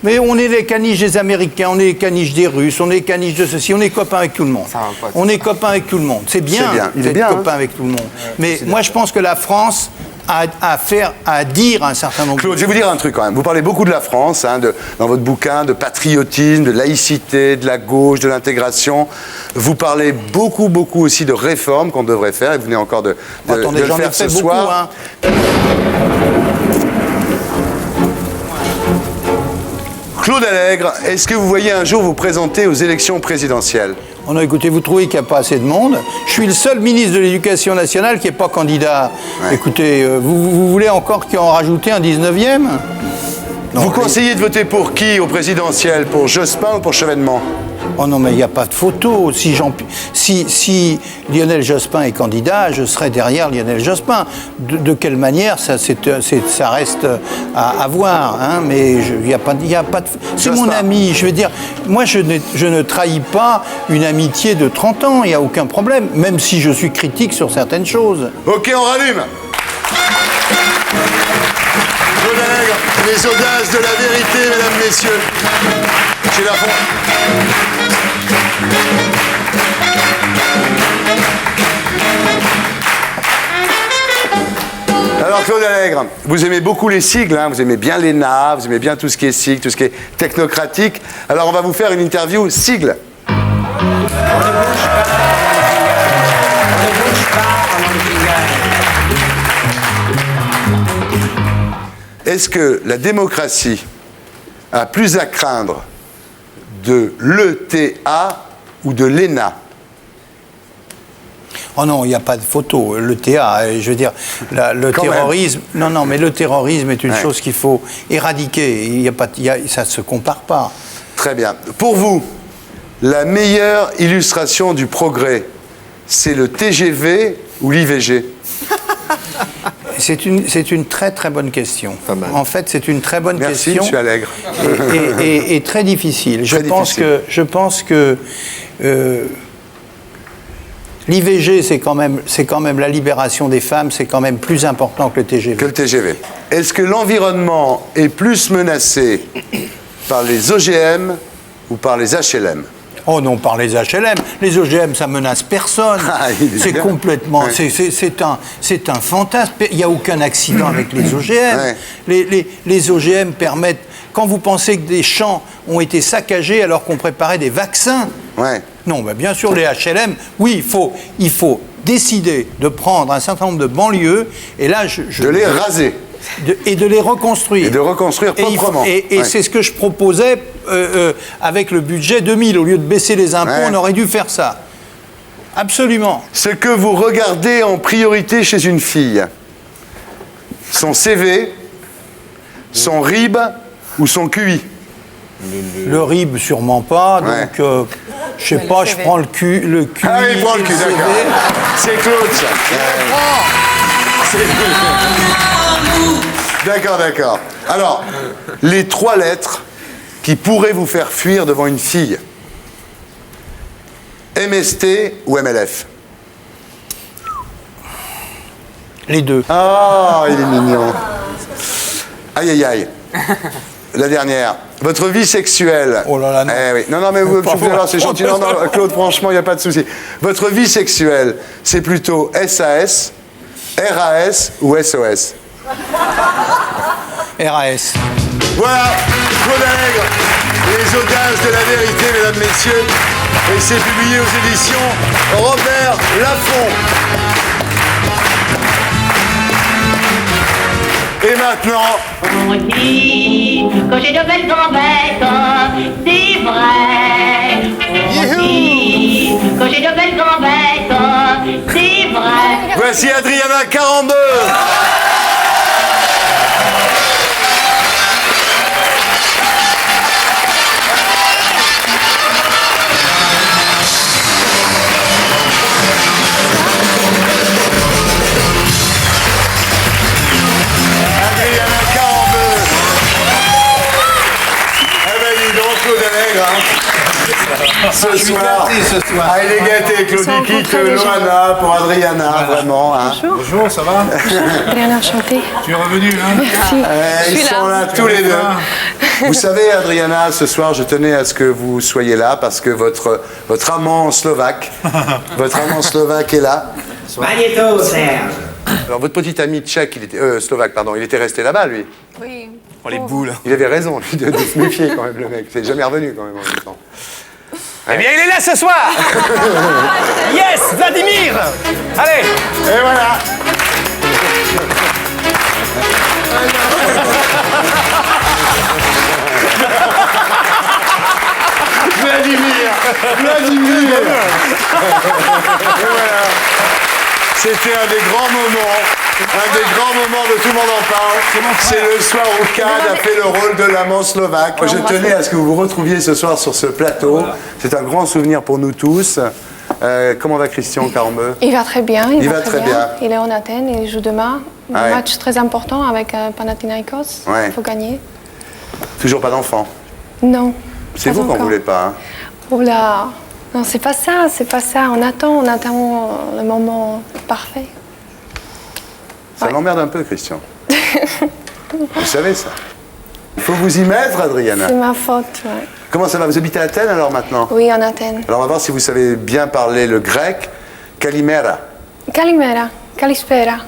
[SPEAKER 18] Mais on est les caniches des Américains, on est les caniches des Russes, on est les caniches de ceci, on est copains avec tout le monde. On est copains avec tout le monde. C'est bien, d'être copains avec tout le monde. Mais moi, je pense que la France a à dire un certain nombre
[SPEAKER 3] Claude, je vais vous dire un truc quand même. Vous parlez beaucoup de la France, hein, dans votre bouquin, de patriotisme, de laïcité, de la gauche, de l'intégration. Vous parlez beaucoup, beaucoup aussi de réformes qu'on devrait faire, et vous venez encore de le faire ce soir.
[SPEAKER 18] Hein.
[SPEAKER 3] Claude Allègre, est-ce que vous voyez un jour vous présenter aux élections présidentielles?
[SPEAKER 18] Oh non, écoutez, vous trouvez qu'il n'y a pas assez de monde? Je suis le seul ministre de l'Éducation nationale qui n'est pas candidat. Ouais. Écoutez, vous voulez encore qu'il en rajoute un 19e?
[SPEAKER 3] Vous conseillez de voter pour qui au présidentiel? Pour Jospin ou pour Chevènement?
[SPEAKER 18] Oh non, mais il n'y a pas de photo. Si Lionel Jospin est candidat, je serai derrière Lionel Jospin. De quelle manière, ça reste à voir. Hein, mais il n'y a pas de... C'est mon ami. Je veux dire, moi, je ne trahis pas une amitié de 30 ans. Il n'y a aucun problème, même si je suis critique sur certaines choses.
[SPEAKER 3] Ok, on rallume. Claude Allègre, les audaces de la vérité, mesdames, messieurs. Chez Lafont. Alors Claude Allègre, vous aimez beaucoup les sigles, hein, vous aimez bien l'ENA, vous aimez bien tout ce qui est sigle, tout ce qui est technocratique. Alors on va vous faire une interview sigle. Est-ce que la démocratie a plus à craindre de l'ETA ou de l'ENA?
[SPEAKER 18] Oh non, il n'y a pas de photo. L'ETA, je veux dire, le terrorisme... Non, mais le terrorisme est une chose qu'il faut éradiquer. Ça ne se compare pas.
[SPEAKER 3] Très bien. Pour vous, la meilleure illustration du progrès, c'est le TGV ou l'IVG?
[SPEAKER 18] C'est une très très bonne question. En fait, c'est une très bonne question.
[SPEAKER 3] Merci, M. Allègre.
[SPEAKER 18] Et très difficile. Je pense que l'IVG, c'est quand même la libération des femmes, c'est quand même plus important que le TGV.
[SPEAKER 3] Que le TGV. Est-ce que l'environnement est plus menacé par les OGM ou par les HLM?
[SPEAKER 18] Oh non, par les HLM. Les OGM, ça menace personne. C'est complètement... Ouais. C'est un fantasme. Il n'y a aucun accident avec les OGM. Ouais. Les OGM permettent... Quand vous pensez que des champs ont été saccagés alors qu'on préparait des vaccins...
[SPEAKER 3] Ouais.
[SPEAKER 18] Non, bah bien sûr, les HLM, oui, il faut décider de prendre un certain nombre de banlieues, et là,
[SPEAKER 3] de les raser.
[SPEAKER 18] Et de les reconstruire.
[SPEAKER 3] Et de reconstruire proprement.
[SPEAKER 18] Et c'est ce que je proposais avec le budget 2000. Au lieu de baisser les impôts, on aurait dû faire ça. Absolument.
[SPEAKER 3] Ce que vous regardez en priorité chez une fille, son CV, son RIB ou son QI?
[SPEAKER 18] Le RIB, sûrement pas. Donc, je sais pas, je prends le QI.
[SPEAKER 3] Ah oui, il prend le QI, d'accord. C'est Claude, ça. D'accord. Alors, les 3 lettres qui pourraient vous faire fuir devant une fille. MST ou MLF?
[SPEAKER 18] Les deux.
[SPEAKER 3] Ah, il est mignon. Aïe, aïe, aïe. La dernière. Votre vie sexuelle.
[SPEAKER 18] Oh là là, non.
[SPEAKER 3] Oui. Non, mais c'est gentil. Non, Claude, franchement, il n'y a pas de souci. Votre vie sexuelle, c'est plutôt SAS, RAS ou SOS?
[SPEAKER 18] RAS.
[SPEAKER 3] Voilà, Claude Allègre, les audaces de la vérité, mesdames, messieurs. Et c'est publié aux éditions Robert Laffont. Et maintenant...
[SPEAKER 7] On dit que j'ai de belles gambettes, c'est vrai. On dit que j'ai de belles gambettes, c'est vrai.
[SPEAKER 3] Voici Adriana 42. ce
[SPEAKER 18] suis
[SPEAKER 3] soir.
[SPEAKER 18] gâté ce soir.
[SPEAKER 3] Ah, il est gâté, Claudie quitte Loana pour Adriana, vraiment. Hein.
[SPEAKER 13] Bonjour, ça va
[SPEAKER 2] Adriana, enchantée.
[SPEAKER 13] Tu es revenu, hein
[SPEAKER 2] Merci.
[SPEAKER 3] Ils sont là tous les deux. Vous savez, Adriana, ce soir, je tenais à ce que vous soyez là parce que votre amant slovaque, est là.
[SPEAKER 11] Magnéto, Serge.
[SPEAKER 3] Alors, votre petit ami tchèque, slovaque, pardon, il était resté là-bas, lui.
[SPEAKER 2] Oui.
[SPEAKER 14] Oh, les boules.
[SPEAKER 3] Il avait raison, lui, de se méfier quand même, le mec. C'est jamais revenu quand même en même temps.
[SPEAKER 12] Eh bien, il est là ce soir. Yes, Vladimir. Allez.
[SPEAKER 3] Et voilà. Vladimir. Et voilà. C'était un des grands moments de Tout le monde en parle. C'est le soir où Kad a fait le rôle de l'amant slovaque. Je tenais à ce que vous vous retrouviez ce soir sur ce plateau. C'est un grand souvenir pour nous tous. Comment va Christian Carambeu?
[SPEAKER 2] Il va très bien.
[SPEAKER 3] Il va très bien.
[SPEAKER 2] Il est en Athènes, il joue demain.
[SPEAKER 3] Ah
[SPEAKER 2] Un
[SPEAKER 3] ouais.
[SPEAKER 2] match très important avec Panathinaikos.
[SPEAKER 3] Ouais.
[SPEAKER 2] Il faut gagner.
[SPEAKER 3] Toujours pas d'enfant.
[SPEAKER 2] Non.
[SPEAKER 3] C'est
[SPEAKER 2] pas
[SPEAKER 3] vous qu'on
[SPEAKER 2] encore.
[SPEAKER 3] voulait pas. Hein.
[SPEAKER 2] Oh là. Non, c'est pas ça. On attend le moment parfait.
[SPEAKER 3] Ça m'emmerde un peu, Christian. Vous savez ça. Il faut vous y mettre, Adriana.
[SPEAKER 2] C'est ma faute, ouais.
[SPEAKER 3] Comment ça va? Vous habitez à Athènes alors maintenant?
[SPEAKER 2] Oui, en Athènes.
[SPEAKER 3] Alors on va voir si vous savez bien parler le grec. Kalimera.
[SPEAKER 2] Kalimera. Kalispera,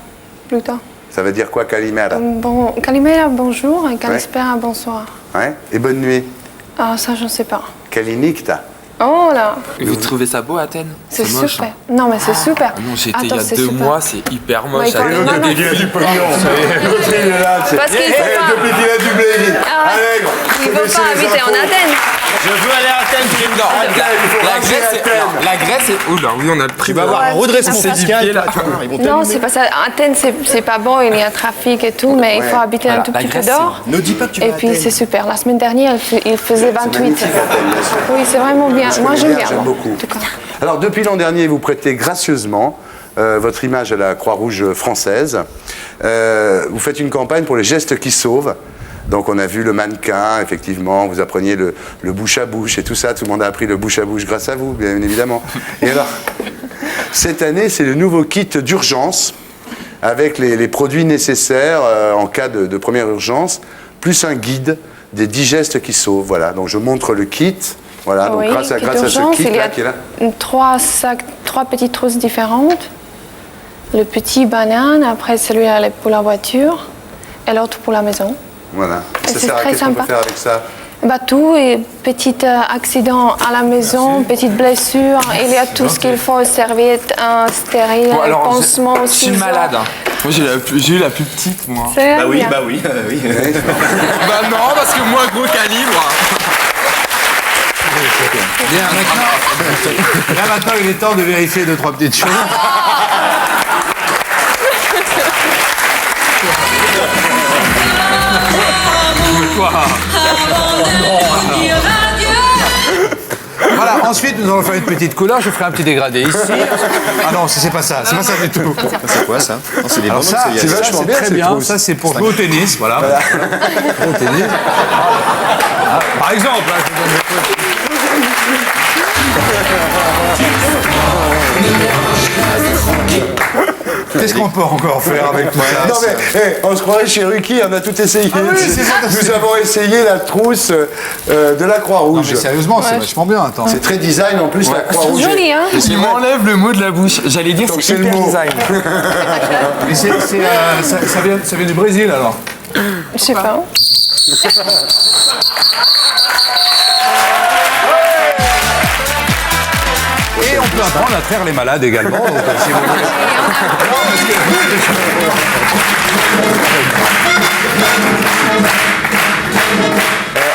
[SPEAKER 2] plutôt.
[SPEAKER 3] Ça veut dire quoi, Kalimera?
[SPEAKER 2] Bon, Kalimera, bonjour, et Kalispera, bonsoir.
[SPEAKER 3] Ouais. Et bonne nuit.
[SPEAKER 2] Ah, ça, je ne sais pas.
[SPEAKER 3] Kalinikta.
[SPEAKER 2] Oh là.
[SPEAKER 6] Vous trouvez ça beau, Athènes?
[SPEAKER 2] C'est
[SPEAKER 6] moche,
[SPEAKER 2] super.
[SPEAKER 6] hein.
[SPEAKER 2] Non, mais c'est super.
[SPEAKER 6] Ah non, j'étais il y
[SPEAKER 2] Attends,
[SPEAKER 6] a
[SPEAKER 2] c'est
[SPEAKER 6] 2
[SPEAKER 2] super.
[SPEAKER 6] mois, c'est hyper moche.
[SPEAKER 2] Ouais, quand même,
[SPEAKER 3] Depuis qu'il a du pognon, ça y est. L'autre, il est là, c'est-
[SPEAKER 2] Parce qu'il faut pas-
[SPEAKER 3] Depuis qu'il a du blé, il dit,
[SPEAKER 2] Ah ouais.
[SPEAKER 3] Allègre,
[SPEAKER 2] Il
[SPEAKER 3] faut
[SPEAKER 2] ne faut
[SPEAKER 3] baisser
[SPEAKER 2] pas
[SPEAKER 3] les
[SPEAKER 2] habiter en
[SPEAKER 3] impôts.
[SPEAKER 2] Athènes.
[SPEAKER 12] Je veux aller à Athènes.
[SPEAKER 6] Non,
[SPEAKER 3] Athènes, il faut
[SPEAKER 6] la
[SPEAKER 3] raser
[SPEAKER 6] Grèce,
[SPEAKER 3] Athènes.
[SPEAKER 6] la Grèce, c'est. Oula, oui, on a le prix.
[SPEAKER 14] Tu vas avoir un redressement
[SPEAKER 6] C'est
[SPEAKER 14] fiscal.
[SPEAKER 6] là.
[SPEAKER 14] tu vas voir, ils vont
[SPEAKER 2] Non,
[SPEAKER 14] t'allumer.
[SPEAKER 2] c'est pas ça. Athènes, c'est pas bon, il y a trafic et tout, mais il faut habiter un tout
[SPEAKER 6] La
[SPEAKER 2] petit peu
[SPEAKER 6] Grèce,
[SPEAKER 2] dehors.
[SPEAKER 14] Ne dis pas que tu vas
[SPEAKER 2] Et
[SPEAKER 14] à
[SPEAKER 2] puis
[SPEAKER 14] Athènes.
[SPEAKER 2] c'est super. La semaine dernière, il faisait 28.
[SPEAKER 3] magnifique, Athènes, bien sûr.
[SPEAKER 2] Oui, c'est vraiment bien.
[SPEAKER 3] Je
[SPEAKER 2] Moi,
[SPEAKER 3] connais
[SPEAKER 2] j'aime
[SPEAKER 3] bien,
[SPEAKER 2] bien.
[SPEAKER 3] j'aime
[SPEAKER 2] moi,
[SPEAKER 3] beaucoup.
[SPEAKER 2] en tout cas.
[SPEAKER 3] Alors, depuis l'an dernier, vous prêtez gracieusement votre image à la Croix-Rouge française. Vous faites une campagne pour les gestes qui sauvent. Donc, on a vu le mannequin, effectivement, vous appreniez le bouche à bouche et tout ça. Tout le monde a appris le bouche à bouche grâce à vous, bien évidemment. Et alors, cette année, c'est le nouveau kit d'urgence avec les produits nécessaires en cas de première urgence, plus un guide des 10 gestes qui sauvent. Voilà, donc je montre le kit. Voilà, donc
[SPEAKER 2] Oui,
[SPEAKER 3] grâce à
[SPEAKER 2] kit
[SPEAKER 3] ce
[SPEAKER 2] d'urgence, il y
[SPEAKER 3] kit-là
[SPEAKER 2] a
[SPEAKER 3] qui est là.
[SPEAKER 2] 3 petites trousses différentes. Le petit banane, après celui-là pour la voiture, et l'autre pour la maison.
[SPEAKER 3] Voilà.
[SPEAKER 2] Et
[SPEAKER 3] Ça
[SPEAKER 2] c'est
[SPEAKER 3] sert à
[SPEAKER 2] très
[SPEAKER 3] qu'est-ce qu'on peut
[SPEAKER 2] sympa.
[SPEAKER 3] faire avec ça?
[SPEAKER 2] Bah, tout, et petit accident à la maison, petite blessure, il y a tout ce qu'il faut, serviette, un stérile,
[SPEAKER 6] Bon, alors,
[SPEAKER 2] pansement,
[SPEAKER 6] je suis malade. Hein. Moi, j'ai eu la plus petite, moi.
[SPEAKER 2] C'est
[SPEAKER 14] Bah oui,
[SPEAKER 2] bien.
[SPEAKER 14] bah oui, oui.
[SPEAKER 6] Bah non, parce que moi, gros calibre.
[SPEAKER 18] Là maintenant, il est temps de vérifier 2-3 petites choses. Voilà, ensuite nous allons faire une petite couleur, je ferai un petit dégradé ici. Ah non, c'est pas ça du tout.
[SPEAKER 14] C'est quoi ça? Non, c'est des
[SPEAKER 18] Alors
[SPEAKER 14] bonhommes,
[SPEAKER 18] ça,
[SPEAKER 14] c'est
[SPEAKER 3] c'est
[SPEAKER 14] lié.
[SPEAKER 3] vachement
[SPEAKER 18] c'est
[SPEAKER 3] bien,
[SPEAKER 18] très
[SPEAKER 3] ces
[SPEAKER 18] bien,
[SPEAKER 3] trousses.
[SPEAKER 18] ça c'est pour jouer au tennis, voilà. Au tennis. Ah, par exemple, là, je vous donne des trucs. Qu'est-ce qu'on peut encore faire avec tout ça?
[SPEAKER 3] Non mais, on se croirait chez Ruki, on a tout essayé.
[SPEAKER 18] Ah oui, c'est fantastique.
[SPEAKER 3] Nous avons essayé la trousse de la
[SPEAKER 18] Non
[SPEAKER 3] Croix-Rouge.
[SPEAKER 18] mais sérieusement, c'est vachement bien, attends.
[SPEAKER 3] C'est très design en plus, la Croix-Rouge.
[SPEAKER 2] Joli, hein?
[SPEAKER 6] Il m'enlève le mot de la bouche. J'allais dire
[SPEAKER 3] Donc,
[SPEAKER 6] c'est
[SPEAKER 3] c'est le
[SPEAKER 6] hyper
[SPEAKER 3] mot.
[SPEAKER 6] design.
[SPEAKER 18] Mais ça vient du Brésil alors.
[SPEAKER 2] Je sais pas.
[SPEAKER 18] Et on peut apprendre à traire les malades également. Donc, si vous voulez.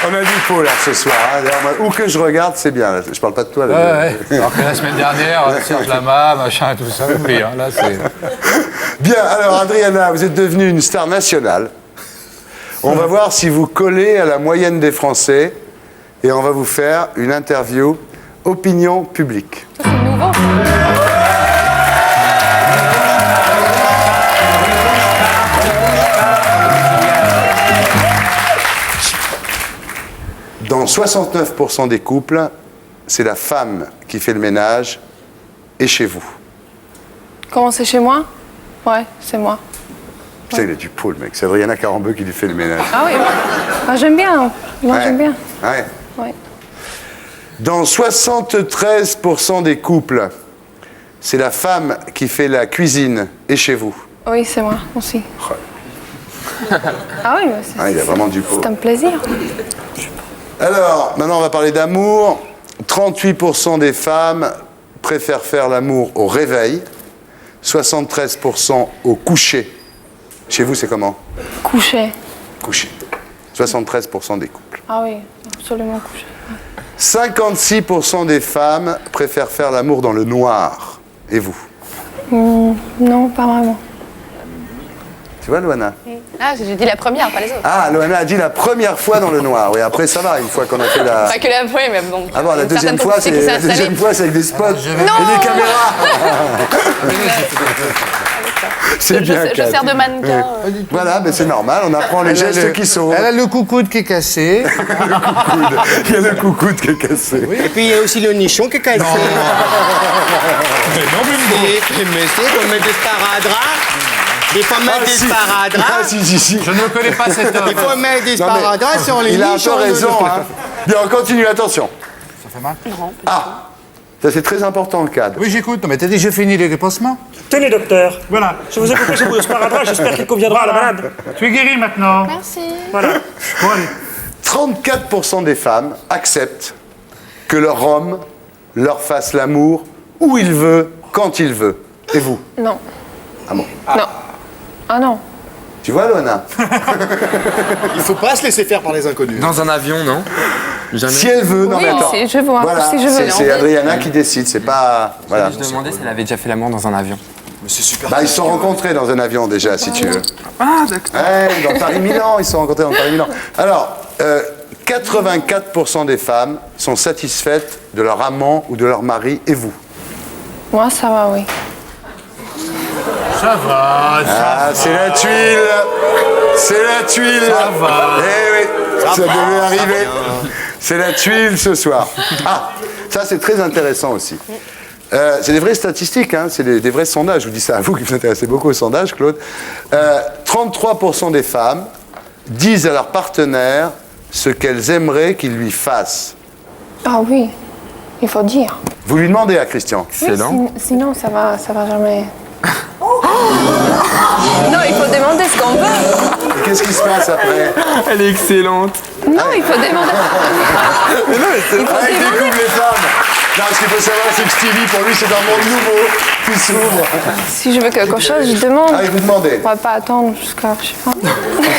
[SPEAKER 3] On a du pot là ce soir. Hein. D'ailleurs, moi, où que je regarde, c'est bien. Là. Je parle pas de toi. Là,
[SPEAKER 18] Ouais. Alors que la semaine dernière, Serge Lama, machin, tout ça, oui, hein, là c'est.
[SPEAKER 3] Bien, alors Adriana, vous êtes devenue une star nationale. On va voir si vous collez à la moyenne des Français et on va vous faire une interview opinion publique.
[SPEAKER 2] Ça, c'est nouveau.
[SPEAKER 3] Dans 69% des couples, c'est la femme qui fait le ménage et chez vous.
[SPEAKER 2] Comment c'est chez moi? Ouais, c'est moi.
[SPEAKER 3] Putain, il a du pot, le mec. C'est Adriana Carambeu qui lui fait le ménage.
[SPEAKER 2] Ah oui, ah, j'aime bien. Moi,
[SPEAKER 3] Ouais.
[SPEAKER 2] j'aime bien.
[SPEAKER 3] Ouais.
[SPEAKER 2] Ouais.
[SPEAKER 3] Dans 73% des couples, c'est la femme qui fait la cuisine et chez vous.
[SPEAKER 2] Oui, c'est moi aussi. Ah oui, mais c'est
[SPEAKER 3] Ah, il a vraiment du pot.
[SPEAKER 2] c'est un plaisir.
[SPEAKER 3] Alors, maintenant, on va parler d'amour. 38% des femmes préfèrent faire l'amour au réveil, 73% au coucher. Chez vous, c'est comment?
[SPEAKER 2] Coucher.
[SPEAKER 3] Coucher. 73% des couples.
[SPEAKER 2] Ah oui, absolument coucher.
[SPEAKER 3] 56% des femmes préfèrent faire l'amour dans le noir. Et vous?
[SPEAKER 2] Non, pas vraiment.
[SPEAKER 3] Tu vois, Loana?
[SPEAKER 20] Ah, j'ai dit la première, pas les autres.
[SPEAKER 3] Ah, Loana a dit la première fois dans le noir. Oui, après, ça va, une fois qu'on a fait la...
[SPEAKER 20] Pas que la première, mais bon.
[SPEAKER 3] Ah bon, la
[SPEAKER 20] une
[SPEAKER 3] deuxième
[SPEAKER 20] certaine
[SPEAKER 3] fois,
[SPEAKER 20] complicité
[SPEAKER 3] c'est
[SPEAKER 20] qui s'est
[SPEAKER 3] la
[SPEAKER 20] installée.
[SPEAKER 3] deuxième fois, c'est avec des spots et des caméras. C'est bien,
[SPEAKER 20] Je
[SPEAKER 3] Kat.
[SPEAKER 20] sers de mannequin.
[SPEAKER 3] Voilà, mais c'est normal, on apprend les gestes qui sauvent.
[SPEAKER 18] Elle a le coucoude qui est cassé.
[SPEAKER 3] Il y a le coucoude qui est cassé.
[SPEAKER 11] Et puis il y a aussi le nichon qui est cassé. Mais c'est qu'on met des sparadraps. Il faut mettre des sparadraps.
[SPEAKER 3] Ah, si.
[SPEAKER 18] Je ne connais pas cet homme.
[SPEAKER 11] Il faut mettre des
[SPEAKER 3] Non, mais
[SPEAKER 11] sparadraps sur les
[SPEAKER 3] il a un
[SPEAKER 11] nichons.
[SPEAKER 3] peu raison. Hein. Bien, on continue, attention.
[SPEAKER 18] Ça fait mal?
[SPEAKER 20] Non.
[SPEAKER 3] Ah, ça c'est très important, le cadre.
[SPEAKER 18] Oui, j'écoute. Non, mais t'as dit, j'ai fini les dépansements.
[SPEAKER 12] Tenez, docteur. Voilà. Je vous ai coupé ce bout de sparadrap. J'espère qu'il conviendra à la malade.
[SPEAKER 18] Tu es guéri maintenant.
[SPEAKER 20] Merci.
[SPEAKER 12] Voilà.
[SPEAKER 18] Bon, allez.
[SPEAKER 3] 34% des femmes acceptent que leur homme leur fasse l'amour où il veut, quand il veut. Et vous?
[SPEAKER 2] Non.
[SPEAKER 3] Ah bon?
[SPEAKER 2] Non. Ah non.
[SPEAKER 3] Tu vois, Loana?
[SPEAKER 14] Il faut pas se laisser faire par les inconnus.
[SPEAKER 6] Dans un avion, non? Jamais.
[SPEAKER 3] Si elle veut, non
[SPEAKER 2] Oui,
[SPEAKER 3] mais attends.
[SPEAKER 2] si je veux,
[SPEAKER 3] Voilà,
[SPEAKER 2] si je veux.
[SPEAKER 3] c'est Adriana qui décide, c'est pas... Voilà.
[SPEAKER 6] Je demandais si elle avait déjà fait l'amour dans un avion.
[SPEAKER 14] Mais c'est super.
[SPEAKER 3] Bah, ils se sont rencontrés dans un avion déjà, si tu veux.
[SPEAKER 6] Ah, d'accord.
[SPEAKER 3] Ouais, dans Paris-Milan, ils se sont rencontrés dans Paris-Milan. Alors, 84% des femmes sont satisfaites de leur amant ou de leur mari, et vous?
[SPEAKER 2] Moi, ça va, oui.
[SPEAKER 18] Ça va,
[SPEAKER 3] Ah, c'est la tuile. C'est la tuile.
[SPEAKER 18] Ça va.
[SPEAKER 3] Eh oui, ça devait arriver. C'est la tuile ce soir. Ah, ça c'est très intéressant aussi. C'est des vraies statistiques, hein, c'est des vrais sondages. Je vous dis ça à vous qui vous intéressez beaucoup aux sondages, Claude. 33% des femmes disent à leur partenaire ce qu'elles aimeraient qu'il lui fasse.
[SPEAKER 2] Ah oui, il faut dire.
[SPEAKER 3] Vous lui demandez à Christian.
[SPEAKER 2] Oui, sinon, ça va jamais. Non, il faut demander ce qu'on veut.
[SPEAKER 3] Et qu'est-ce qui se passe après?
[SPEAKER 6] Elle est excellente.
[SPEAKER 2] Non, il faut demander.
[SPEAKER 3] Mais non, mais c'est vrai qu'il découvre les femmes. Non, ce qu'il faut savoir, c'est que Stevie, pour lui, c'est un monde nouveau qui s'ouvre.
[SPEAKER 2] Si je veux quelque chose, je demande.
[SPEAKER 3] Ah, et vous demandez.
[SPEAKER 2] On va pas attendre jusqu'à, je sais pas.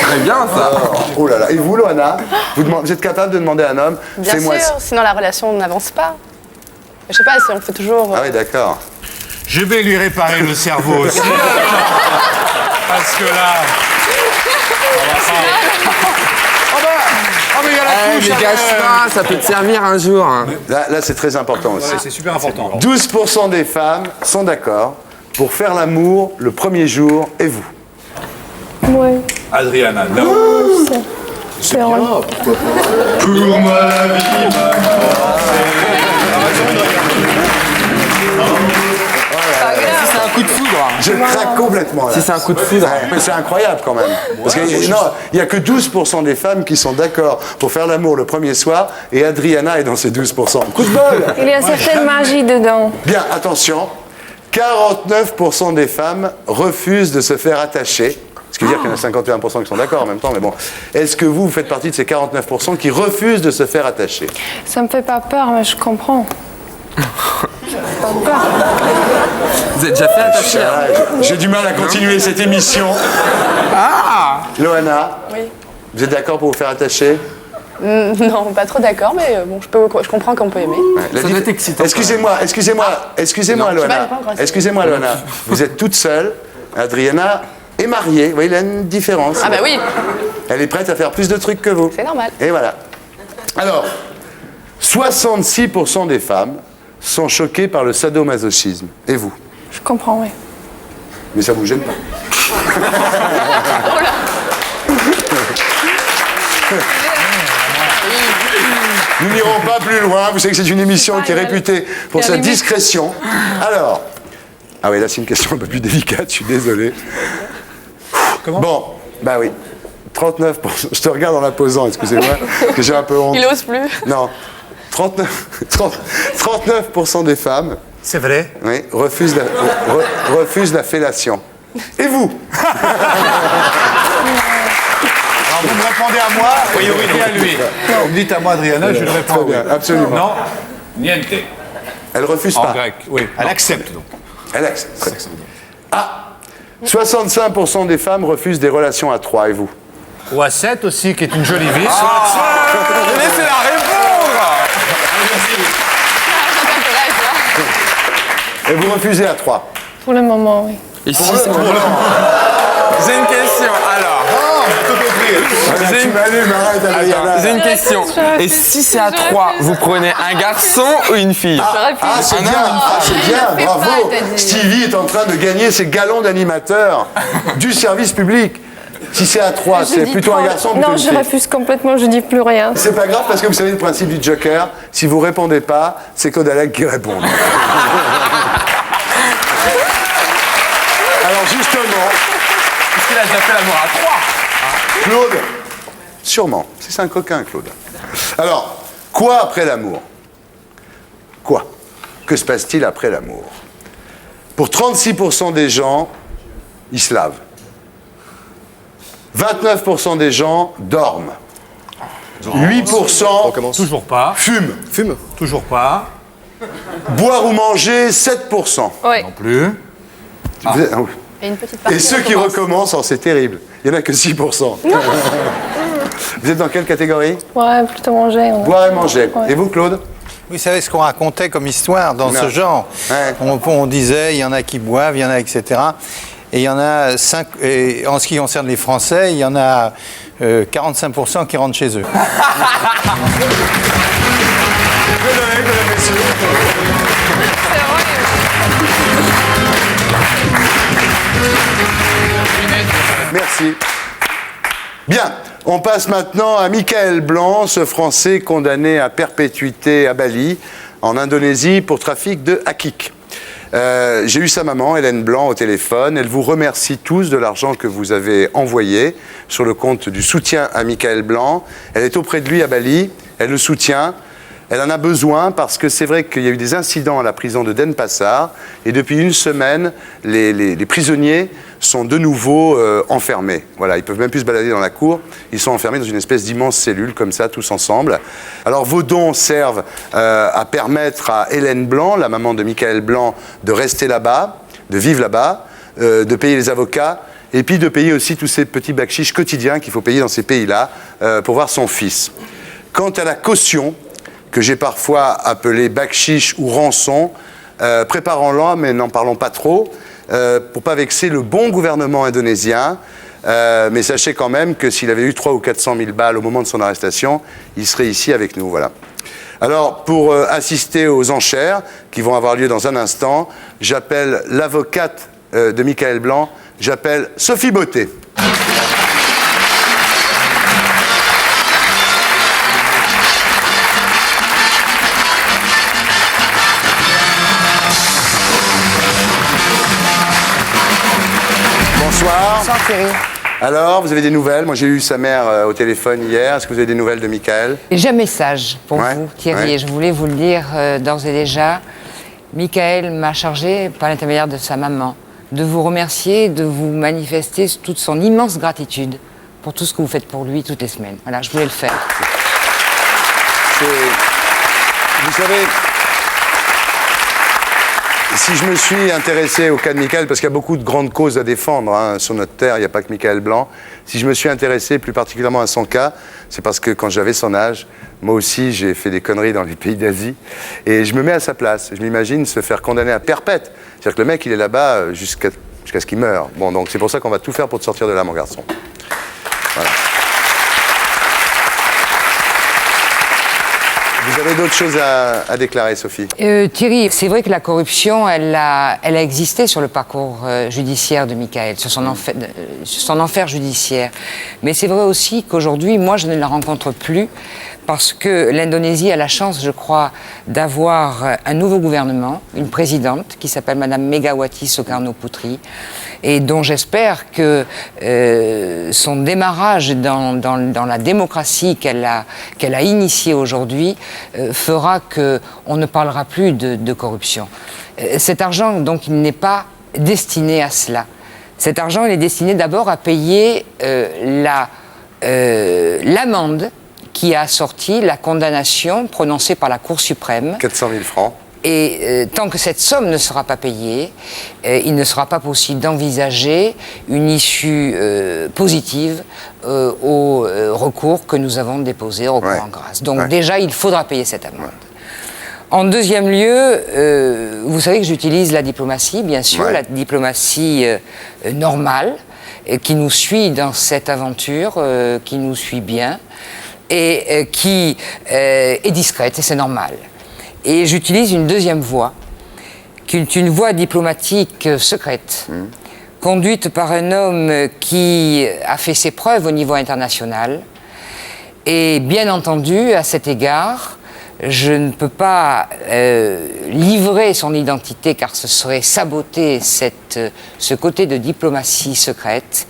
[SPEAKER 6] Très bien, ça.
[SPEAKER 3] Oh là là. Et vous, Loana, vous êtes capable de demander à un homme,
[SPEAKER 20] Bien
[SPEAKER 3] fais-moi
[SPEAKER 20] sûr,
[SPEAKER 3] ça.
[SPEAKER 20] sinon la relation n'avance pas. Je sais pas si on fait toujours.
[SPEAKER 3] Ah oui, d'accord.
[SPEAKER 18] Je vais lui réparer le cerveau aussi. Parce que là. Oh, mais il y a la couche.
[SPEAKER 6] Mais gâche pas, ça peut te servir un jour. Hein.
[SPEAKER 3] Là c'est très important aussi.
[SPEAKER 14] C'est super important.
[SPEAKER 3] 12% des femmes sont d'accord pour faire l'amour le premier jour, et vous?
[SPEAKER 2] Oui.
[SPEAKER 17] Adriana, non.
[SPEAKER 2] C'est vrai.
[SPEAKER 8] Pour moi la vie
[SPEAKER 6] Si c'est un coup de foudre.
[SPEAKER 3] Je craque complètement là.
[SPEAKER 6] Si c'est un coup de foudre.
[SPEAKER 3] Ouais, mais c'est incroyable quand même. Parce qu'il n'y a que 12% des femmes qui sont d'accord pour faire l'amour le premier soir, et Adriana est dans ces 12%. Coup de bol!
[SPEAKER 2] Il y a certaine magie dedans.
[SPEAKER 3] Bien, attention, 49% des femmes refusent de se faire attacher. Ce qui veut dire qu'il y en a 51% qui sont d'accord en même temps, mais bon. Est-ce que vous faites partie de ces 49% qui refusent de se faire attacher?
[SPEAKER 2] Ça me fait pas peur, mais je comprends. Pas peur.
[SPEAKER 6] Vous êtes déjà fait attacher?
[SPEAKER 3] J'ai du mal à continuer cette émission.
[SPEAKER 6] Ah!
[SPEAKER 3] Loana,
[SPEAKER 20] Oui.
[SPEAKER 3] vous êtes d'accord pour vous faire attacher?
[SPEAKER 20] Non, pas trop d'accord, mais bon, je comprends qu'on peut aimer.
[SPEAKER 3] La
[SPEAKER 6] Ça doit être excitant.
[SPEAKER 3] Excusez-moi,
[SPEAKER 20] Non,
[SPEAKER 3] Loana.
[SPEAKER 20] j'ai pas encore essayé.
[SPEAKER 3] Excusez-moi, Loana. Vous êtes toute seule. Adriana est mariée. Vous voyez, il y a une différence.
[SPEAKER 20] Ah bah oui,
[SPEAKER 3] Elle est prête à faire plus de trucs que vous.
[SPEAKER 20] c'est normal.
[SPEAKER 3] Et voilà. Alors, 66% des femmes sont choquées par le sadomasochisme. Et vous?
[SPEAKER 2] Je comprends, oui.
[SPEAKER 3] Mais ça vous gêne pas? Nous n'irons pas plus loin. Vous savez que c'est une émission qui est réputée pour sa discrétion. Alors, ah oui, là c'est une question un peu plus délicate, je suis désolé.
[SPEAKER 13] Comment?
[SPEAKER 3] Bon, bah oui. 39%. Je te regarde en la posant, excusez-moi, que j'ai un peu honte.
[SPEAKER 20] Il ose plus.
[SPEAKER 3] Non. 39% des femmes.
[SPEAKER 13] C'est vrai.
[SPEAKER 3] Oui, refusent la fellation. Et vous?
[SPEAKER 13] Alors vous me répondez à moi, a priori à lui. Vous me dites à moi, Adriana, je lui réponds.
[SPEAKER 3] Très bien, absolument.
[SPEAKER 13] Non.
[SPEAKER 17] Niente.
[SPEAKER 3] Elle refuse
[SPEAKER 13] En
[SPEAKER 3] pas.
[SPEAKER 13] grec, oui. Elle accepte donc.
[SPEAKER 3] Elle accepte. Ah, 65% des femmes refusent des relations à 3, et vous?
[SPEAKER 13] Ou à 7 aussi, qui est une jolie vis.
[SPEAKER 6] Laissez-la répondre.
[SPEAKER 3] Et vous refusez à 3?
[SPEAKER 2] Pour le moment, oui.
[SPEAKER 6] Et si c'est J'ai une question, alors. J'ai une question. Et si c'est à 3, vous prenez un garçon ou une fille?
[SPEAKER 3] C'est bien, c'est bien, bravo. Stevie est en train de gagner ses galons d'animateur du service public. Si c'est à 3, c'est plutôt un garçon ou plutôt
[SPEAKER 2] Non,
[SPEAKER 3] une
[SPEAKER 2] je
[SPEAKER 3] fille?
[SPEAKER 2] refuse complètement, je dis plus rien.
[SPEAKER 3] C'est pas grave parce que vous savez le principe du Joker, si vous répondez pas, c'est Claude Alec qui répond. Alors justement...
[SPEAKER 6] Parce qu'il a déjà fait l'amour à 3.
[SPEAKER 3] Claude, sûrement. C'est un coquin, Claude. Alors, quoi après l'amour? Quoi? Que se passe-t-il après l'amour? Pour 36% des gens, ils se lavent. 29% des gens dorment. 8%
[SPEAKER 13] Toujours pas.
[SPEAKER 3] fument.
[SPEAKER 13] Toujours pas.
[SPEAKER 3] Boire ou manger, 7%.
[SPEAKER 2] Oui.
[SPEAKER 13] Non plus.
[SPEAKER 3] Vous êtes- ah oui.
[SPEAKER 20] Et une petite partie.
[SPEAKER 3] Et ceux qui recommencent, oh, c'est terrible. Il n'y en a que 6%. Vous êtes dans quelle catégorie?
[SPEAKER 2] Ouais, plutôt manger. Ouais.
[SPEAKER 3] Boire et manger.
[SPEAKER 2] Ouais.
[SPEAKER 3] Et vous, Claude?
[SPEAKER 18] Vous savez ce qu'on racontait comme histoire dans
[SPEAKER 3] Non.
[SPEAKER 18] ce genre?
[SPEAKER 3] Ouais.
[SPEAKER 18] On disait, il y en a qui boivent, il y en a, etc. Et il y en a 5, et en ce qui concerne les Français, il y en a 45% qui rentrent chez eux.
[SPEAKER 3] Merci. Bien, on passe maintenant à Michael Blanc, ce Français condamné à perpétuité à Bali, en Indonésie, pour trafic de hakik. J'ai eu sa maman, Hélène Blanc, au téléphone. Elle vous remercie tous de l'argent que vous avez envoyé sur le compte du soutien à Michael Blanc. Elle est auprès de lui à Bali, elle le soutient. Elle en a besoin parce que c'est vrai qu'il y a eu des incidents à la prison de Denpasar et depuis une semaine, les prisonniers sont de nouveau enfermés. Voilà, ils peuvent même plus se balader dans la cour. Ils sont enfermés dans une espèce d'immense cellule comme ça, tous ensemble. Alors vos dons servent à permettre à Hélène Blanc, la maman de Michael Blanc, de rester là-bas, de vivre là-bas, de payer les avocats. Et puis de payer aussi tous ces petits bakchiches quotidiens qu'il faut payer dans ces pays-là pour voir son fils. Quant à la caution, que j'ai parfois appelé bakchiche ou rançon, préparons-la, mais n'en parlons pas trop, pour pas vexer le bon gouvernement indonésien. Mais sachez quand même que s'il avait eu 300 ou 400 000 balles au moment de son arrestation, il serait ici avec nous. Voilà. Alors, pour assister aux enchères qui vont avoir lieu dans un instant, j'appelle l'avocate de Michael Blanc, j'appelle Sophie Beauté. Bonsoir.
[SPEAKER 21] Bonsoir Thierry.
[SPEAKER 3] Alors, vous avez des nouvelles? Moi, j'ai eu sa mère au téléphone hier. Est-ce que vous avez des nouvelles de Michael?
[SPEAKER 21] J'ai un message pour
[SPEAKER 3] Ouais,
[SPEAKER 21] vous, Thierry,
[SPEAKER 3] ouais.
[SPEAKER 21] et je voulais vous le dire d'ores et déjà. Michael m'a chargé, par l'intermédiaire de sa maman, de vous remercier, de vous manifester toute son immense gratitude pour tout ce que vous faites pour lui toutes les semaines. Voilà, je voulais le faire.
[SPEAKER 3] Vous savez, si je me suis intéressé au cas de Michael, parce qu'il y a beaucoup de grandes causes à défendre hein, sur notre terre, il n'y a pas que Michael Blanc, si je me suis intéressé plus particulièrement à son cas, c'est parce que quand j'avais son âge, moi aussi j'ai fait des conneries dans les pays d'Asie, et je me mets à sa place. Je m'imagine se faire condamner à perpète. C'est-à-dire que le mec, il est là-bas jusqu'à ce qu'il meure. Bon, donc c'est pour ça qu'on va tout faire pour te sortir de là, mon garçon. Voilà. Vous avez d'autres choses à déclarer, Sophie?
[SPEAKER 21] Thierry, c'est vrai que la corruption, elle a existé sur le parcours judiciaire de Michael, sur son enfer judiciaire. Mais c'est vrai aussi qu'aujourd'hui, moi, je ne la rencontre plus parce que l'Indonésie a la chance, je crois, d'avoir un nouveau gouvernement, une présidente qui s'appelle Madame Megawati Soekarno-Putri, et dont j'espère que son démarrage dans la démocratie qu'elle a initiée aujourd'hui fera qu'on ne parlera plus de corruption. Cet argent, donc, il n'est pas destiné à cela. Cet argent, il est destiné d'abord à payer l'amende qui a assorti la condamnation prononcée par la Cour suprême.
[SPEAKER 3] 400 000 francs.
[SPEAKER 21] Et tant que cette somme ne sera pas payée, il ne sera pas possible d'envisager une issue positive au recours que nous avons déposé, recours en grâce. Donc déjà, il faudra payer cette amende. En deuxième lieu, vous savez que j'utilise la diplomatie, bien sûr, la diplomatie normale, qui nous suit dans cette aventure, qui nous suit bien, et qui est discrète, et c'est normal. Et j'utilise une deuxième voie, qui est une voie diplomatique secrète, conduite par un homme qui a fait ses preuves au niveau international. Et bien entendu, à cet égard, je ne peux pas livrer son identité car ce serait saboter ce côté de diplomatie secrète.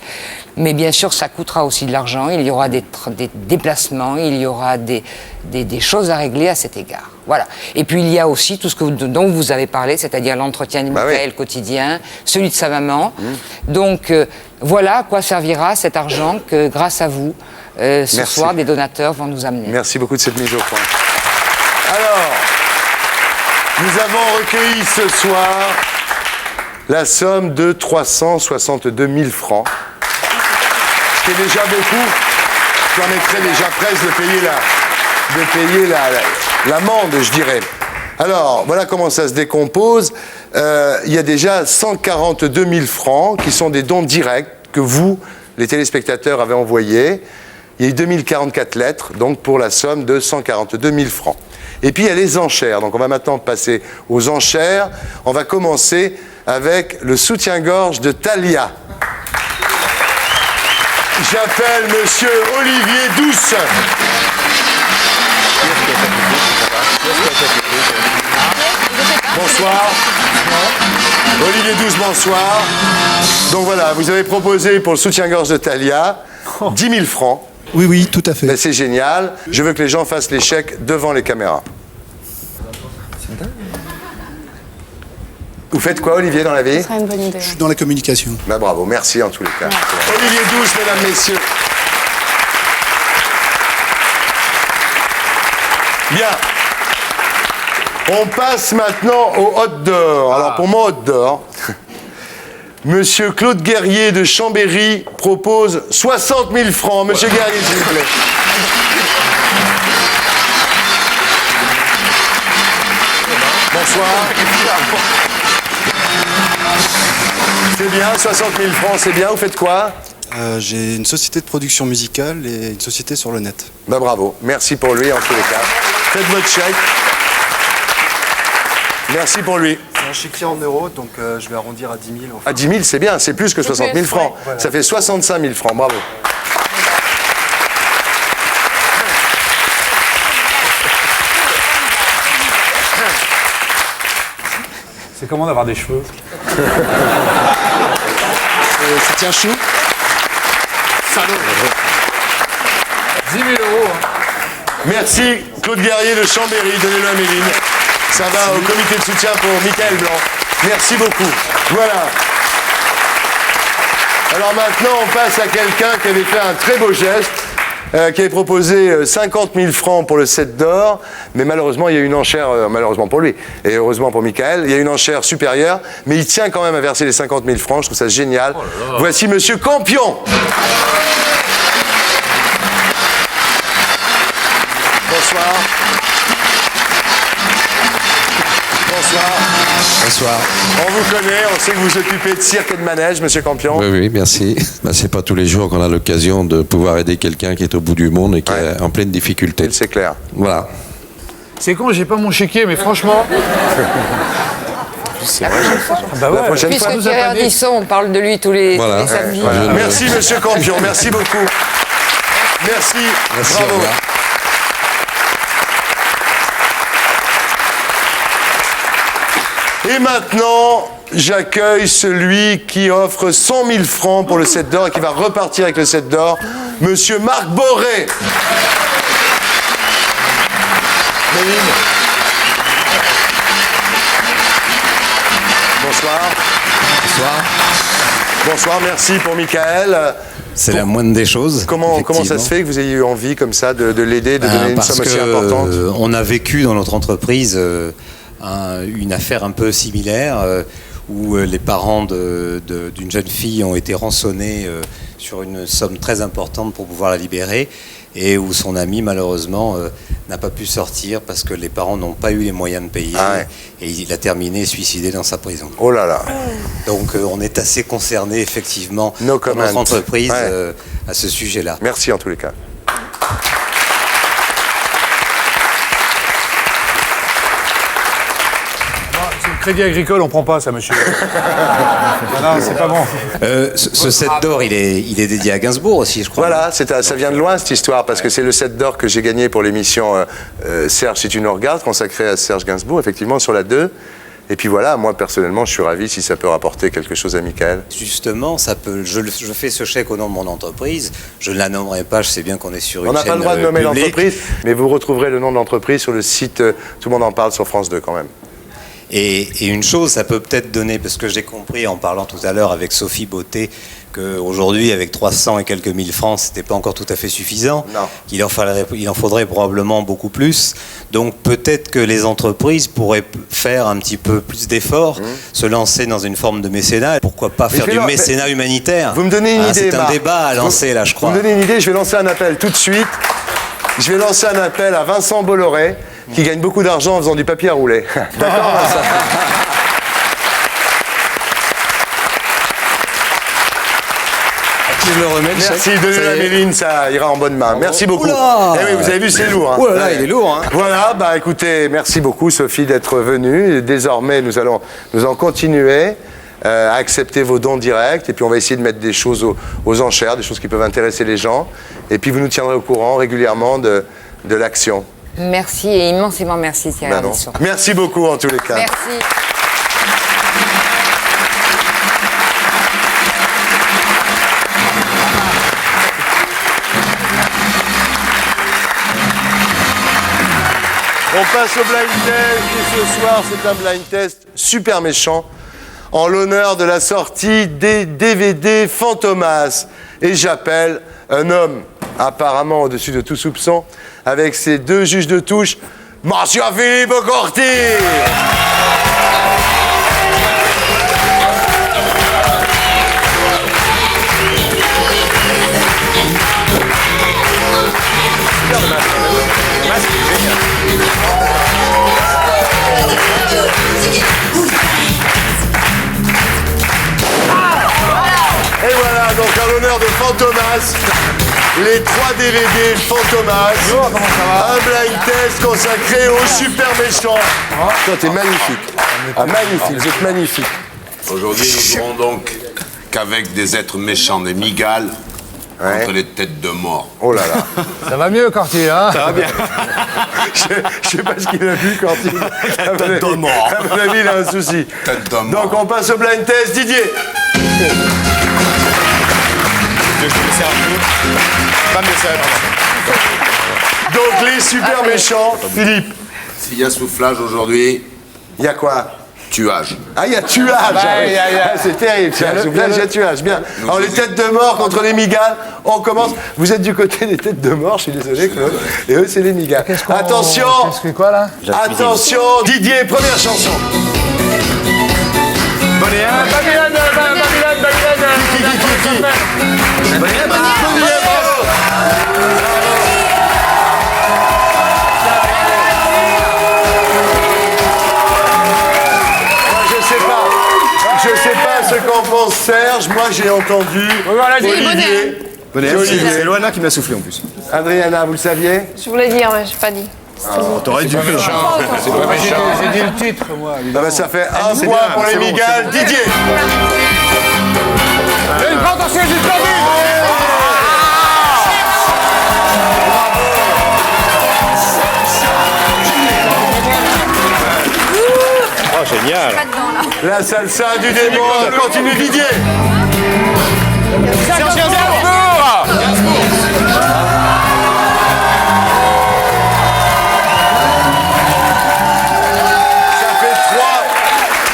[SPEAKER 21] Mais bien sûr, ça coûtera aussi de l'argent, il y aura des déplacements, il y aura des choses à régler à cet égard. Voilà. Et puis il y a aussi tout ce dont vous avez parlé, c'est-à-dire l'entretien de Michael quotidien, celui de sa maman. Donc voilà à quoi servira cet argent que, grâce à vous, ce soir, des donateurs vont nous amener.
[SPEAKER 3] Merci beaucoup de cette mise au point. Alors, nous avons recueilli ce soir la somme de 362 000 francs. Ce qui est déjà beaucoup, qui en mettrait déjà presque de payer l'amende, je dirais. Alors, voilà comment ça se décompose. Il y a déjà 142 000 francs qui sont des dons directs que vous, les téléspectateurs, avez envoyés. Il y a eu 2044 lettres, donc pour la somme de 142 000 francs. Et puis il y a les enchères. Donc on va maintenant passer aux enchères. On va commencer avec le soutien-gorge de Thalia. J'appelle Monsieur Olivier Douce. Bonsoir. Olivier Douce, bonsoir. Donc voilà, vous avez proposé pour le soutien-gorge de Thalia 10 000 francs.
[SPEAKER 1] Oui, oui, tout à fait.
[SPEAKER 3] Ben, c'est génial. Je veux que les gens fassent les chèques devant les caméras. Vous faites quoi, Olivier, dans la vie?
[SPEAKER 20] Ce serait une bonne idée.
[SPEAKER 1] Je suis dans la communication.
[SPEAKER 3] Ben, bravo, merci en tous les cas. Olivier Douce, mesdames, messieurs. Bien. On passe maintenant au hot d'or. Alors, pour mon hot d'or, Monsieur Claude Guerrier de Chambéry propose 60 000 francs. Monsieur Guerrier, s'il vous plaît. Bonsoir. C'est bien, 60 000 francs, c'est bien. Vous faites quoi?
[SPEAKER 1] J'ai une société de production musicale et une société sur le net.
[SPEAKER 3] Ben bravo, merci pour lui en tous les cas. Faites votre chèque. Merci pour lui.
[SPEAKER 1] C'est un chéquier en euros, donc je vais arrondir à 10 000. Enfin.
[SPEAKER 3] À 10 000, c'est bien, c'est plus que 60 000 francs.
[SPEAKER 1] Voilà.
[SPEAKER 3] Ça fait 65 000 francs, bravo.
[SPEAKER 17] C'est comment d'avoir des cheveux?
[SPEAKER 1] C'est un chou.
[SPEAKER 3] Salaud. 10 000 euros. Merci, Claude Guerrier de Chambéry. Donnez-le à Méline. Ça va au comité de soutien pour Michael Blanc. Merci beaucoup. Voilà. Alors maintenant, on passe à quelqu'un qui avait fait un très beau geste, qui avait proposé 50 000 francs pour le 7 d'or, mais malheureusement, il y a eu une enchère, malheureusement pour lui, et heureusement pour Michael, il y a une enchère supérieure, mais il tient quand même à verser les 50 000 francs, je trouve ça génial. Voici Monsieur Campion. Bonsoir. Bonsoir.
[SPEAKER 22] Bonsoir.
[SPEAKER 3] On vous connaît, on sait que vous vous occupez de cirque et de manège, Monsieur Campion.
[SPEAKER 22] Oui, oui, merci. Ben, c'est pas tous les jours qu'on a l'occasion de pouvoir aider quelqu'un qui est au bout du monde et qui est en pleine difficulté.
[SPEAKER 3] C'est clair.
[SPEAKER 22] Voilà.
[SPEAKER 13] C'est con, j'ai pas mon chéquier, mais franchement.
[SPEAKER 3] C'est vrai.
[SPEAKER 13] Bah ouais.
[SPEAKER 3] La prochaine fois,
[SPEAKER 21] Puisque
[SPEAKER 3] nous a
[SPEAKER 21] Thierry
[SPEAKER 3] pas dit.
[SPEAKER 21] Ardisson, on parle de lui tous les samedis.
[SPEAKER 3] Merci, monsieur Campion. Merci beaucoup. Merci. Bravo. Et maintenant, j'accueille celui qui offre 100 000 francs pour le 7 d'or et qui va repartir avec le 7 d'or, monsieur Marc Boré. Méline. Bonsoir.
[SPEAKER 22] Bonsoir.
[SPEAKER 3] Bonsoir, merci pour Michael.
[SPEAKER 22] C'est la moindre des choses.
[SPEAKER 3] Comment ça se fait que vous ayez eu envie comme ça de l'aider, de donner une somme aussi importante?
[SPEAKER 22] On a vécu dans notre entreprise une affaire un peu similaire où les parents d'une jeune fille ont été rançonnés sur une somme très importante pour pouvoir la libérer et où son ami malheureusement n'a pas pu sortir parce que les parents n'ont pas eu les moyens de payer et il a terminé suicidé dans sa prison.
[SPEAKER 3] Oh là là.
[SPEAKER 22] Donc on est assez concerné effectivement dans notre entreprise à ce sujet-là.
[SPEAKER 3] Merci en tous les cas.
[SPEAKER 13] Crédit Agricole, on prend pas ça, monsieur. Non, c'est pas bon.
[SPEAKER 22] Ce 7 d'or, il est dédié à Gainsbourg aussi, je crois.
[SPEAKER 3] Voilà, ça vient de loin cette histoire, parce que c'est le 7 d'or que j'ai gagné pour l'émission Serge, si tu nous regardes, consacrée à Serge Gainsbourg, effectivement, sur la 2. Et puis voilà, moi personnellement, je suis ravi si ça peut rapporter quelque chose à Michael.
[SPEAKER 22] Justement, ça peut. Je fais ce chèque au nom de mon entreprise. Je ne la nommerai pas. Je sais bien qu'on est sur une chaîne
[SPEAKER 3] On n'a pas le droit de nommer
[SPEAKER 22] publique.
[SPEAKER 3] l'entreprise, mais vous retrouverez le nom de l'entreprise sur le site Tout le monde en parle sur France 2 quand même.
[SPEAKER 22] Et une chose, ça peut peut-être donner, parce que j'ai compris en parlant tout à l'heure avec Sophie Beauté, qu'aujourd'hui, avec 300 et quelques mille francs, c'était pas encore tout à fait suffisant.
[SPEAKER 3] Non.
[SPEAKER 22] Il en faudrait probablement beaucoup plus. Donc peut-être que les entreprises pourraient faire un petit peu plus d'efforts, se lancer dans une forme de mécénat. Pourquoi pas faire du mécénat humanitaire?
[SPEAKER 3] Vous me donnez une idée,
[SPEAKER 22] C'est un
[SPEAKER 3] Marc.
[SPEAKER 22] débat à lancer là, je crois.
[SPEAKER 3] Vous me donnez une idée, je vais lancer un appel tout de suite. Je vais lancer un appel à Vincent Bolloré, qui gagne beaucoup d'argent en faisant du papier à rouler. D'accord, Vincent?
[SPEAKER 22] Je le remets,
[SPEAKER 3] Merci, donnez-le à Méline, ça ira en bonne main. Merci beaucoup.
[SPEAKER 22] Oula.
[SPEAKER 3] Eh oui, vous avez vu, c'est lourd. Hein.
[SPEAKER 22] Oh là là, il est lourd. Hein.
[SPEAKER 3] Voilà, bah écoutez, merci beaucoup Sophie d'être venue. Désormais, nous allons en continuer à accepter vos dons directs et puis on va essayer de mettre des choses aux enchères, des choses qui peuvent intéresser les gens. Et puis vous nous tiendrez au courant régulièrement de l'action.
[SPEAKER 21] Merci et immensément merci Thierry Ardisson.
[SPEAKER 3] Merci beaucoup en tous les cas.
[SPEAKER 21] Merci.
[SPEAKER 3] On passe au blind test et ce soir c'est un blind test super méchant en l'honneur de la sortie des DVD Fantomas. Et j'appelle un homme apparemment au-dessus de tout soupçon avec ses 2 juges de touche, Monsieur Philippe Corti. Et voilà, donc à l'honneur de Fantomas, les 3 DVD Fantomas, un blind test consacré au super méchant. Toi, t'es magnifique. Ah, magnifique, vous êtes magnifique.
[SPEAKER 5] Aujourd'hui, nous jouerons donc qu'avec des êtres méchants, des migales, contre les têtes de mort.
[SPEAKER 3] Oh là là.
[SPEAKER 13] Ça va mieux, Corti, hein?
[SPEAKER 5] Ça va bien.
[SPEAKER 3] Je sais pas ce qu'il a vu, Corti.
[SPEAKER 5] Tête de mort.
[SPEAKER 3] À mon avis, il a un souci.
[SPEAKER 5] Tête de mort.
[SPEAKER 3] Donc on passe au blind test. Didier. Donc les super méchants, Philippe.
[SPEAKER 5] S'il y a soufflage aujourd'hui,
[SPEAKER 3] il y a quoi?
[SPEAKER 5] Tuage.
[SPEAKER 3] Ah, il y a tuage. C'est terrible, ça. Soufflage, il y a tuage. Bien. Alors les têtes de mort contre les migales, on commence. Vous êtes du côté des têtes de mort, je suis désolé, Claude. Et eux, c'est les migales. Attention.
[SPEAKER 13] Qu'est-ce que quoi, là?
[SPEAKER 3] Attention, Didier, première chanson.
[SPEAKER 8] Babylone.
[SPEAKER 3] Je sais pas ce qu'en pense Serge. Moi, j'ai entendu Olivier.
[SPEAKER 14] C'est Loana qui me l'a soufflé en plus.
[SPEAKER 3] Adriana, vous le saviez?
[SPEAKER 2] Je voulais dire, mais j'ai pas dit.
[SPEAKER 14] T'aurais dû.
[SPEAKER 5] C'est pas méchant.
[SPEAKER 18] J'ai dit le titre, moi.
[SPEAKER 3] Ah bah, ça fait un
[SPEAKER 14] c'est
[SPEAKER 3] point
[SPEAKER 14] bien,
[SPEAKER 3] pour les
[SPEAKER 14] c'est bon,
[SPEAKER 3] Migales.
[SPEAKER 14] c'est bon.
[SPEAKER 3] Didier.
[SPEAKER 12] Une grande ancienne jusqu'au but.
[SPEAKER 14] Oh, génial.
[SPEAKER 3] La salsa du démon. Continue Didier.
[SPEAKER 12] Serge Gainsbourg.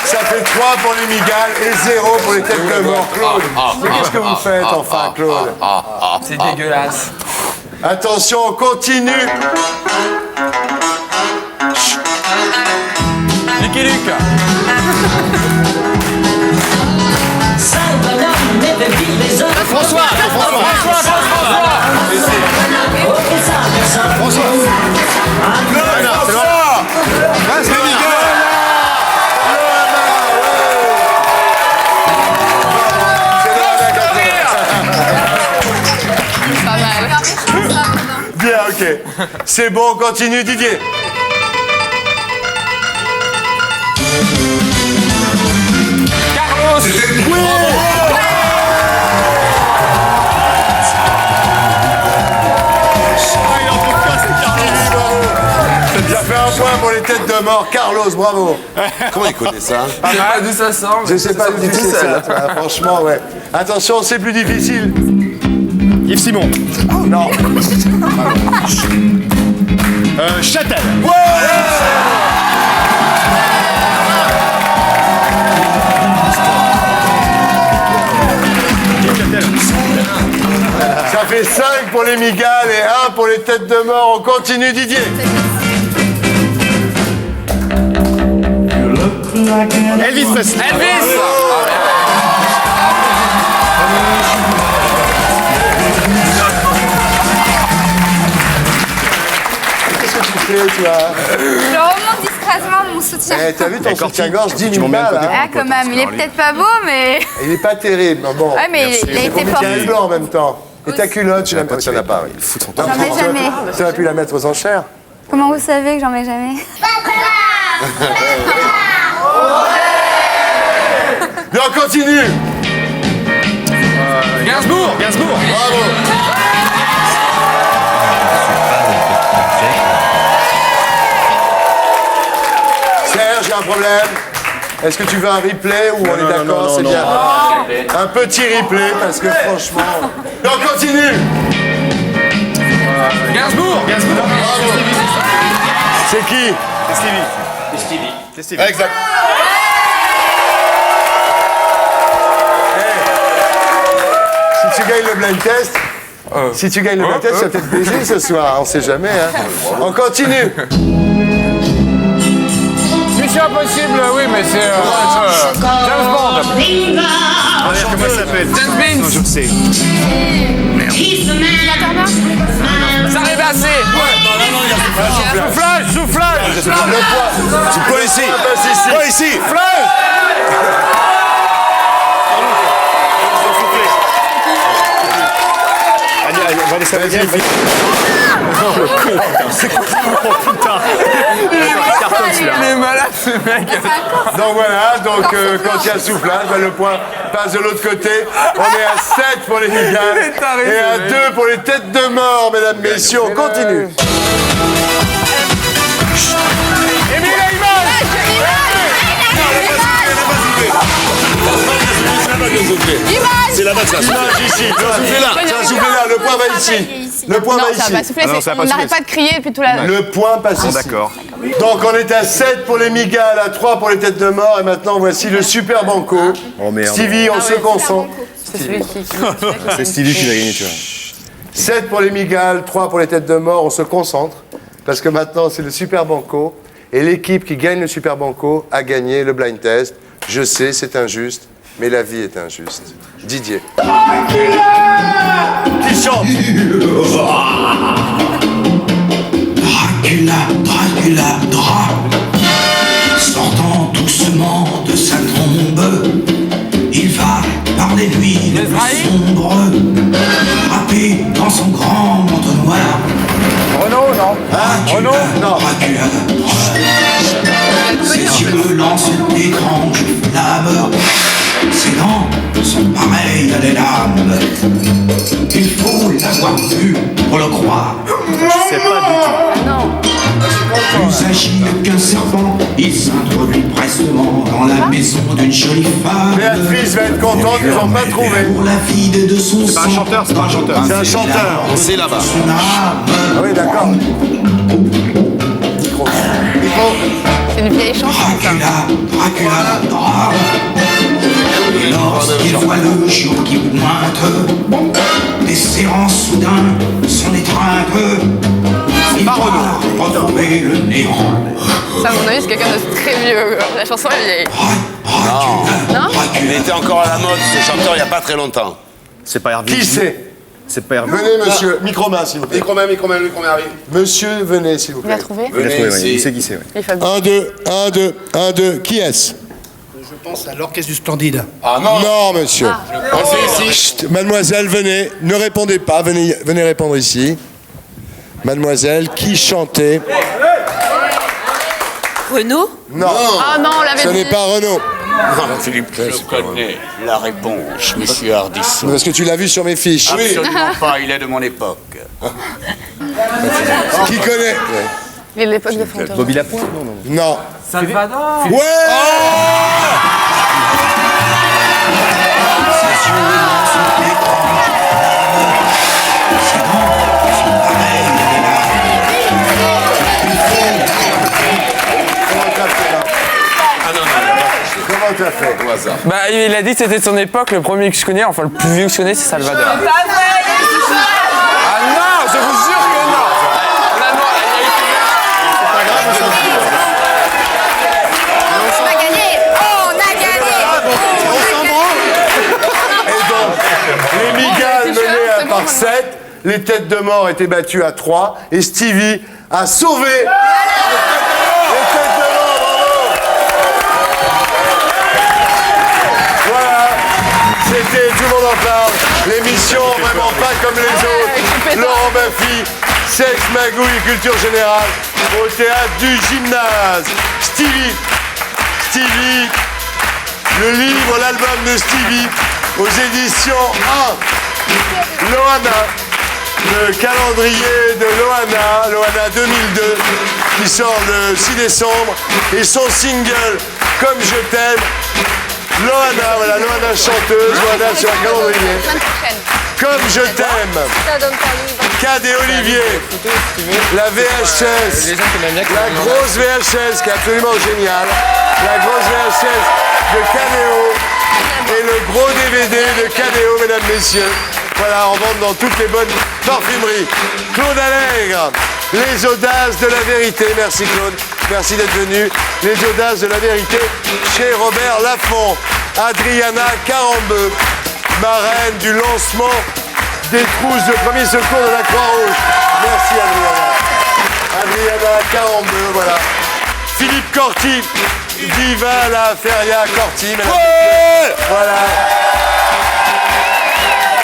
[SPEAKER 3] Ça fait 3 pour les Migales et 0 pour les têtes de mort. Claude, mais qu'est-ce que vous faites enfin, Claude?
[SPEAKER 6] C'est dégueulasse.
[SPEAKER 3] Attention, on continue.
[SPEAKER 4] Lucky Luke.
[SPEAKER 12] François.
[SPEAKER 3] Bien, ok. C'est bon, on continue, Didier.
[SPEAKER 12] Carlos.
[SPEAKER 3] Ça fait un point pour les têtes de mort. Carlos, bravo.
[SPEAKER 5] Comment il connaît ça?
[SPEAKER 6] Je sais pas d'où ça sort.
[SPEAKER 3] Je sais pas du tout c'est ça. Franchement, ouais. Attention, c'est plus difficile.
[SPEAKER 14] Yves Simon.
[SPEAKER 3] Non.
[SPEAKER 14] Châtel.
[SPEAKER 3] Ça fait 5 pour les Migales et 1 pour les têtes de mort. On continue, Didier.
[SPEAKER 14] Elvis Presley.
[SPEAKER 3] Qu'est-ce que tu fais, toi?
[SPEAKER 10] Je remonte discrètement mon soutien.
[SPEAKER 3] Eh, t'as vu ton soutien-gorge 10 000 balles, hein?
[SPEAKER 10] Ah, quand même, il est peut-être pas beau, mais.
[SPEAKER 3] Il est pas terrible, mais bon.
[SPEAKER 10] Ouais, mais il a été
[SPEAKER 3] Il
[SPEAKER 10] porté.
[SPEAKER 3] est blanc en même temps. Et ta culotte, tu n'as pas,
[SPEAKER 5] Tu n'en as pas, oui. Fout son temps.
[SPEAKER 10] J'en mets jamais.
[SPEAKER 3] Tu aurais pu la mettre aux enchères.
[SPEAKER 10] Comment vous savez que j'en mets jamais?
[SPEAKER 3] Bien, on continue.
[SPEAKER 4] Gainsbourg.
[SPEAKER 3] Bravo. Serge, il y a un problème. Est-ce que tu veux un replay ou on est d'accord? C'est bien. Un petit replay parce que franchement. Et on continue.
[SPEAKER 4] Gainsbourg.
[SPEAKER 3] C'est qui?
[SPEAKER 14] C'est Stevie.
[SPEAKER 3] Exact. Si tu gagnes le blind test, tu vas peut-être baiser ce soir, on sait jamais. Hein. On continue.
[SPEAKER 12] Mission Impossible, oui, mais c'est James Bond.
[SPEAKER 14] Comment ça s'appelle?
[SPEAKER 4] James Beans.
[SPEAKER 14] Non, je sais.
[SPEAKER 12] Ça arrive assez. Soufflage.
[SPEAKER 3] Tu peux ici.
[SPEAKER 14] Pas ici. Vanessa Paradis. C'est quoi? Oh putain.
[SPEAKER 6] Il est malade ce mec.
[SPEAKER 3] Donc voilà, quand il y a soufflage, le point passe de l'autre côté. On est à 7 pour les Migales et à 2 pour les têtes de mort, mesdames, messieurs. On continue.
[SPEAKER 5] C'est là-bas que ça souffle.
[SPEAKER 3] Image ici. Tu vas souffler là. Le point va ici. Le point va
[SPEAKER 20] Non, ça va pas
[SPEAKER 3] ici.
[SPEAKER 20] souffler, on n'arrête pas de crier depuis tout la...
[SPEAKER 3] Le point passe ici.
[SPEAKER 14] D'accord.
[SPEAKER 3] Donc on est à 7 pour les Migales, à 3 pour les têtes de mort. Et maintenant, voici le super banco.
[SPEAKER 14] Oh merde.
[SPEAKER 3] Stevie, on se concentre.
[SPEAKER 20] C'est celui qui...
[SPEAKER 14] C'est Stevie qui va gagner, tu vois.
[SPEAKER 3] 7 pour les Migales, 3 pour les têtes de mort. On se concentre. Parce que maintenant, c'est le super banco. Et l'équipe qui gagne le super banco a gagné le blind test. Je sais, c'est injuste. Mais la vie est injuste. Didier. Qui chante?
[SPEAKER 16] Dracula, sortant doucement de sa tombe, il va par les nuits les plus sombres, frapper dans son grand manteau noir.
[SPEAKER 18] Renaud, non?
[SPEAKER 3] Renaud? Non.
[SPEAKER 16] Ses yeux lancent d'étranges flammes. Ses dents sont pareilles à des lames. Il faut l'avoir vu pour le croire.
[SPEAKER 14] Je sais pas du tout.
[SPEAKER 16] Plus agile qu'un serpent, il s'introduit prestement dans la maison d'une jolie femme.
[SPEAKER 3] Béatrice va être contente, ils n'ont pas trouvé.
[SPEAKER 16] Pour la vide de son
[SPEAKER 14] C'est pas un chanteur, c'est pas un chanteur.
[SPEAKER 3] C'est un chanteur.
[SPEAKER 5] C'est là-bas.
[SPEAKER 3] Ah oui, d'accord.
[SPEAKER 20] C'est une vieille chanson, ça.
[SPEAKER 16] Dracula, drame. Et lorsqu'il voit le jour qui pointe, desserrant soudain son étreinte, il va retrouver le néant.
[SPEAKER 20] Ça, à mon avis, c'est quelqu'un de très vieux. La chanson est vieille.
[SPEAKER 5] Non. Il était encore à la mode, ce chanteur, il n'y a pas très longtemps.
[SPEAKER 14] C'est pas Hervé.
[SPEAKER 3] Qui c'est?
[SPEAKER 14] C'est pas Hervé.
[SPEAKER 3] Venez, monsieur. Micro-main, s'il vous plaît.
[SPEAKER 5] Micro-main, arrive.
[SPEAKER 3] Monsieur, venez, s'il vous
[SPEAKER 20] Il a
[SPEAKER 3] plaît.
[SPEAKER 20] trouvé
[SPEAKER 14] Il a trouvé,
[SPEAKER 5] ici.
[SPEAKER 14] oui. Il sait qui c'est, oui.
[SPEAKER 20] Il fait bien.
[SPEAKER 3] 1, 2. Qui est-ce?
[SPEAKER 17] Je pense à l'orchestre du Splendide.
[SPEAKER 5] Ah non.
[SPEAKER 3] Non, monsieur.
[SPEAKER 5] On sait ici.
[SPEAKER 3] Chut, mademoiselle, venez. Ne répondez pas. Venez répondre ici. Mademoiselle, qui chantait?
[SPEAKER 20] Renaud?
[SPEAKER 3] Non.
[SPEAKER 20] Ah non, on l'avait
[SPEAKER 3] Ce
[SPEAKER 20] dit.
[SPEAKER 3] n'est pas Renaud.
[SPEAKER 5] Philippe, je connais la réponse, monsieur Ardisson.
[SPEAKER 3] Parce que tu l'as vu sur mes fiches.
[SPEAKER 5] Absolument pas, il est de mon époque.
[SPEAKER 3] Qui connaît?
[SPEAKER 20] Il est de l'époque de Fantôme.
[SPEAKER 14] Bobby Lapointe? Non.
[SPEAKER 3] Non.
[SPEAKER 4] Salvador.
[SPEAKER 3] Ouais. Comment t'as fait?
[SPEAKER 5] Au hasard.
[SPEAKER 6] Bah, il a dit que c'était de son époque, le premier que je connais, enfin le plus vieux que je connais, c'est Salvador. Ah non, je vous jure que non.
[SPEAKER 10] On a gagné. On a gagné.
[SPEAKER 3] Et donc, les Migales menaient à part 7, les têtes de mort étaient battues à 3, et Stevie a sauvé les têtes de mort, bravo! Voilà, c'était Tout le monde en parle, l'émission vraiment pas comme les autres. Laurent Baffy, Sexe, magouille, culture générale, au théâtre du Gymnase. Stevie, le livre, l'album de Stevie, aux éditions 1. Loana, le calendrier de Loana 2002, qui sort le 6 décembre, et son single, Comme je t'aime. Loana, voilà, Loana chanteuse, Loana sur un calendrier. Comme je t'aime. Cad et Olivier, la VHS, la grosse VHS qui est absolument géniale, la grosse VHS de Cadéo et le gros DVD de Cadéo, mesdames, messieurs. Voilà, en vente dans toutes les bonnes parfumeries. Claude Allègre, les audaces de la vérité. Merci Claude, merci d'être venu. Les audaces de la vérité chez Robert Laffont. Adriana Carambeu, marraine du lancement des trousses de premier secours de la Croix-Rouge. Merci Adriana Carambeu, voilà. Philippe Corti, Viva la Feria Corti, mesdames et messieurs. Voilà.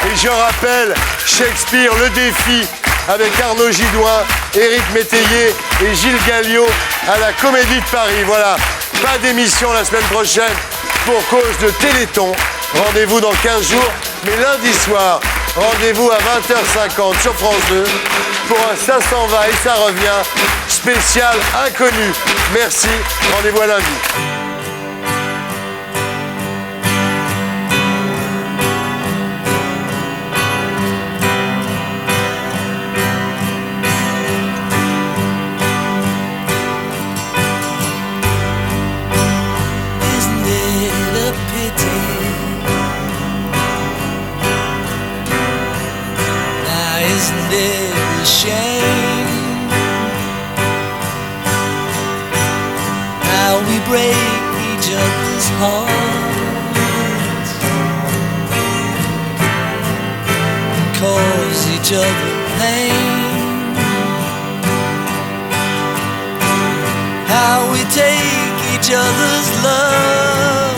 [SPEAKER 3] Et je rappelle Shakespeare, le défi, avec Arnaud Gidouin, Éric Métayer et Gilles Galliot à la Comédie de Paris. Voilà, pas d'émission la semaine prochaine pour cause de Téléthon. Rendez-vous dans 15 jours, mais lundi soir, rendez-vous à 20h50 sur France 2 pour un Ça s'en va et ça revient spécial inconnu. Merci, rendez-vous à lundi.
[SPEAKER 9] Isn't it a shame how we break each other's hearts and cause each other pain? How we take each other's love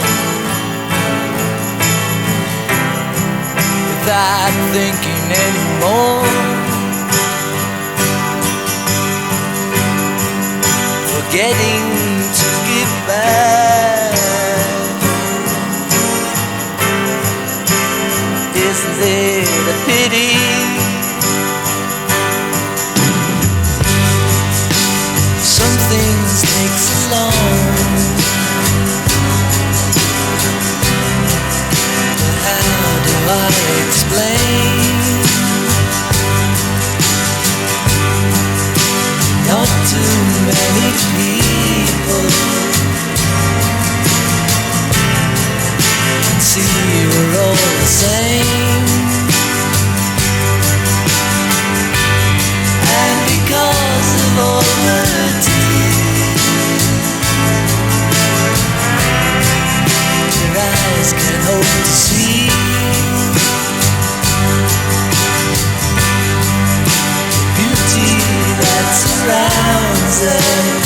[SPEAKER 9] without thinking anymore. many people. See, we're all the same. And because of all the tears, your eyes can hope to see the beauty that surrounds us.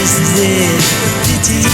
[SPEAKER 9] Isn't it a pity?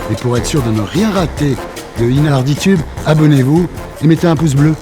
[SPEAKER 15] Et pour être sûr de ne rien rater de Inarditube, abonnez-vous et mettez un pouce bleu.